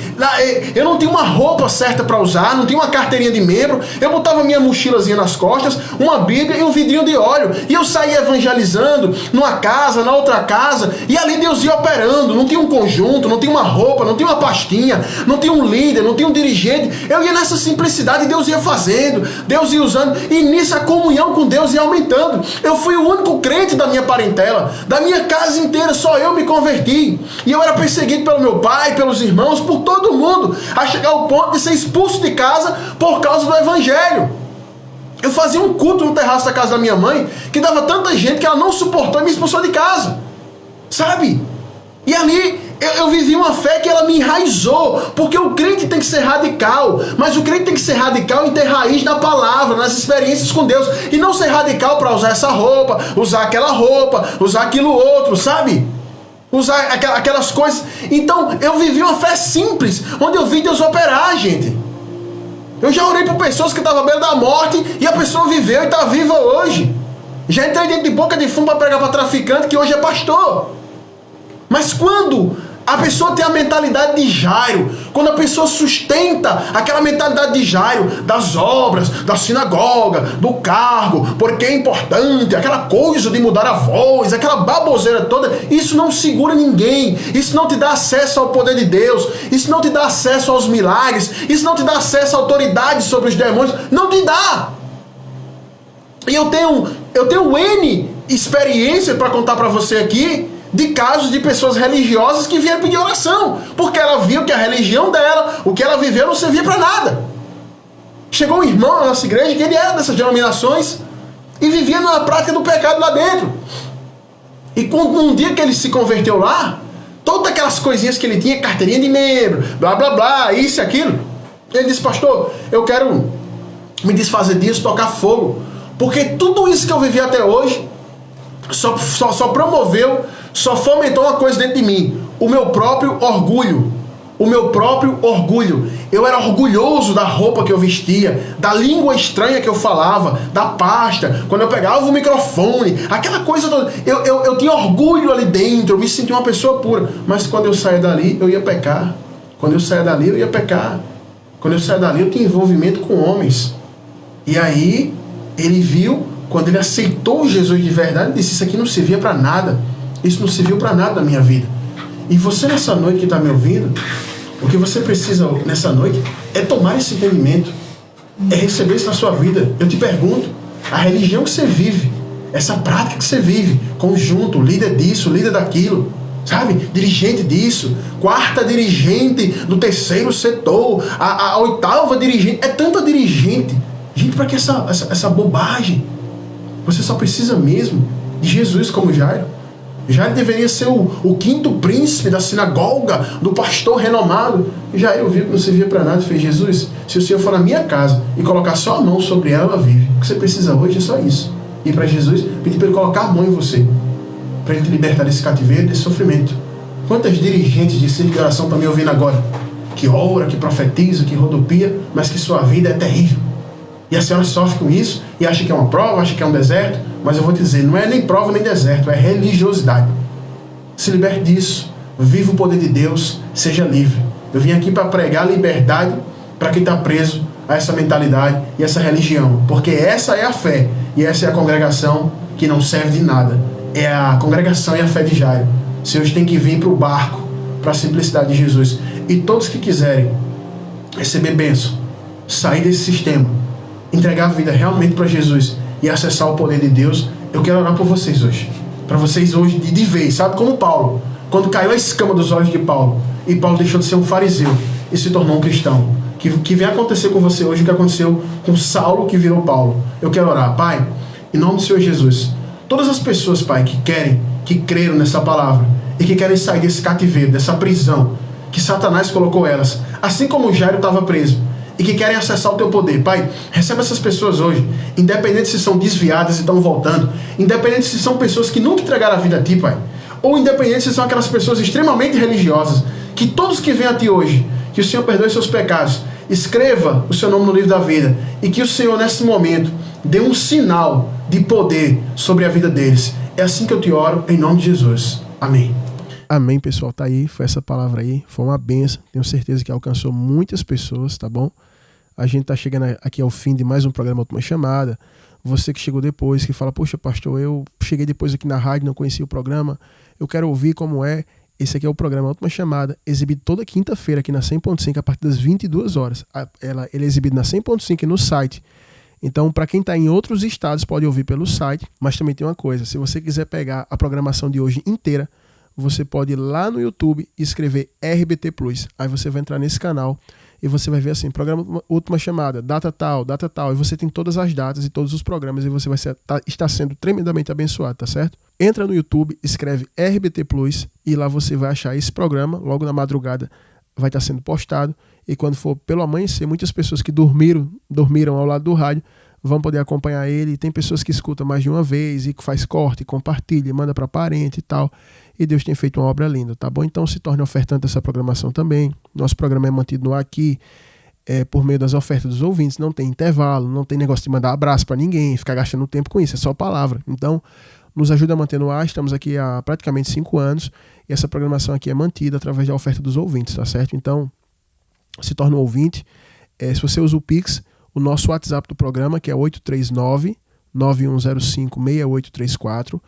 eu não tinha uma roupa certa para usar, não tinha uma carteirinha de membro, eu botava minha mochilazinha nas costas, uma bíblia e um vidrinho de óleo, e eu saía evangelizando numa casa, na outra casa, e ali Deus ia operando. Não tinha um conjunto, não tinha uma roupa, não tinha uma pastinha, não tinha um líder, não tinha um dirigente. Eu ia nessa simplicidade e Deus ia fazendo, Deus ia usando, e nisso a comunhão com Deus ia aumentando. Eu fui o único crente da minha parentela, da minha casa inteira, só eu me converti, e eu era perseguido pelo meu pai, pelos irmãos, por todo mundo, a chegar ao ponto de ser expulso de casa por causa do evangelho. Eu fazia um culto no terraço da casa da minha mãe, que dava tanta gente que ela não suportou e me expulsou de casa, sabe? E ali eu vivi uma fé que ela me enraizou, porque o crente tem que ser radical, mas o crente tem que ser radical em ter raiz na palavra, nas experiências com Deus, e não ser radical para usar essa roupa, usar aquela roupa, usar aquilo outro, sabe? Usar aquelas coisas. Então eu vivi uma fé simples, onde eu vi Deus operar, gente. Eu já orei por pessoas que estavam à beira da morte e a pessoa viveu e está viva hoje. Já entrei dentro de boca de fumo para pregar para traficante que hoje é pastor. Mas quando a pessoa tem a mentalidade de Jairo, quando a pessoa sustenta aquela mentalidade de Jairo, das obras, da sinagoga, do cargo, porque é importante, aquela coisa de mudar a voz, aquela baboseira toda, isso não segura ninguém, isso não te dá acesso ao poder de Deus, isso não te dá acesso aos milagres, isso não te dá acesso à autoridade sobre os demônios, não te dá. E eu tenho N experiência para contar para você aqui, de casos de pessoas religiosas que vieram pedir oração, porque ela viu que a religião dela, o que ela viveu, não servia para nada. Chegou um irmão na nossa igreja que ele era dessas denominações e vivia na prática do pecado lá dentro. E quando um dia que ele se converteu lá, todas aquelas coisinhas que ele tinha, carteirinha de membro, blá blá blá, isso e aquilo, ele disse: pastor, eu quero me desfazer disso, tocar fogo, porque tudo isso que eu vivi até hoje só promoveu, só fomentou uma coisa dentro de mim: o meu próprio orgulho. O meu próprio orgulho. Eu era orgulhoso da roupa que eu vestia, da língua estranha que eu falava, da pasta, quando eu pegava o microfone, aquela coisa toda. Eu tinha orgulho ali dentro, eu me sentia uma pessoa pura. Mas quando eu saía dali, eu ia pecar. Quando eu saía dali, eu ia pecar. Quando eu saía dali, eu tinha envolvimento com homens. E aí, ele viu, quando ele aceitou Jesus de verdade, ele disse: isso aqui não servia para nada. Isso não serviu para nada na minha vida. E você nessa noite que está me ouvindo, o que você precisa nessa noite é tomar esse entendimento, é receber isso na sua vida. Eu te pergunto, a religião que você vive, essa prática que você vive, conjunto, líder disso, líder daquilo, sabe? Dirigente disso, quarta dirigente do terceiro setor, a oitava dirigente, é tanta dirigente. Gente, para que essa bobagem? Você só precisa mesmo de Jesus como Jairo. Jairo deveria ser o quinto príncipe da sinagoga, do pastor renomado. Jairo viu que não servia para nada e fez: Jesus, se o Senhor for na minha casa e colocar só a mão sobre ela, ela vive. O que você precisa hoje é só isso. Ir para Jesus, pedir para Ele colocar a mão em você, para Ele te libertar desse cativeiro, desse sofrimento. Quantas dirigentes de círculo de oração estão me ouvindo agora? Que ora, que profetiza, que rodopia, mas que sua vida é terrível. E a senhora sofre com isso e acha que é uma prova, acha que é um deserto. Mas eu vou te dizer, não é nem prova nem deserto, é religiosidade. Se liberte disso. viva o poder de Deus, seja livre. Eu vim aqui para pregar liberdade para quem está preso a essa mentalidade e essa religião, porque essa é a fé e essa é a congregação que não serve de nada. É a congregação e a fé de Jairo. Você hoje tem que vir para o barco, para a simplicidade de Jesus. E todos que quiserem receber bênção, sair desse sistema, entregar a vida realmente para Jesus e acessar o poder de Deus, eu quero orar por vocês hoje. Para vocês hoje, de vez, sabe? Como Paulo, quando caiu a escama dos olhos de Paulo, e Paulo deixou de ser um fariseu e se tornou um cristão. Que vem acontecer com você hoje o que aconteceu com Saulo, que virou Paulo. Eu quero orar, Pai, em nome do Senhor Jesus. Todas as pessoas, Pai, que creram nessa palavra e que querem sair desse cativeiro, dessa prisão que Satanás colocou elas, assim como Jairo estava preso, e que querem acessar o teu poder. Pai, recebe essas pessoas hoje, independente se são desviadas e estão voltando, independente se são pessoas que nunca entregaram a vida a Ti, Pai, ou independente se são aquelas pessoas extremamente religiosas, que todos que vêm a Ti hoje, que o Senhor perdoe seus pecados, escreva o seu nome no livro da vida, e que o Senhor nesse momento dê um sinal de poder sobre a vida deles. É assim que eu te oro, em nome de Jesus. Amém. Amém, pessoal. Tá aí, foi essa palavra aí, foi uma benção. Tenho certeza que alcançou muitas pessoas, tá bom? A gente tá chegando aqui ao fim de mais um programa Última Chamada. Você que chegou depois, que fala, poxa, pastor, eu cheguei depois aqui na rádio, não conhecia o programa, eu quero ouvir como é. Esse aqui é o programa Última Chamada, exibido toda quinta-feira aqui na 100.5 a partir das 22 horas. Ele é exibido na 100.5 no site. Então, para quem está em outros estados, pode ouvir pelo site. Mas também tem uma coisa, se você quiser pegar a programação de hoje inteira, você pode ir lá no YouTube e escrever RBT Plus. Aí você vai entrar nesse canal e você vai ver assim, programa Última Chamada, data tal, e você tem todas as datas e todos os programas e você vai estar sendo tremendamente abençoado, tá certo? Entra no YouTube, escreve RBT Plus e lá você vai achar esse programa, logo na madrugada vai estar sendo postado e quando for pelo amanhecer, muitas pessoas que dormiram ao lado do rádio vão poder acompanhar ele. Tem pessoas que escutam mais de uma vez e que faz corte, compartilha, manda para parente e tal. E Deus tem feito uma obra linda, tá bom? Então se torne ofertante dessa programação também. Nosso programa é mantido no ar aqui por meio das ofertas dos ouvintes. Não tem intervalo, não tem negócio de mandar abraço para ninguém, ficar gastando tempo com isso, é só palavra. Então nos ajuda a manter no ar. Estamos aqui há praticamente 5 anos e essa programação aqui é mantida através da oferta dos ouvintes, tá certo? Então se torne um ouvinte. Se você usa o Pix, o nosso WhatsApp do programa, que é 839-9105-6834,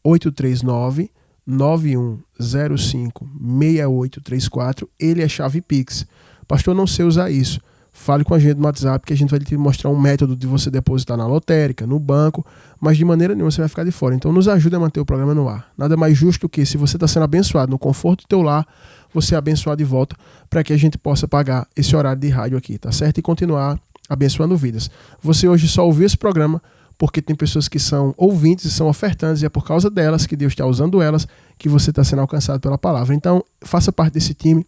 839-9105-6834, ele é chave Pix. Pastor, não sei usar isso. Fale com a gente no WhatsApp que a gente vai te mostrar um método de você depositar na lotérica, no banco, mas de maneira nenhuma você vai ficar de fora. Então nos ajuda a manter o programa no ar. Nada mais justo que, se você está sendo abençoado no conforto do teu lar, você é abençoado de volta para que a gente possa pagar esse horário de rádio aqui, tá certo? E continuar abençoando vidas. Você hoje só ouviu esse programa porque tem pessoas que são ouvintes e são ofertantes, e é por causa delas, que Deus está usando elas, que você está sendo alcançado pela palavra. Então, faça parte desse time.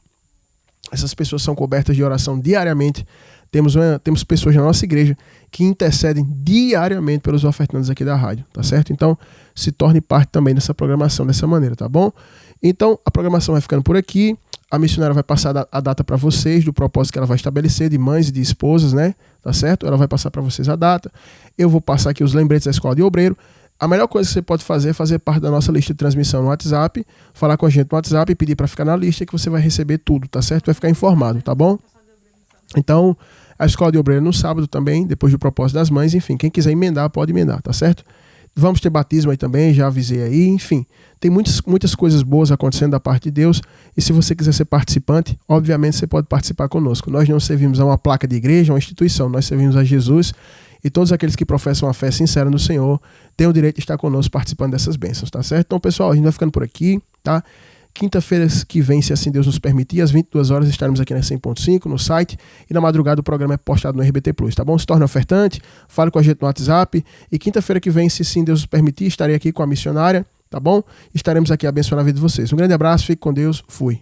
Essas pessoas são cobertas de oração diariamente. Temos pessoas na nossa igreja que intercedem diariamente pelos ofertantes aqui da rádio, tá certo? Então, se torne parte também dessa programação dessa maneira, tá bom? Então, a programação vai ficando por aqui. A missionária vai passar a data para vocês, do propósito que ela vai estabelecer, de mães e de esposas, né? Tá certo? Ela vai passar para vocês a data. Eu vou passar aqui os lembretes da Escola de Obreiro. A melhor coisa que você pode fazer é fazer parte da nossa lista de transmissão no WhatsApp, falar com a gente no WhatsApp e pedir para ficar na lista, que você vai receber tudo, tá certo? Vai ficar informado, tá bom? Então, a Escola de Obreiro no sábado também, depois do propósito das mães, enfim, quem quiser emendar, pode emendar, tá certo? Vamos ter batismo aí também, já avisei aí, enfim. Tem muitas coisas boas acontecendo da parte de Deus, e se você quiser ser participante, obviamente você pode participar conosco. Nós não servimos a uma placa de igreja, uma instituição, nós servimos a Jesus, e todos aqueles que professam a fé sincera no Senhor têm o direito de estar conosco participando dessas bênçãos, tá certo? Então, pessoal, a gente vai ficando por aqui, tá? Quinta-feira que vem, se assim Deus nos permitir, às 22 horas estaremos aqui na 100.5 no site, e na madrugada o programa é postado no RBT Plus, tá bom? Se torne ofertante, fale com a gente no WhatsApp, e quinta-feira que vem, se sim Deus nos permitir, estarei aqui com a missionária, tá bom? Estaremos aqui abençoando a vida de vocês. Um grande abraço, fique com Deus, fui.